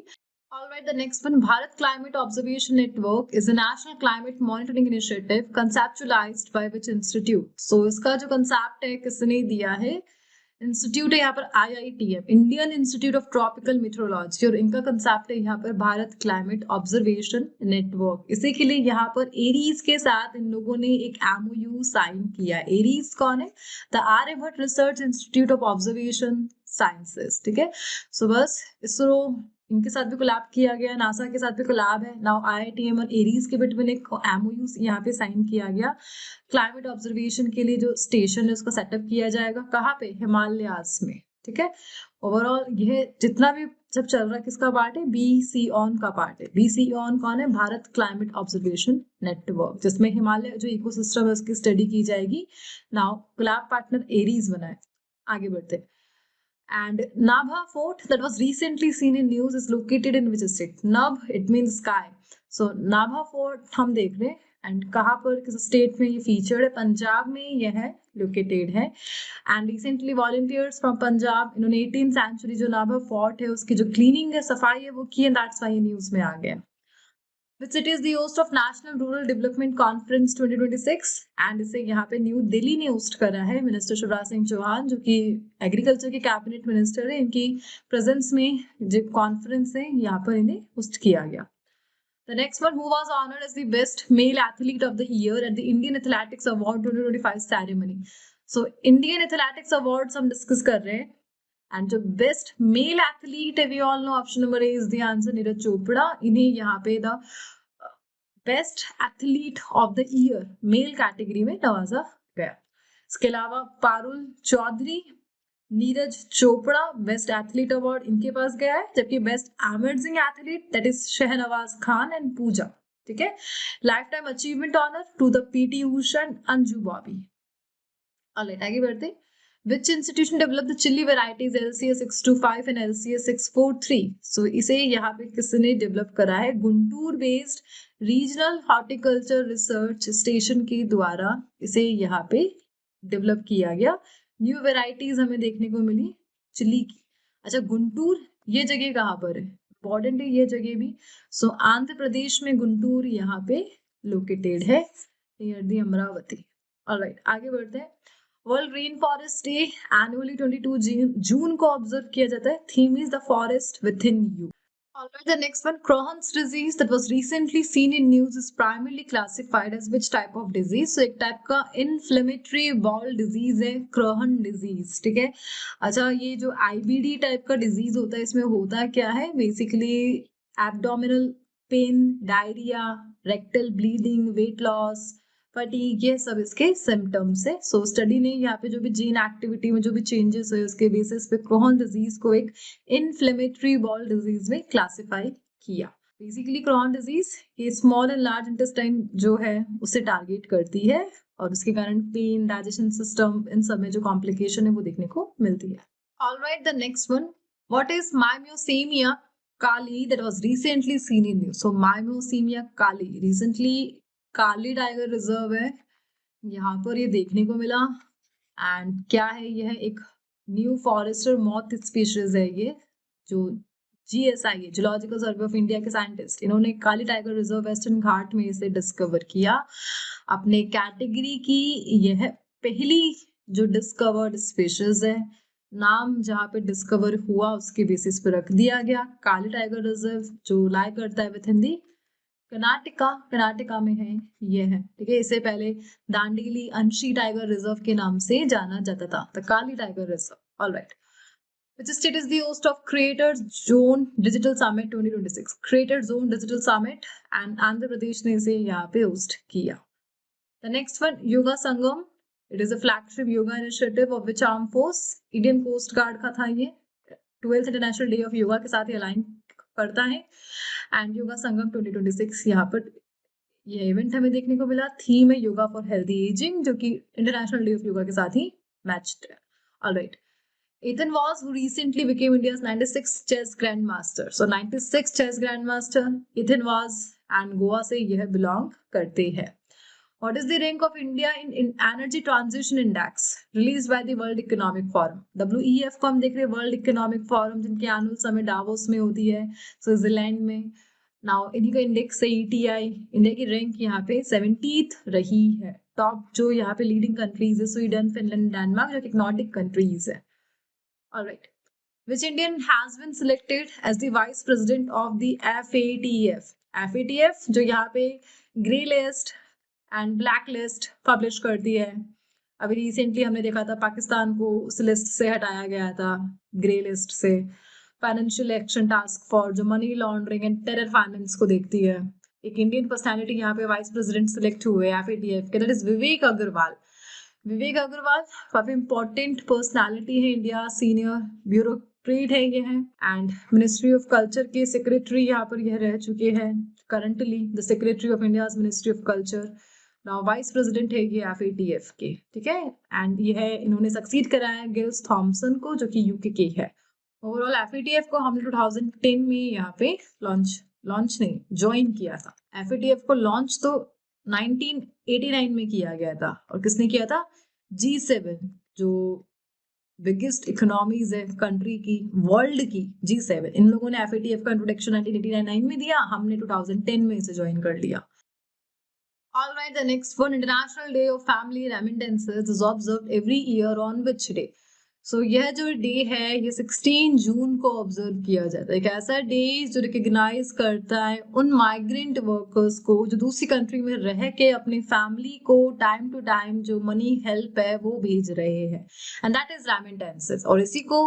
Alright, the next one, Bharat Climate Observation Network is a national climate monitoring initiative conceptualized by which institute? So इसका जो concept है किसने दिया है? इंस्टीट्यूट है यहाँ पर IITM, Indian institute of tropical metrology, और इनका कंसेप्ट है यहाँ पर भारत क्लाइमेट ऑब्जर्वेशन नेटवर्क। इसी के लिए यहाँ पर एरीज के साथ इन लोगों ने एक MOU साइन किया। एरीज कौन है? The Aryabhatta research institute of observation sciences. ठीक है, सो बस इसरो इनके साथ भी कोलैब किया गया, नासा के साथ भी कोलैब है। नाउ IITM और एरीज के बिटवीन एक MOU यहाँ पे साइन किया गया। क्लाइमेट ऑब्जर्वेशन के लिए जो स्टेशन है उसका सेटअप किया जाएगा। कहाँ पे? हिमालयास में। ठीक है, ओवरऑल यह जितना भी जब चल रहा है किसका पार्ट है? BCON का पार्ट है। BCON कौन है? भारत क्लाइमेट ऑब्जर्वेशन नेटवर्क, जिसमें हिमालय जो इकोसिस्टम है उसकी स्टडी की जाएगी। नाउ कोलैब पार्टनर एरीज बना है। आगे बढ़ते। And Nabha Fort that was recently seen in news is located in which state? Nabh, it means sky. So Nabha Fort हम देख रहे हैं एंड कहाँ पर, किस स्टेट में ये फीचर्ड है? पंजाब में यह लोकेटेड है। And recently volunteers from Punjab, इन्होंने 18th सेंचुरी जो नाभा फोर्ट है उसकी जो क्लीनिंग है, सफाई है, वो की, एंड दैट्स व्हाई ये न्यूज में आ गया। Which city is the host of National Rural Development Conference 2026? And इसे यहाँ पे न्यू दिल्ली ने होस्ट करा है। मिनिस्टर शिवराज सिंह चौहान जो कि एग्रीकल्चर के कैबिनेट मिनिस्टर है, इनकी प्रेजेंस में जो कॉन्फ्रेंस है यहाँ पर इन्हें होस्ट किया गया। The next one, who was honored as the best male athlete of the year at the Indian Athletics Award 2025 ceremony? So Indian Athletics Awards हम डिस्कस कर रहे हैं, एंड जो बेस्ट मेल एथलीट है, we all know option number A is the answer, Neeraj Chopra. इन्हें यहाँ पे the best athlete of the year male category में नवाजा गया। इसके अलावा Parul Chaudhary, Neeraj Chopra best athlete award इनके पास गया है, जबकि best amazing athlete that is Shahnawaz Khan and Pooja. ठीक है, life time achievement honour to the PT Usha and Anju Bobby. Alright, आगे बढ़ते। Which institution developed the chili varieties LCS 625 and LCS 643? So इसे यहाँ पे किसने डेवलप करा है? Guntur based regional horticulture research station के द्वारा इसे यहाँ पे डेवलप किया गया। न्यू वेराइटीज हमें देखने को मिली चिली की। अच्छा, गुंटूर ये जगह कहाँ पर है? इंपॉर्टेंट है ये जगह भी। सो आंध्र प्रदेश में गुंटूर यहाँ पे लोकेटेड है, नियर दी अमरावती। ऑलराइट, आगे बढ़ते हैं। World rain forest day annually 22 जून को ऑब्जर्व किया जाता है। Theme is the forest with in you. Alright, the next one, Crohn's disease that was recently seen in news is primarily classified as which type of disease? So एक type का inflammatory bowel disease है Crohn disease, ठीक है। अच्छा, ये जो IBD type का disease होता है, इसमें होता क्या है? Basically abdominal pain, diarrhoea, rectal bleeding, weight loss, fatigue, ये सब इसके सिम्टम्स है। सो स्टडी ने यहाँ पे जो भी जीन एक्टिविटी में जो भी चेंजेस हुए उसके बेसिस पे क्रोहन डिजीज को एक इन्फ्लेमेटरी बॉल डिजीज में क्लासिफाई किया। बेसिकली क्रोहन डिजीज ये स्मॉल एंड लार्ज इंटेस्टाइन जो है उसे टारगेट करती है, और उसके कारण पेन, डाइजेशन सिस्टम, इन सब में जो कॉम्प्लिकेशन है वो देखने को मिलती है। Alright, the next one, what is mimyosemia Kali that was recently seen in news? So mimyosemia Kali recently Kali tiger reserve है, यहाँ पर ये देखने को मिला। एंड क्या है? यह एक न्यू फॉरेस्टर मॉथ स्पीशीज है। ये जो GSI है, जूलॉजिकल सर्वे ऑफ इंडिया के साइंटिस्ट, इन्होंने काली टाइगर रिजर्व वेस्टर्न घाट में इसे डिस्कवर किया। अपने कैटेगरी की यह पहली जो डिस्कवर्ड स्पीशीज है। नाम जहाँ पे डिस्कवर हुआ उसके बेसिस पे रख दिया गया काली टाइगर रिजर्व, जो लाई करता है विद इन दी कर्नाटका में है ये है। ठीक है, इससे पहले दांडेली अंशी टाइगर रिजर्व के नाम से जाना जाता था, the Kali tiger reserve. Alright, which state is the host of Creators Zone Digital Summit 2026? Creator Zone Digital Summit, and Andhra Pradesh ने इसे यहाँ पे होस्ट किया। The next one, Yoga Sangam, it is a flagship yoga initiative of which armed force? Indian Coast Guard का था ये। 12th International Day of Yoga के साथ ये अलाइन करता है। एंड योगा संगम 2026 यहाँ पर ये इवेंट हमें देखने को मिला। थीम है योगा फॉर हेल्दी एजिंग, जो कि इंटरनेशनल डे ऑफ योगा के साथ ही मैच्ड है। Alright, Ethan Voss, who recently became India's 96th chess grandmaster. So 96th chess grandmaster Ethan Voss, and Goa से यह बिलोंग करते हैं। What is the rank of India in Energy Transition Index released by the World Economic Forum? WEF को हम देख रहे हैं, world economic forum, जिनकी एनुअल समिट डावोस में होती है स्विट्जरलैंड में। नाउ इन्हीं का इंडेक्स है ETI। इंडिया की रैंक यहाँ पे 70th रही है। टॉप जो यहाँ पे लीडिंग कंट्रीज है स्वीडन, फिनलैंड, डेनमार्क, जो कि नॉर्डिक कंट्रीज है। Alright, which Indian has been selected as the vice president of the FATF? FATF जो यहाँ पे grey list and black list publish करती है। अभी रिसेंटली हमने देखा था पाकिस्तान को उस लिस्ट से हटाया गया था, ग्रे लिस्ट से। फाइनेंशियल एक्शन टास्क फोर्स जो money laundering and terror finance को देखती है। एक इंडियन पर्सनैलिटी यहाँ पे वाइस प्रेसिडेंट सिलेक्ट हुए FATF के, दैट इज विवेक अग्रवाल। विवेक अग्रवाल काफी इंपॉर्टेंट पर्सनालिटी है, इंडिया सीनियर ब्यूरोक्रेट है ये है, एंड मिनिस्ट्री ऑफ कल्चर के सेक्रेटरी यहाँ पर यह रह चुके हैं। Currently the secretary of India ministry of culture, now vice president है ये FATF के। ठीक है, एंड यह इन्होंने सक्सीड कराया गिल्स थॉम्सन को, जो कि UK के है। ओवरऑल FATF को हमने 2010 में यहाँ पे लॉन्च नहीं ज्वाइन किया था। FATF को लॉन्च तो 1989 में किया गया था। और किसने किया था? G7, जो बिगेस्ट इकोनॉमीज है कंट्री की, वर्ल्ड की, G7, इन लोगों ने FATF का इंट्रोडक्शन 1989 में दिया, हमने 2010 में इसे ज्वाइन कर लिया। All right, the next one, International Day of Family Remittances is observed every year on which day? So यह जो डे है ये 16 जून को ऑब्जर्व किया जाता है। एक ऐसा डे जो रिकग्नाइज करता है उन माइग्रेंट वर्कर्स को जो दूसरी कंट्री में रह के अपनी फैमिली को टाइम टू टाइम जो मनी हेल्प है वो भेज रहे हैं, एंड दैट इज रेमिटेंसेस। और इसी को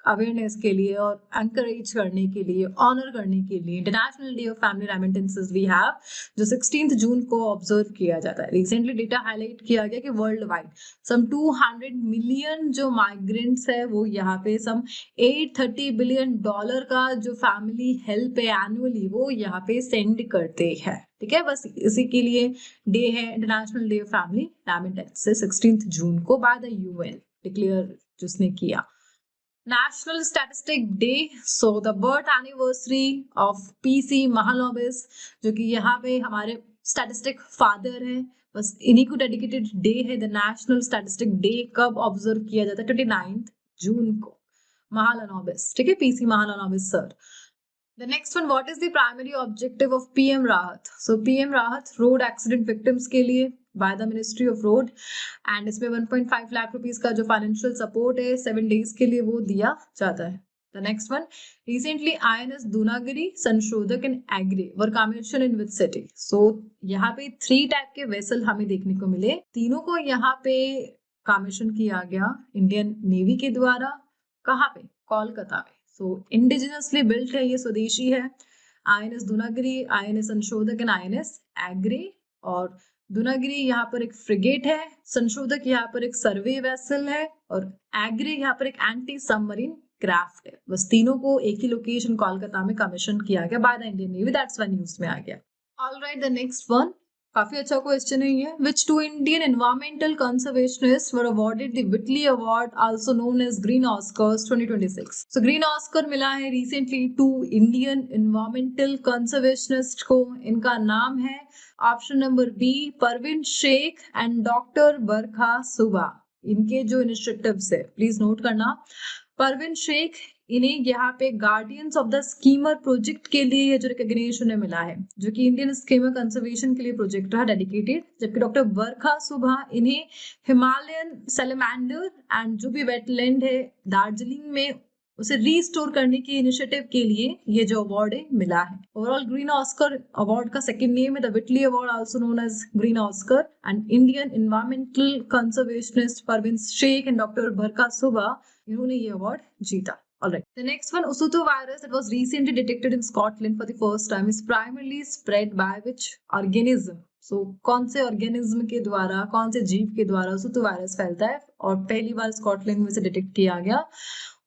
अवेयरनेस के लिए और एंकरेज करने के लिए, ऑनर करने के लिए international day of family remittances we have, जो 16 जून को ऑब्जर्व किया जाता है। रिसेंटली डेटा हाईलाइट किया गया कि वर्ल्ड वाइड सम 200 मिलियन जो माइग्रेंट्स है वो यहाँ पे सम $830 बिलियन का जो फैमिली हेल्प है एनुअली वो यहाँ पे सेंड करते हैं। ठीक है, बस इसी के लिए डे है international day of family remittances 16 जून को बाय द UN डिक्लेयर जिसने किया। National Statistic Day, so the birth anniversary of PC Mahalanobis, जो कि यहाँ पे हमारे स्टैटिस्टिक फादर है, बस इन्हीं को डेडिकेटेड डे है। द नेशनल स्टैटिस्टिक डे कब ऑब्जर्व किया जाता है? 29 जून को, महालानोबिस। ठीक है, PC Mahalanobis sir. The next one, what is the primary objective of PM राहत? So PM राहत रोड एक्सीडेंट विक्टिम्स के लिए bye the ministry of road, and इसमें 1.5 लाख रुपीस का जो फाइनेंशियल सपोर्ट है 7 डेज के लिए वो दिया जाता है। The next one, recently INS Dunagiri Sanshodhak and एग्री वर commission in which city? So यहाँ पे 3 टाइप के वेसल हमें देखने को मिले, तीनों को यहाँ पे कमीशन किया गया इंडियन नेवी के द्वारा। कहाँ पे? कोलकाता में। सो इंडिजिनसली बिल्ट है, ये स्वदेशी है। INS दूनागिरी, INS संशोधक एंड INS एग्री। और दूनागिरी यहाँ पर एक फ्रिगेट है, संशोधक यहाँ पर एक सर्वे वेसल है, और एग्री यहाँ पर एक एंटी सबमरीन क्राफ्ट है। बस तीनों को एक ही लोकेशन कोलकाता में कमीशन किया गया by the Indian navy, that's why news में आ गया। ऑलराइट, द नेक्स्ट वन, काफी अच्छा क्वेश्चन है ये। Which 2 Indian environmental conservationists were awarded the Whitley Award, also known as Green Oscars 2026? So Green Oscar मिला है recently 2 Indian environmental conservationists को। इनका नाम है option number B Parveen Sheikh and doctor Barkha Suba. इनके जो इनिशिएटिव्स है प्लीज नोट करना। परवीन शेख, इन्हें यहाँ पे guardians of the schemer project के लिए ये जो रिकॉग्निशन मिला है, जो कि इंडियन स्कीमर कंजर्वेशन के लिए प्रोजेक्ट रहा डेडिकेटेड। जबकि डॉक्टर बरखा सुबह, इन्हें हिमालयन सैलेमेंडर एंड जो भी वेटलैंड है दार्जिलिंग में उसे रीस्टोर करने के इनिशिएटिव के लिए ये जो अवार्ड है मिला है। ओवरऑल ग्रीन ऑस्कर अवार्ड का सेकंड नेम है the Whitley award, also known as green Oscar, and Indian environmental conservationist Parveen Sheikh and doctor Barkha Suba, इन्होंने ये अवार्ड जीता। Alright. The next one, Usutu virus that was recently detected in Scotland for the first time is primarily spread by which organism? So कौन से organism के द्वारा, कौन से जीव के द्वारा उसूतु वायरस फैलता है और पहली बार स्कॉटलैंड में से डिटेक्ट किया गया?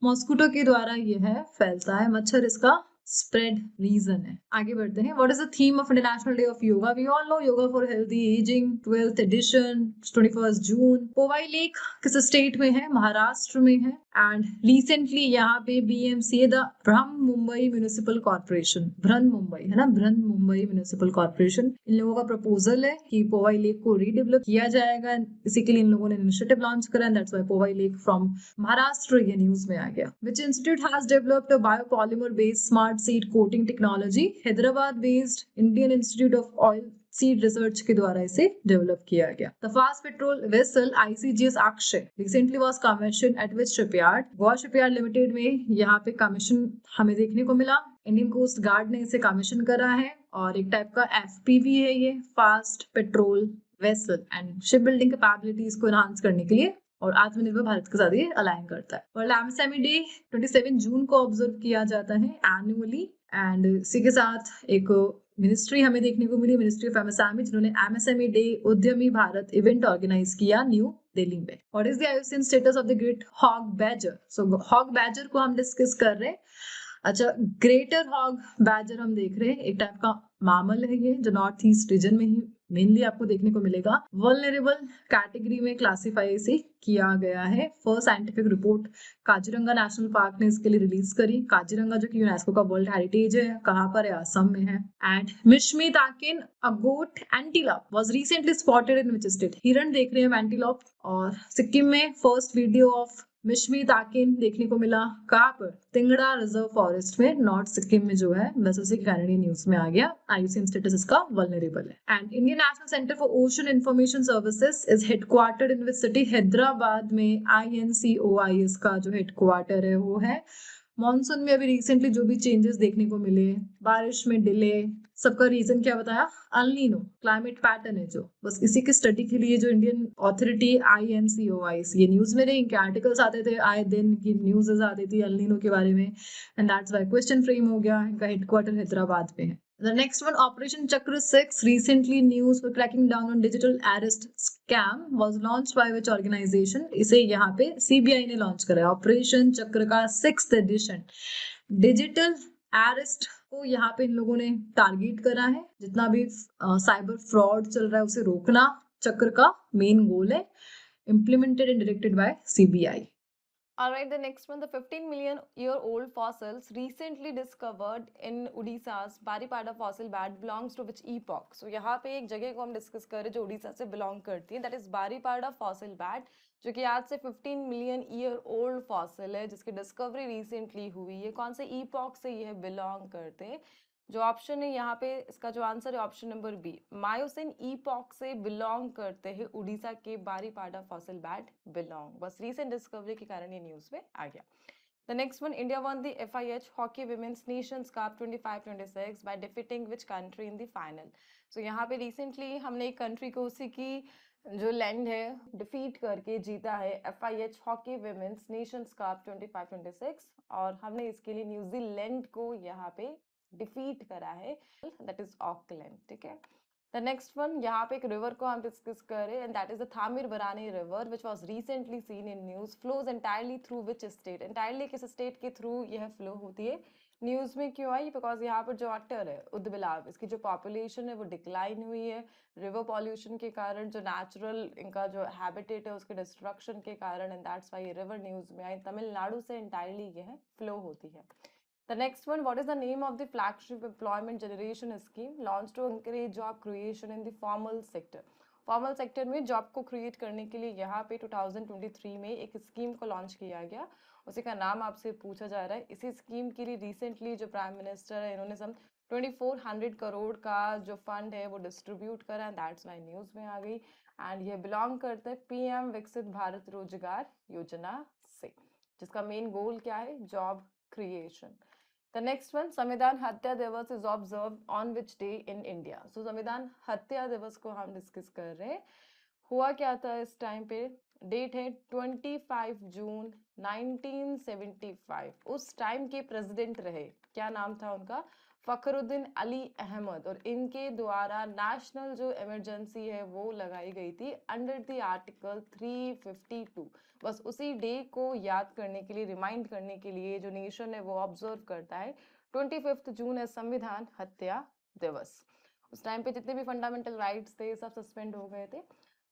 मॉस्किटो के द्वारा यह फैलता है, मच्छर इसका स्प्रेड रीजन है। आगे बढ़ते हैं। What is the theme of international day of yoga? We all know yoga for healthy ageing 12th edition 21 June. Powai lake किस स्टेट में है? महाराष्ट्र में है। एंड रिसेंटली यहाँ पे BMC the Brahma Mumbai municipal corporation, ब्रह्म मुंबई है ना, ब्रह्म मुंबई म्यूनिसिपल कॉर्पोरेशन, इन लोगों का प्रपोजल है कि पोवाई लेक को रीडेवलप किया जाएगा। इसी के लिए इन लोगों ने इनिशिएटिव लॉन्च करा and that's why Powai lake from Maharashtra ये न्यूज में आ गया। Which institute has developed a biopolymer based smart seed coating technology? Hyderabad based Indian institute of oil seed research के द्वारा इसे डेवलप किया गया। The fast patrol vessel ICGS Akshay recently was commission at which shipyard? Goa shipyard limited में यहाँ पे commission हमें देखने को मिला। इंडियन कोस्ट गार्ड ने इसे कमीशन करा है और एक टाइप का FPV है ये, fast patrol vessel, and ship building capabilities को एनहांस करने के लिए और आत्मनिर्भर भारत के साथ ये अलाइन करता है। और एमएसएमई डे 27 जून को ऑब्जर्व किया जाता है एनुअली, एंड इसी के साथ एक मिनिस्ट्री हमें देखने को मिली, मिनिस्ट्री ऑफ एमएसएमई, जिन्होंने MSME day Udyami Bharat event organise किया न्यू दिल्ली में। What is the IUCN status of the great hog badger? So hog badger को हम डिस्कस कर रहे हैं। अच्छा, ग्रेटर हॉग बैजर हम देख रहे हैं, एक टाइप का मामल है ये जो नॉर्थ ईस्ट रीजन में ही मेनली आपको देखने को मिलेगा वल्नरेबल कैटेगरी में क्लासिफाई इसे किया गया है। First scientific report Kaziranga national park ने इसके लिए रिलीज करी। काजीरंगा जो कि यूनेस्को का वर्ल्ड हेरिटेज है, कहाँ पर है? असम में है। And Mishmi takin a goat antelope was recently spotted in which state? हिरण देख रहे हैं एंटीलोप। और सिक्किम में first video of Mishmi takin देखने को मिला। कहाँ पर? तिंगड़ा रिजर्व फॉरेस्ट में, नॉर्थ सिक्किम में जो है। बस उसे कैनेडियन न्यूज में आ गया। आईयूसीएन स्टेटस इसका वल्नरेबल है। And Indian national centre for ocean information services is headquartered in which city? Hyderabad में। INCOI इसका जो हेडक्वार्टर है वो है। मॉनसून में अभी रिसेंटली जो भी चेंजेस देखने को मिले, बारिश में डिले, सबका रीजन क्या बताया? अल नीनो क्लाइमेट पैटर्न है जो, बस इसी की स्टडी के लिए जो इंडियन ऑथोरिटी INCOI, ये न्यूज में नहीं, इनके आर्टिकल्स आते थे आए दिन की, न्यूज़ आती थी अल नीनो के बारे में। And that's why question frame हो गया। इनका हेडक्वार्टर हैदराबाद में है। The next one, Operation Chakra 6, recently news for cracking down on digital arrest scam was launched by which organization? इसे यहाँ पे CBI ने लॉन्च करा है। ऑपरेशन चक्र का 6th एडिशन डिजिटल अरेस्ट को यहाँ पे इन लोगों ने टारगेट करा है। जितना भी साइबर फ्रॉड चल रहा है उसे रोकना चक्र का मेन गोल है। Implemented and directed by CBI। Alright, the next one, the 15 million year old fossils recently discovered in Odisha's Baripada fossil bed belongs to which epoch? So यहाँ पे एक जगह को हम डिस्कस कर रहे हैं जो उड़ीसा से बिलोंग करती है, that is Baripada fossil bed, जो कि आज से 15 मिलियन ईयर ओल्ड फॉसिल है, जिसकी डिस्कवरी रिसेंटली हुई है। कौन से ईपॉक से यह बिलोंग करते हैं? जो ऑप्शन है यहाँ पे, इसका जो आंसर है option number B, Miocene epoch से बिलोंग करते हैं उड़ीसा के बारीपाड़ा फॉसिल बेड बिलोंग। बस रीसेंट डिस्कवरी के कारण ये न्यूज में आ गया। The next one, India won the FIH Hockey Women's Nations Cup 25-26 by defeating which country in the final? So यहाँ पे recently हमने एक कंट्री को उसी की जो लैंड है डिफीट करके जीता है FIH Hockey Women's Nations Cup 25-26, और हमने इसके लिए न्यूजीलैंड को यहाँ पे डिफीट करा है, दैट इज ऑकलैंड। ठीक है। द नेक्स्ट वन, यहाँ पे एक रिवर को हम डिस्कस करें, एंड दैट इज द थामिर बरानी river which was recently seen in news, flows entirely through which state? Entirely किस स्टेट के थ्रू यह फ्लो होती है? न्यूज में क्यों आई? बिकॉज यहाँ पर जो वाटर है उद्बिलाव, इसकी जो पॉपुलेशन है वो डिक्लाइन हुई है रिवर पॉल्यूशन के कारण, जो नेचुरल इनका जो हैबिटेट है उसके डिस्ट्रक्शन के कारण, एंड दैट्स वाई ये रिवर न्यूज में आई। तमिलनाडु से एंटायरली यह फ्लो होती है। The next one, what is the name of the flagship employment generation scheme launched to encourage job creation in the formal sector? Formal sector में job को create करने के लिए यहाँ पे 2023 में एक स्कीम को लॉन्च किया गया, उसी का नाम आपसे पूछा जा रहा है। इसी स्कीम के लिए रिसेंटली जो प्राइम मिनिस्टर है इन्होंने सम 2400 करोड़ का जो फंड है वो डिस्ट्रीब्यूट करा है, दैट्स वाई न्यूज में आ गई। एंड ये बिलोंग करते हैं PM विकसित भारत रोजगार योजना से, जिसका मेन गोल क्या है? Job creation. The next one, संविधान हत्या दिवस is observed on which day in India? So संविधान हत्या दिवस को हम डिस्कस कर रहे हैं। हुआ क्या था इस टाइम पे? डेट है 25 जून 1975। उस टाइम के प्रेसिडेंट रहे, क्या नाम था उनका? फखरुद्दीन अली अहमद, और इनके द्वारा नेशनल जो इमरजेंसी है वो लगाई गई थी अंडर द आर्टिकल 352। बस उसी डे को याद करने के लिए, रिमाइंड करने के लिए जो नेशन है वो ऑब्जर्व करता है 25 जून है संविधान हत्या दिवस। उस टाइम पे जितने भी फंडामेंटल राइट्स थे सब सस्पेंड हो गए थे,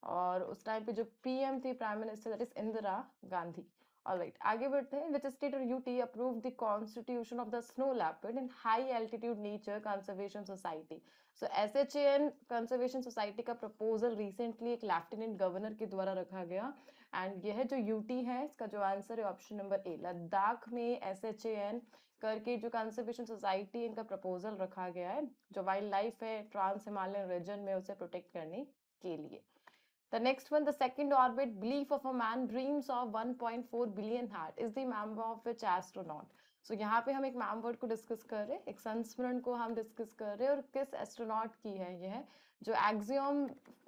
और उस टाइम पे जो PM थी prime minister, that is Indira Gandhi. Alright, आगे बढ़ते हैं। विच स्टेट और UT approve the constitution of the snow leopard in high altitude nature conservation society? So SHAN conservation society का प्रपोजल रिसेंटली एक लेफ्टिनेंट गवर्नर के द्वारा रखा गया, एंड यह जो UT है इसका जो आंसर है ऑप्शन नंबर ए, लद्दाख में SHAN करके जो कंजर्वेशन सोसाइटी इनका प्रपोजल रखा गया है, जो वाइल्ड लाइफ है ट्रांस हिमालयन रीजन में उसे प्रोटेक्ट करने के लिए। The next one, the second orbit belief of a man dreams of 1.4 billion heart is the member of which astronaut? So यहाँ पे हम एक मैम वर्ड को डिस्कस कर रहे हैं, एक संस्मरण को हम डिस्कस कर रहे हैं, और किस एस्ट्रोनॉट की है यह? जो एक्सियम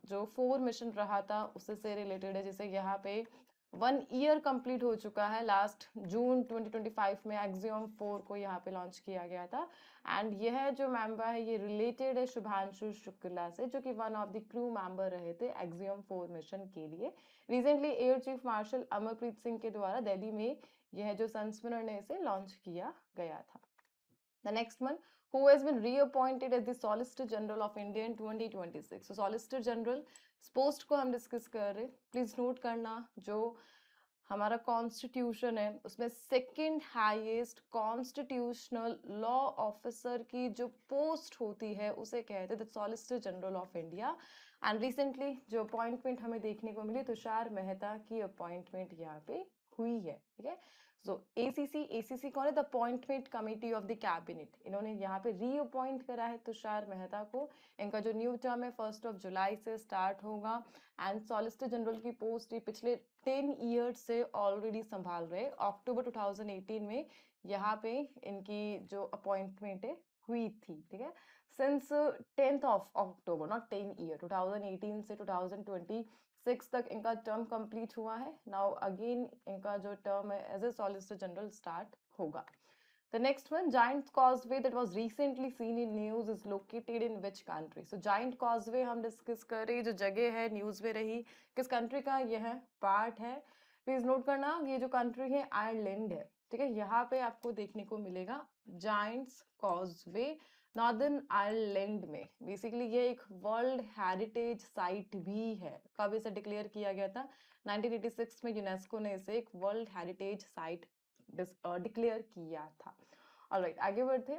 जो 4 मिशन रहा था उससे रिलेटेड है, जिसे यहाँ पे 1 ईयर कंप्लीट हो चुका है। लास्ट जून 2025 में एक्सियम 4 को यहाँ पे लॉन्च किया गया था, एंड यह जो मेंबर है ये रिलेटेड है शुभांशु शुक्ला से, जो कि one of the crew member रहे थे एक्सियम 4 मिशन के लिए। Recently air chief marshal Amarpreet Singh के द्वारा दिल्ली में यह जो संस्मरण है इसे लॉन्च किया गया था। The next one, who has been reappointed as the Solicitor General of India in 2026. So Solicitor General post को हम डिस्कस कर रहे हैं. प्लीज नोट करना, जो हमारा कॉन्स्टिट्यूशन है उसमें second highest constitutional law officer की जो पोस्ट होती है उसे कहते हैं the solicitor general of India. And recently जो अपॉइंटमेंट हमें देखने को मिली, तुषार मेहता की अपॉइंटमेंट यहाँ पे हुई है. ठीक है. सो एसीसी कौन है? The appointment committee of the cabinet. इन्होंने यहाँ पे रीअपॉइंट करा है तुषार मेहता को. इनका जो न्यू टर्म है 1 जुलाई से स्टार्ट होगा. एंड सॉलिसिटर जनरल की पोस्ट ये पिछले 10 ईयर्स से ऑलरेडी संभाल रहे. अक्टूबर 2018 में यहाँ पे इनकी जो अपॉइंटमेंट है हुई थी. ठीक है. Since 10th of October, not 10 year, 2018 से 2026 तक इनका टर्म कंप्लीट हुआ है. नाउ अगेन इनका जो टर्म है as a solicitor general start होगा. The next one, Giant Causeway that was recently seen in news is located in which country? So Giant Causeway हम डिस्कस कर रहे हैं, जो जगह है न्यूज में रही, किस कंट्री का यह पार्ट है. प्लीज नोट करना, ये जो कंट्री है आयरलैंड है. ठीक है. यहाँ पे आपको देखने को मिलेगा जायंट्स कॉजवे नॉर्दर्न आयरलैंड में. बेसिकली ये एक वर्ल्ड हेरिटेज साइट भी है. कब इसे डिक्लेयर किया गया था? 1986 में यूनेस्को ने इसे एक वर्ल्ड हेरिटेज साइट डिक्लेयर किया था. ऑलराइट, आगे बढ़ते.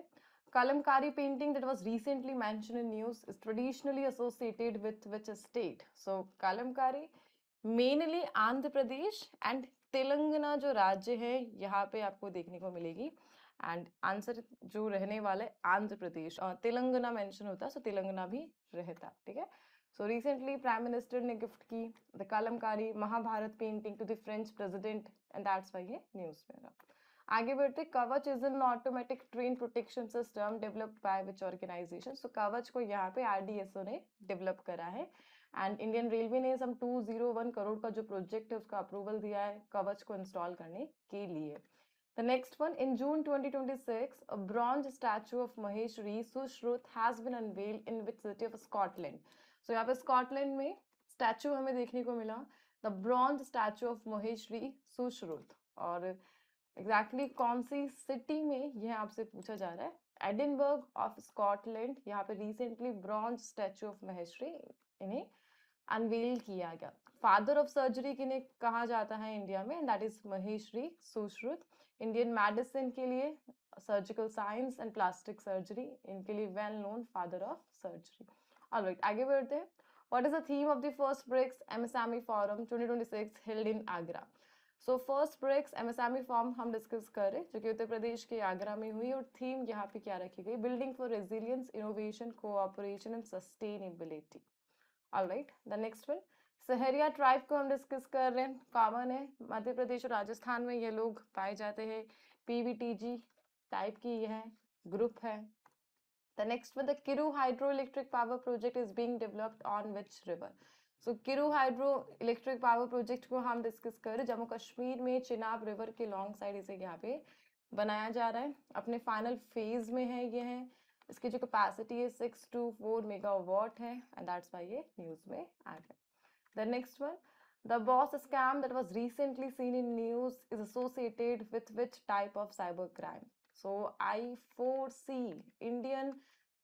Kalamkari painting that was recently mentioned in news is traditionally associated with which state? So Kalamkari mainly Andhra Pradesh and Telangana जो राज्य है यहाँ पे आपको देखने को मिलेगी. एंड आंसर जो रहने वाला है आंध्र प्रदेश. तेलंगाना मेंशन होता है, सो तेलंगाना भी रहता. ठीक है. सो रिसेंटली प्राइम मिनिस्टर ने गिफ्ट की the Kalamkari Mahabharata painting to the French president and that's why ये न्यूज में रहा. आगे बढ़ते. Kavach is an automatic train protection system developed by which organisation? So Kavach को यहाँ पे आरडीएसओ ने डेवलप करा है. एंड इंडियन रेलवे ने सम 201 करोड़ का जो प्रोजेक्ट है उसका अप्रूवल दिया है कवच को इंस्टॉल करने के लिए. The next one, in June 2026, a bronze statue of Maheshwari Sushruth has been unveiled in which city of Scotland? So यहाँ पे स्कॉटलैंड में स्टैचू हमें देखने को मिला, the bronze statue of Maheshwari Sushruta. और एग्जैक्टली कौन सी सिटी में यह आपसे पूछा जा रहा है? Edinburgh of Scotland. यहाँ पे recently bronze statue of Maheshwari इन्हें अनवील किया गया. फादर ऑफ सर्जरी किन्हें कहा जाता है इंडिया में? That is Maheshwari Sushruta. Indian medicine के लिए, surgical science and plastic surgery, इनके लिए well known father of surgery. Alright, आगे बढ़ते हैं. What is the theme of the first BRICS MSME forum 2026 held in Agra? So first BRICS MSME forum हम discuss कर रहे हैं जो कि उत्तर प्रदेश के आगरा में हुई. और थीम यहाँ पे क्या रखी गई? Building for resilience, innovation, cooperation and sustainability. Alright, the next one, Sahariya tribe को हम डिस्कस कर रहे हैं. कॉमन है, मध्य प्रदेश और राजस्थान में ये लोग पाए जाते हैं. पीवीटीजी टाइप की यह ग्रुप है. The next one, the Kiru hydro electric power project is being developed on which river? So Kiru hydro electric power project को हम डिस्कस कर रहे हैं जम्मू कश्मीर में चिनाब रिवर के लॉन्ग साइड इसे यहाँ पे बनाया जा रहा है. अपने फाइनल फेज में है ये है. इसकी जो कैपेसिटी है 624 मेगावाट है एंड दैट्स व्हाई ये न्यूज में आ गया. The next one, the boss scam that was recently seen in news is associated with which type of cyber crime? So I4C, Indian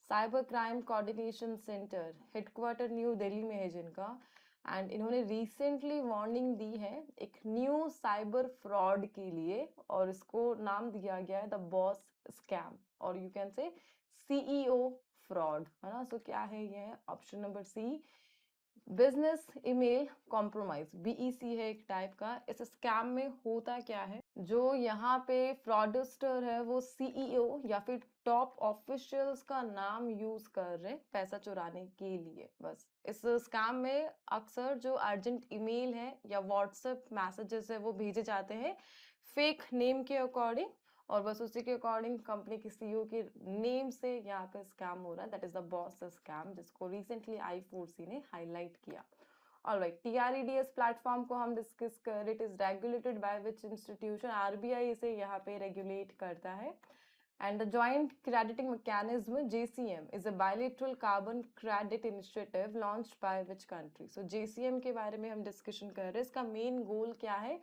Cyber Crime Coordination Center, headquarter new Delhi में है जिनका. And इन्होंने recently warning दी है एक new cyber fraud के लिए और इसको नाम दिया गया है द बॉस स्कैम और you can say CEO fraud, है ना. सो क्या है ये? Option number C, business email compromise, BEC है एक टाइप का. इस स्कैम में होता क्या है, जो यहाँ पे फ्रॉडस्टर है वो सीईओ या फिर टॉप ऑफिशियल्स का नाम यूज कर रहे हैं पैसा चुराने के लिए. बस इस स्कैम में अक्सर जो अर्जेंट ईमेल है या व्हाट्सएप मैसेजेस है वो भेजे जाते हैं फेक नेम के अकॉर्डिंग और बस उसी के अकॉर्डिंग कंपनी की सीईओ के नेम से यहाँ पे स्कैम हो रहा है. That is the boss scam जिसको रिसेंटली I4C ने हाईलाइट किया. ऑलराइट, TREDS प्लेटफॉर्म को हम डिस्कस कर. It is regulated by which institution? RBI इसे यहाँ पे रेगुलेट करता है. And the joint crediting mechanism JCM is a bilateral carbon credit initiative launched by which country? So JCM के बारे में हम डिस्कशन कर रहे हैं. इसका मेन गोल क्या है?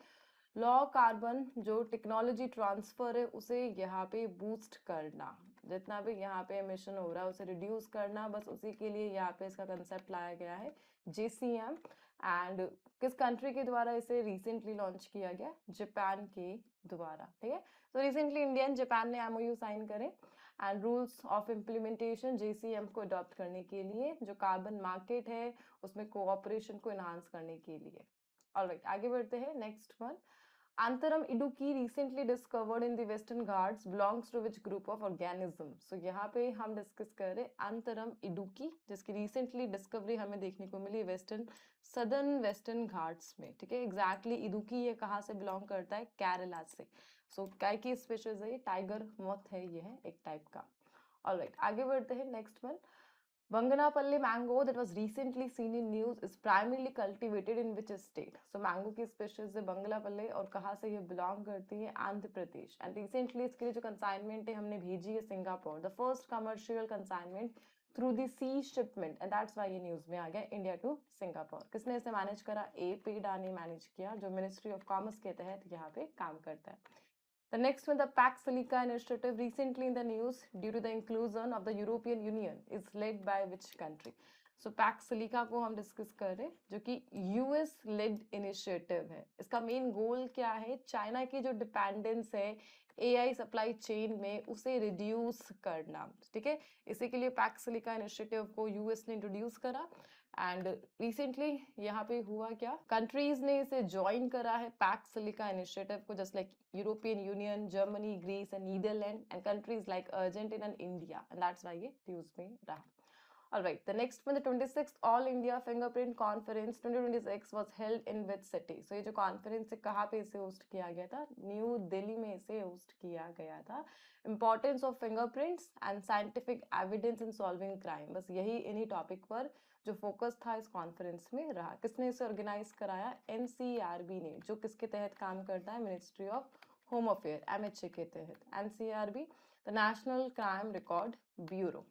लॉ कार्बन जो टेक्नोलॉजी ट्रांसफर है उसे यहाँ पे बूस्ट करना. जितना भी यहाँ पे एमिशन हो रहा है उसे रिड्यूस करना, बस उसी के लिए यहाँ पे इसका कंसेप्ट लाया गया है JCM। एंड किस कंट्री के द्वारा इसे रिसेंटली लॉन्च किया गया? जापान के द्वारा, ठीक है। तो रिसेंटली इंडिया एंड जापान ने MOU साइन करे and rules of implementation JCM को अडॉप्ट करने के लिए, जो कार्बन मार्केट है उसमें कोऑपरेशन को एनहांस करने के लिए। ऑलराइट, आगे बढ़ते हैं। Next one, Antaram Idukki recently discovered in the Western Ghats belongs to which group of organism? So यहाँ पे हम डिस्कस कर रहे अंतरम इडुकी, जिसकी रिसेंटली डिस्कवरी हमें देखने को मिली सदर्न वेस्टर्न घाट्स में, ठीक है। एग्जैक्टली इडुकी ये कहाँ से बिलोंग करता है? केरला से। सो काय की स्पीशीज है ये? टाइगर मॉथ है, ये है एक टाइप का। ऑलराइट, आगे बढ़ते हैं। Next one, Banganapalle mango that was recently seen in news is primarily cultivated in which state? So mango की species है बंगलापल्ले, और कहाँ से ये belong करती है? आंध्र प्रदेश। एंड रिसेंटली इसके लिए जो कंसाइनमेंट है हमने भेजी है Singapore, the first commercial consignment through the sea shipment, and that's why ये न्यूज में आ गया, इंडिया टू सिंगापुर। किसने इसे मैनेज करा? पेडा ने मैनेज किया, जो मिनिस्ट्री ऑफ कॉमर्स के तहत यहाँ पे काम करता है। The next one, the Pax Silica initiative recently in the news due to the inclusion of the European Union is led by which country? So Pax Silica को हम डिस्कस कर रहे हैं, जो कि US led initiative है। इसका main goal क्या है? चाइना की जो डिपेंडेंस है AI सप्लाई चेन में उसे रिड्यूस करना, ठीक है। इसी के लिए पैक्स सिलिका इनिशिएटिव को US ने इंट्रोड्यूस करा। एंड रिसेंटली यहाँ पे हुआ क्या? कंट्रीज ने इसे ज्वाइन करा है पैक्स सिलिका इनिशिएटिव को, just like European Union, Germany, Greece and Netherland and countries like Argentina and India, and that's why ये न्यूज में रहा। All right, the next one, the 26th All India Fingerprint Conference 2026 was held in which city? So ये जो conference है कहाँ पे इसे host किया गया था? न्यू दिल्ली में इसे होस्ट किया गया था। Importance of fingerprints and scientific evidence in solving crime, बस यही इन्हीं टॉपिक पर जो फोकस था इस कॉन्फ्रेंस में रहा। किसने इसे ऑर्गेनाइज कराया? NCRB ने, जो किसके तहत काम करता है? Ministry of home affair, MHA के तहत। NCRB the national crime record bureau,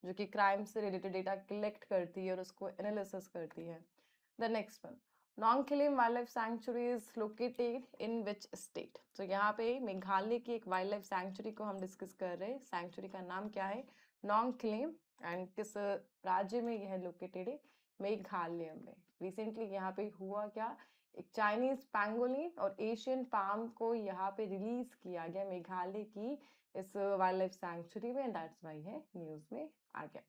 जो कि क्राइम से रिलेटेड डेटा कलेक्ट करती है और उसको एनालिसिस करती है। The next one, Nongkhyllem wildlife sanctuary is located in which state? तो यहाँ पे मेघालय की एक वाइल्ड लाइफ सैंक्चुरी को हम डिस्कस कर रहे हैं। सैंक्चुरी का नाम क्या है? नोंगखिलेम। एंड किस राज्य में यह लोकेटेड है? मेघालय में। रिसेंटली यहाँ पे हुआ क्या? एक चाइनीज पैंगोलिन और एशियन पाम को यहाँ पे रिलीज किया गया मेघालय की इस वाइल्ड लाइफ सैंक्चुरी में, एंड दैट्स व्हाई है न्यूज में आ गया।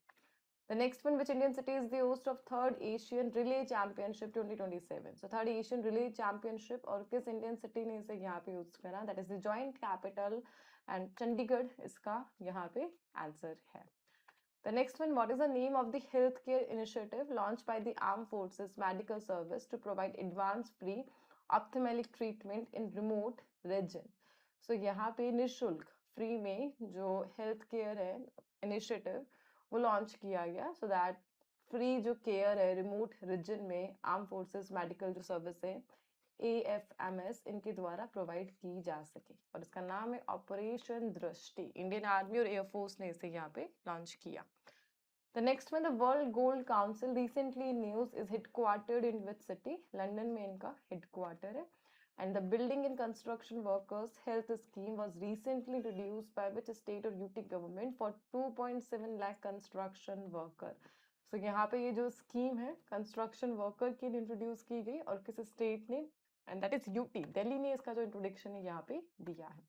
The next one, which Indian city is the host of third Asian Relay Championship 2027? So third Asian Relay Championship, और किस इंडियन सिटी ने इसे यहाँ पे होस्ट करा? That is the joint capital and Chandigarh इसका यहाँ पे आंसर है। The next one, what is the name of the healthcare initiative launched by the Armed Forces Medical Service to provide advanced free ophthalmic treatment in remote region? So यहाँ पे निःशुल्क free में जो health care है initiative वो launch किया गया, so that free जो केयर है रिमोट रीजन में आर्म फोर्सेस मेडिकल जो सर्विस है AFMS इनके द्वारा प्रोवाइड की जा सके, और इसका नाम है ऑपरेशन दृष्टि। इंडियन आर्मी और एयरफोर्स ने इसे यहाँ पे लॉन्च किया। The next one, the World Gold Council recently in news is headquartered in which city? London में इनका हेडक्वार्टर है। And the Building and Construction Workers Health Scheme was recently introduced by which state or UT government for 2.7 lakh construction worker? So यहाँ पे ये जो scheme है construction worker की introduce की गई, और किस स्टेट ने? And that is UT, Delhi ने इसका जो इंट्रोडक्शन है यहाँ पे दिया है।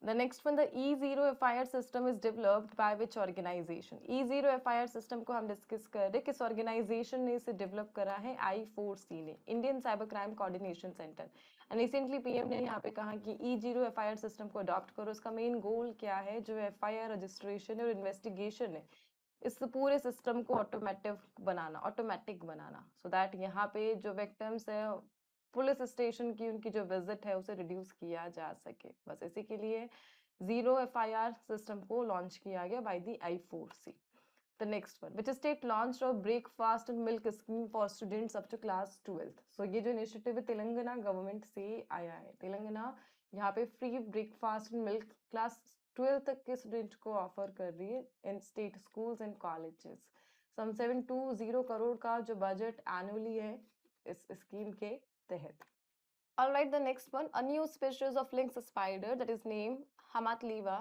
The next one, the E0 FIR system is developed by which organization? E0 FIR system को हम डिस्कस कर रहे, किस ऑर्गेनाइजेशन ने इसे डेवलप करा है? I4C ने, Indian cyber crime coordination centre. And recently PM ने यहाँ पे कहा कि E0 FIR सिस्टम को अडॉप्ट करो। इसका मेन गोल क्या है? जो FIR रजिस्ट्रेशन और इन्वेस्टिगेशन है इस पूरे सिस्टम को ऑटोमेटिक बनाना, सो दैट यहाँ पे जो विक्टिम्स है पुलिस स्टेशन की उनकी जो विजिट है उसे रिड्यूस किया जा सके। बस इसी के लिए जीरो FIR सिस्टम को लॉन्च किया गया by the I4C। The next one, which state launched a breakfast and milk scheme for students up to class 12th? So ये जो इनिशिएटिव है तेलंगाना गवर्नमेंट से आया है। तेलंगाना यहाँ पे free breakfast and milk class 12 तक के स्टूडेंट को ऑफर कर रही है in state schools and colleges. Some 720 crore का जो बजट एनुअली है इस स्कीम के तहत। All right, the next one, a new species of lynx spider that is named Hamatliva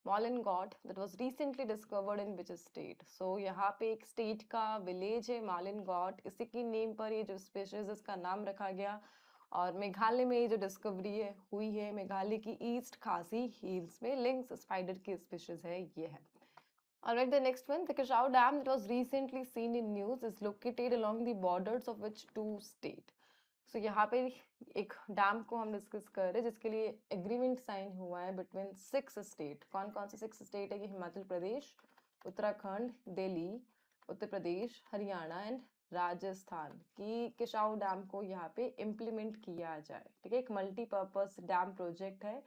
Molingott that was recently discovered in which state? So यहाँ पे एक state का विलेज है Molingott, इसी की नेम पर ये जो स्पीशीज इसका नाम रखा गया। और मेघालय में ये जो डिस्कवरी है हुई है मेघालय की ईस्ट खासी हिल्स में लिंक्स स्पाइडर की स्पीशीज है ये है। Alright, the next one, the Kashau Dam that was recently seen in news is located along the borders of which two state? So यहाँ पे एक डैम को हम डिस्कस कर रहे हैं जिसके लिए एग्रीमेंट साइन हुआ है बिटवीन 6 स्टेट। कौन कौन से 6 स्टेट है? कि हिमाचल प्रदेश, उत्तराखंड, दिल्ली, उत्तर प्रदेश, हरियाणा एंड राजस्थान की किशाऊ डैम को यहाँ पे इम्प्लीमेंट किया जाए। ठीक है, एक मल्टीपर्पज डैम प्रोजेक्ट है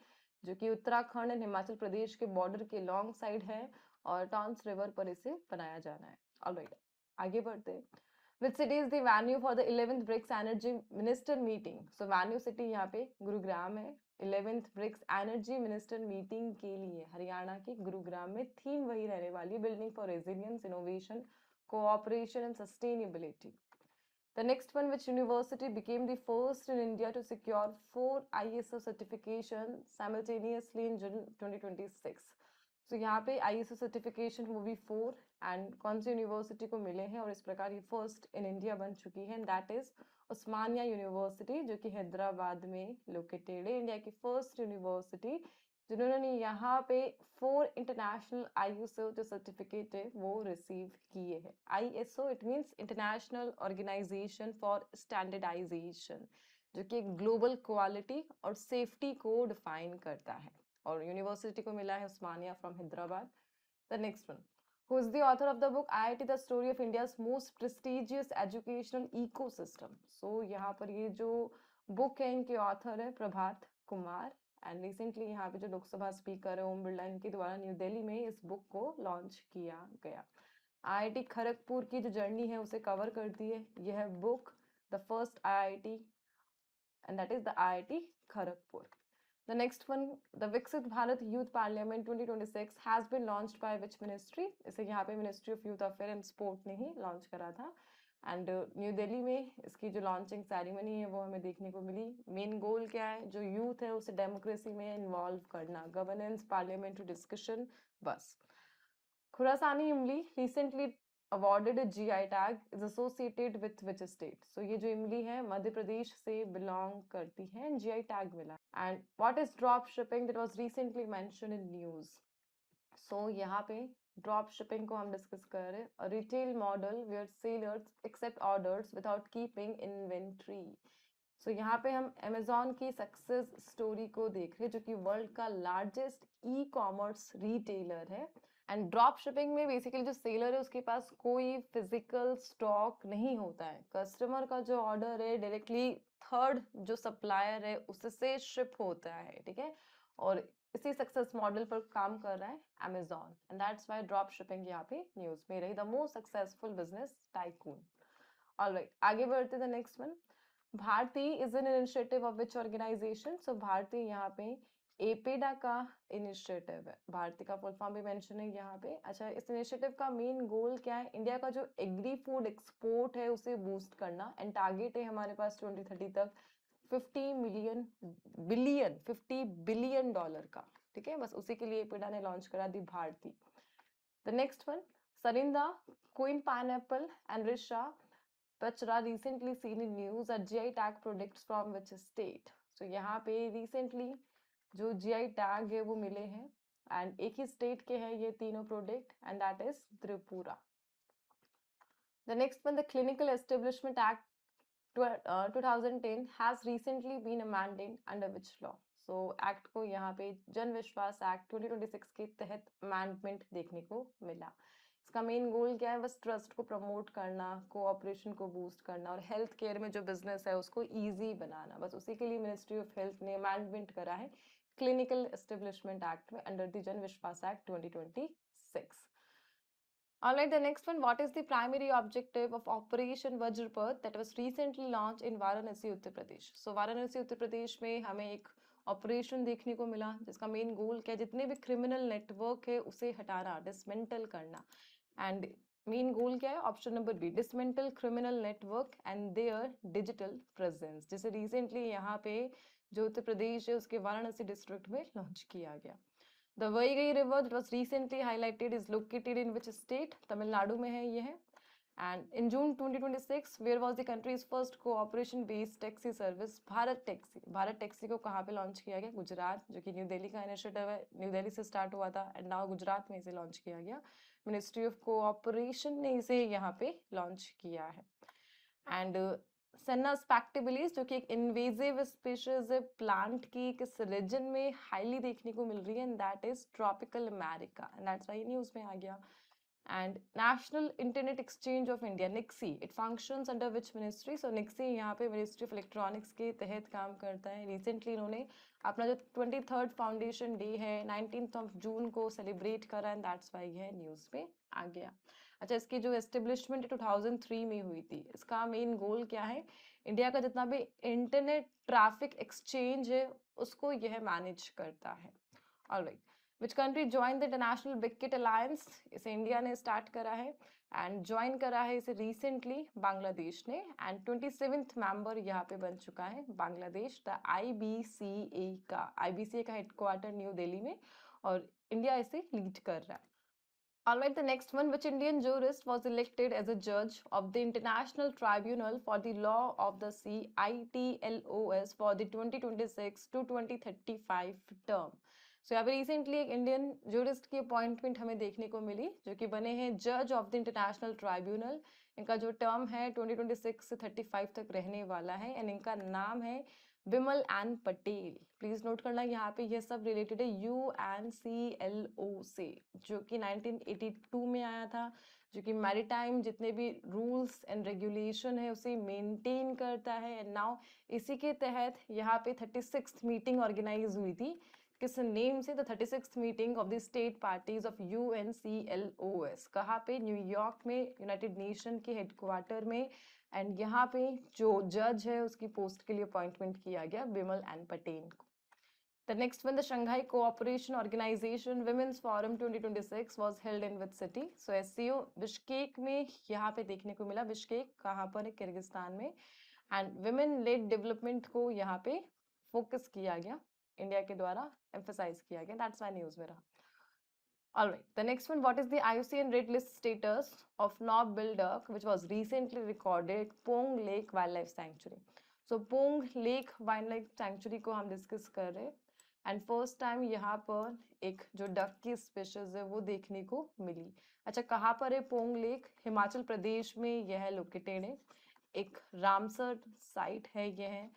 जो कि उत्तराखंड एंड हिमाचल प्रदेश के बॉर्डर के लॉन्ग साइड है और टॉन्स रिवर पर इसे बनाया जाना है। ऑलराइट, आगे बढ़ते हैं। Which city is the venue for the 11th BRICS Energy Minister meeting? So venue city यहाँ पे गुरुग्राम है। 11th BRICS Energy Minister meeting के लिए हरियाणा के गुरुग्राम में थीम वही रहने वाली, Building for Resilience, Innovation, Cooperation and Sustainability. The next one, which university became the first in India to secure 4 ISO certification simultaneously in June 2026? तो यहाँ पे ISO सर्टिफिकेशन वो भी 4 एंड कौन सी यूनिवर्सिटी को मिले हैं और इस प्रकार ये फर्स्ट इन इंडिया बन चुकी है, दैट इज उस्मानिया यूनिवर्सिटी जो कि हैदराबाद में लोकेटेड है। इंडिया की फर्स्ट यूनिवर्सिटी जिन्होंने यहाँ पे 4 इंटरनेशनल ISO जो सर्टिफिकेट है वो रिसीव किए हैं। ISO it means international organisation for standardisation, जो कि ग्लोबल क्वालिटी और सेफ्टी को डिफाइन करता है और यूनिवर्सिटी को मिला है Osmania from Hyderabad. The next one, who is the author of the book IIT the story of India's most prestigious educational ecosystem? So यहाँ पर ये जो बुक है इनके ऑथर है प्रभात कुमार एंड रिसेंटली यहाँ पे जो लोकसभा स्पीकर है ओम बिरला इनके द्वारा न्यू दिल्ली में इस बुक को लॉन्च किया गया। IIT खड़गपुर की जो जर्नी है उसे कवर करती है यह book, the first IIT and that is the IIT Kharagpur. The next one, the Viksit Bharat Youth Parliament 2026 has been launched by which ministry? इसे यहाँ पे Ministry of Youth Affairs and Sport ने ही launch करा था and new Delhi में इसकी जो launching ceremony है वो हमें देखने को मिली। मेन गोल क्या है? जो यूथ है उसे डेमोक्रेसी में इन्वॉल्व करना, गवर्नेंस, पार्लियामेंट्री डिस्कशन, बस। खुरासानी इमली recently awarded a GI tag is associated with which state? So ये जो इमली है मध्य प्रदेश से belong करती है, GI tag मिला। And what is drop shipping that was recently mentioned in news? So यहाँ पे drop shipping को हम डिस्कस कर रहे हैं, a retail model where sellers accept orders without keeping inventory. So यहाँ पे हम Amazon की सक्सेस स्टोरी को देख रहे हैं जो कि वर्ल्ड का लार्जेस्ट ई-कॉमर्स रिटेलर है। एंड ड्रॉप शिपिंग में बेसिकली जो सेलर है उसके पास कोई फिजिकल स्टॉक नहीं होता है, कस्टमर का जो ऑर्डर है डायरेक्टली थर्ड जो सप्लायर है उससे शिप होता है। ठीक है, और इसी सक्सेस मॉडल पर काम कर रहा है Amazon and that's why drop shipping यहाँ पे न्यूज में रही, the most successful business tycoon. Alright, आगे बढ़ते the next one, Bharati is an initiative of which organisation? So Bharati यहाँ पे एपेडा का इनिशिएटिव है, भारती का फुल फॉर्म भी मेंशन है यहाँ पे। अच्छा, इस इनिशिएटिव का मेन गोल क्या है? इंडिया का जो एग्री फूड एक्सपोर्ट है उसे बूस्ट करना एंड टारगेट है हमारे पास 2030 तक 50 बिलियन डॉलर का। ठीक है, बस उसी के लिए एपेडा ने लॉन्च करा दी Bharati. The next one, Sarinda, queen pineapple and Risha Pachra recently seen in news are GI tag products from which state? So यहाँ पे recently जो GI tag है वो मिले हैं एंड एक ही स्टेट के हैं ये तीनों product and that is Tripura. The next one, the Clinical Establishment Act 2010 has recently been amended under which law? So act को यहाँ पे जन विश्वास एक्ट 2026 के तहत अमेंडमेंट देखने को मिला। इसका मेन गोल क्या है? बस ट्रस्ट को प्रमोट करना, कोऑपरेशन को बूस्ट करना और हेल्थ केयर में जो बिजनेस है उसको इजी बनाना, बस उसी के लिए मिनिस्ट्री ऑफ हेल्थ ने अमेंडमेंट करा है क्लिनिकल एस्टेब्लिशमेंट एक्ट में अंडर द जन विश्वास act 2026। Alright, the next one, what is the primary objective of Operation Vajrapath that was recently launched in Varanasi, Uttar Pradesh? So Varanasi Uttar Pradesh में हमें एक operation देखने को मिला जिसका मेन गोल क्या है? जितने भी क्रिमिनल नेटवर्क है उसे हटाना, डिसमेंटल करना एंड मेन गोल क्या है? Option number B, dismantle criminal network and their digital presence, जैसे रिसेंटली यहाँ पे जो उत्तर प्रदेश है उसके वाराणसी डिस्ट्रिक्ट में लॉन्च किया गया। The Vaigai river that was recently highlighted is located in which state? Tamil Nadu में है ये है। And in June 2026, where was the country's first cooperation-based taxi service? Bharat taxi. Bharat taxi को कहाँ पे लॉन्च किया गया? गुजरात, जो कि न्यू दिल्ली का इनिशिएटिव है, न्यू दिल्ली से स्टार्ट हुआ था एंड नाउ गुजरात में इसे लॉन्च किया गया। मिनिस्ट्री ऑफ कोऑपरेशन ने इसे यहाँ पे लॉन्च किया है। एंड सेना स्पेक्टिबिलिस, जो कि एक इन्वेजिव स्पीशीज है प्लांट की, किस रीजन में हाईली देखने को मिल रही है? And that is tropical America, and that's why news में आ गया। And National Internet Exchange of India, NIXI, it functions under which ministry? So NIXI यहाँ पे Ministry of Electronics के तहत काम करता है। Recently इन्होंने अपना जो 23rd फाउंडेशन डे है 19th of जून को सेलिब्रेट करा, एंड दैट्स वाई है न्यूज़ में आ गया। अच्छा, इसकी जो एस्टेब्लिशमेंट 2003 में हुई थी, इसका मेन गोल क्या है? इंडिया का जितना भी इंटरनेट ट्रैफिक एक्सचेंज है उसको यह मैनेज करता है। Alright, which country join the international big cat alliance? इसे इंडिया ने स्टार्ट करा है एंड ज्वाइन करा है इसे रिसेंटली बांग्लादेश ने, एंड 27th मेंबर यहाँ पे बन चुका है बांग्लादेश द IBCA का। IBCA का हेडक्वार्टर न्यू दिल्ली में, और इंडिया इसे लीड कर रहा है। Alright, the next one, which Indian jurist was elected as a judge of the International Tribunal for the Law of the Sea, ITLOS, for the 2026 to 2035 term? So यहाँ पे recently एक Indian jurist की appointment हमें देखने को मिली, जो कि बने हैं जज ऑफ द इंटरनेशनल ट्राइब्यूनल। इनका जो टर्म है 2026 से 35 तक रहने वाला है, एंड इनका नाम है विमल एन पटेल। प्लीज नोट करना यहाँ पे ये सब रिलेटेड है UNCLO से, जो कि 1982 में आया था, जो कि मैरीटाइम जितने भी रूल्स एंड रेगुलेशन है उसे मेंटेन करता है। एंड नाउ इसी के तहत यहाँ पे 36th मीटिंग ऑर्गेनाइज हुई थी, किस नेम से? The 36th meeting of the state parties of UNCLOS। कहाँ पे? न्यूयॉर्क में, यूनाइटेड नेशन के हेडक्वार्टर में। एंड यहाँ पे जो जज है उसकी पोस्ट के लिए अपॉइंटमेंट किया गया विमल एन पटेल को। The next one, the Shanghai Cooperation Organization Women's Forum 2026 was held in which city? So SCO Bishkek में यहाँ पे देखने को मिला। बिश्केक कहाँ पर है? किर्गिस्तान में। एंड विमेन लेड डेवलपमेंट को यहाँ पे फोकस किया गया, इंडिया के द्वारा एम्फेसाइज किया गया, दैट्स व्हाई न्यूज में रहा। Alright, the next one, what is the IUCN Red List status of Knobbill duck which was recently recorded at Pong Lake Wildlife Sanctuary? So Pong Lake Wildlife Sanctuary को हम discuss कर रहे हैं, and first time यहाँ पर एक जो duck की स्पीशीज है वो देखने को मिली। अच्छा, कहाँ पर है पोंग लेक? हिमाचल प्रदेश में यह लोकेटेड है, एक रामसर साइट है यह,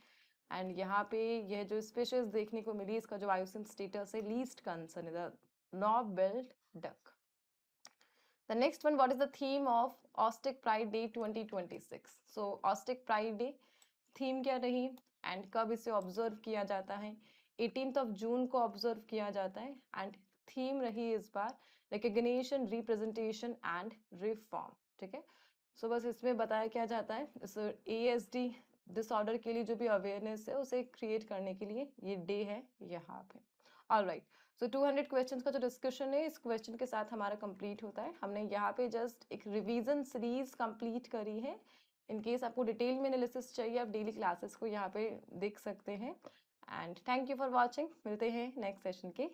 एंड यहाँ पे यह जो स्पीशीज देखने को मिली इसका जो आयुसिन स्टेटस है लीस्ट कंसर्न है, the knob-build duck. The next one, what is the theme of Austic Pride Day 2026? So Austic Pride Day theme क्या रही एंड कब इसे ऑब्जर्व किया जाता है? 18th of जून को ऑब्जर्व किया जाता है, एंड थीम रही इस बार रिकग्निशन, रिप्रेजेंटेशन एंड रिफॉर्म। ठीक है, सो बस इसमें बताया क्या जाता है, इस ASD डिसऑर्डर के लिए जो भी अवेयरनेस है उसे क्रिएट करने के लिए ये डे है यहाँ पे। ऑलराइट, सो 200 क्वेश्चंस का जो डिस्कशन है इस क्वेश्चन के साथ हमारा कंप्लीट होता है। हमने यहाँ पे जस्ट एक रिवीजन सीरीज कंप्लीट करी है। इन केस आपको डिटेल में एनालिसिस चाहिए आप डेली क्लासेस को यहाँ पे देख सकते हैं। And thank you for watching, मिलते हैं नेक्स्ट सेशन के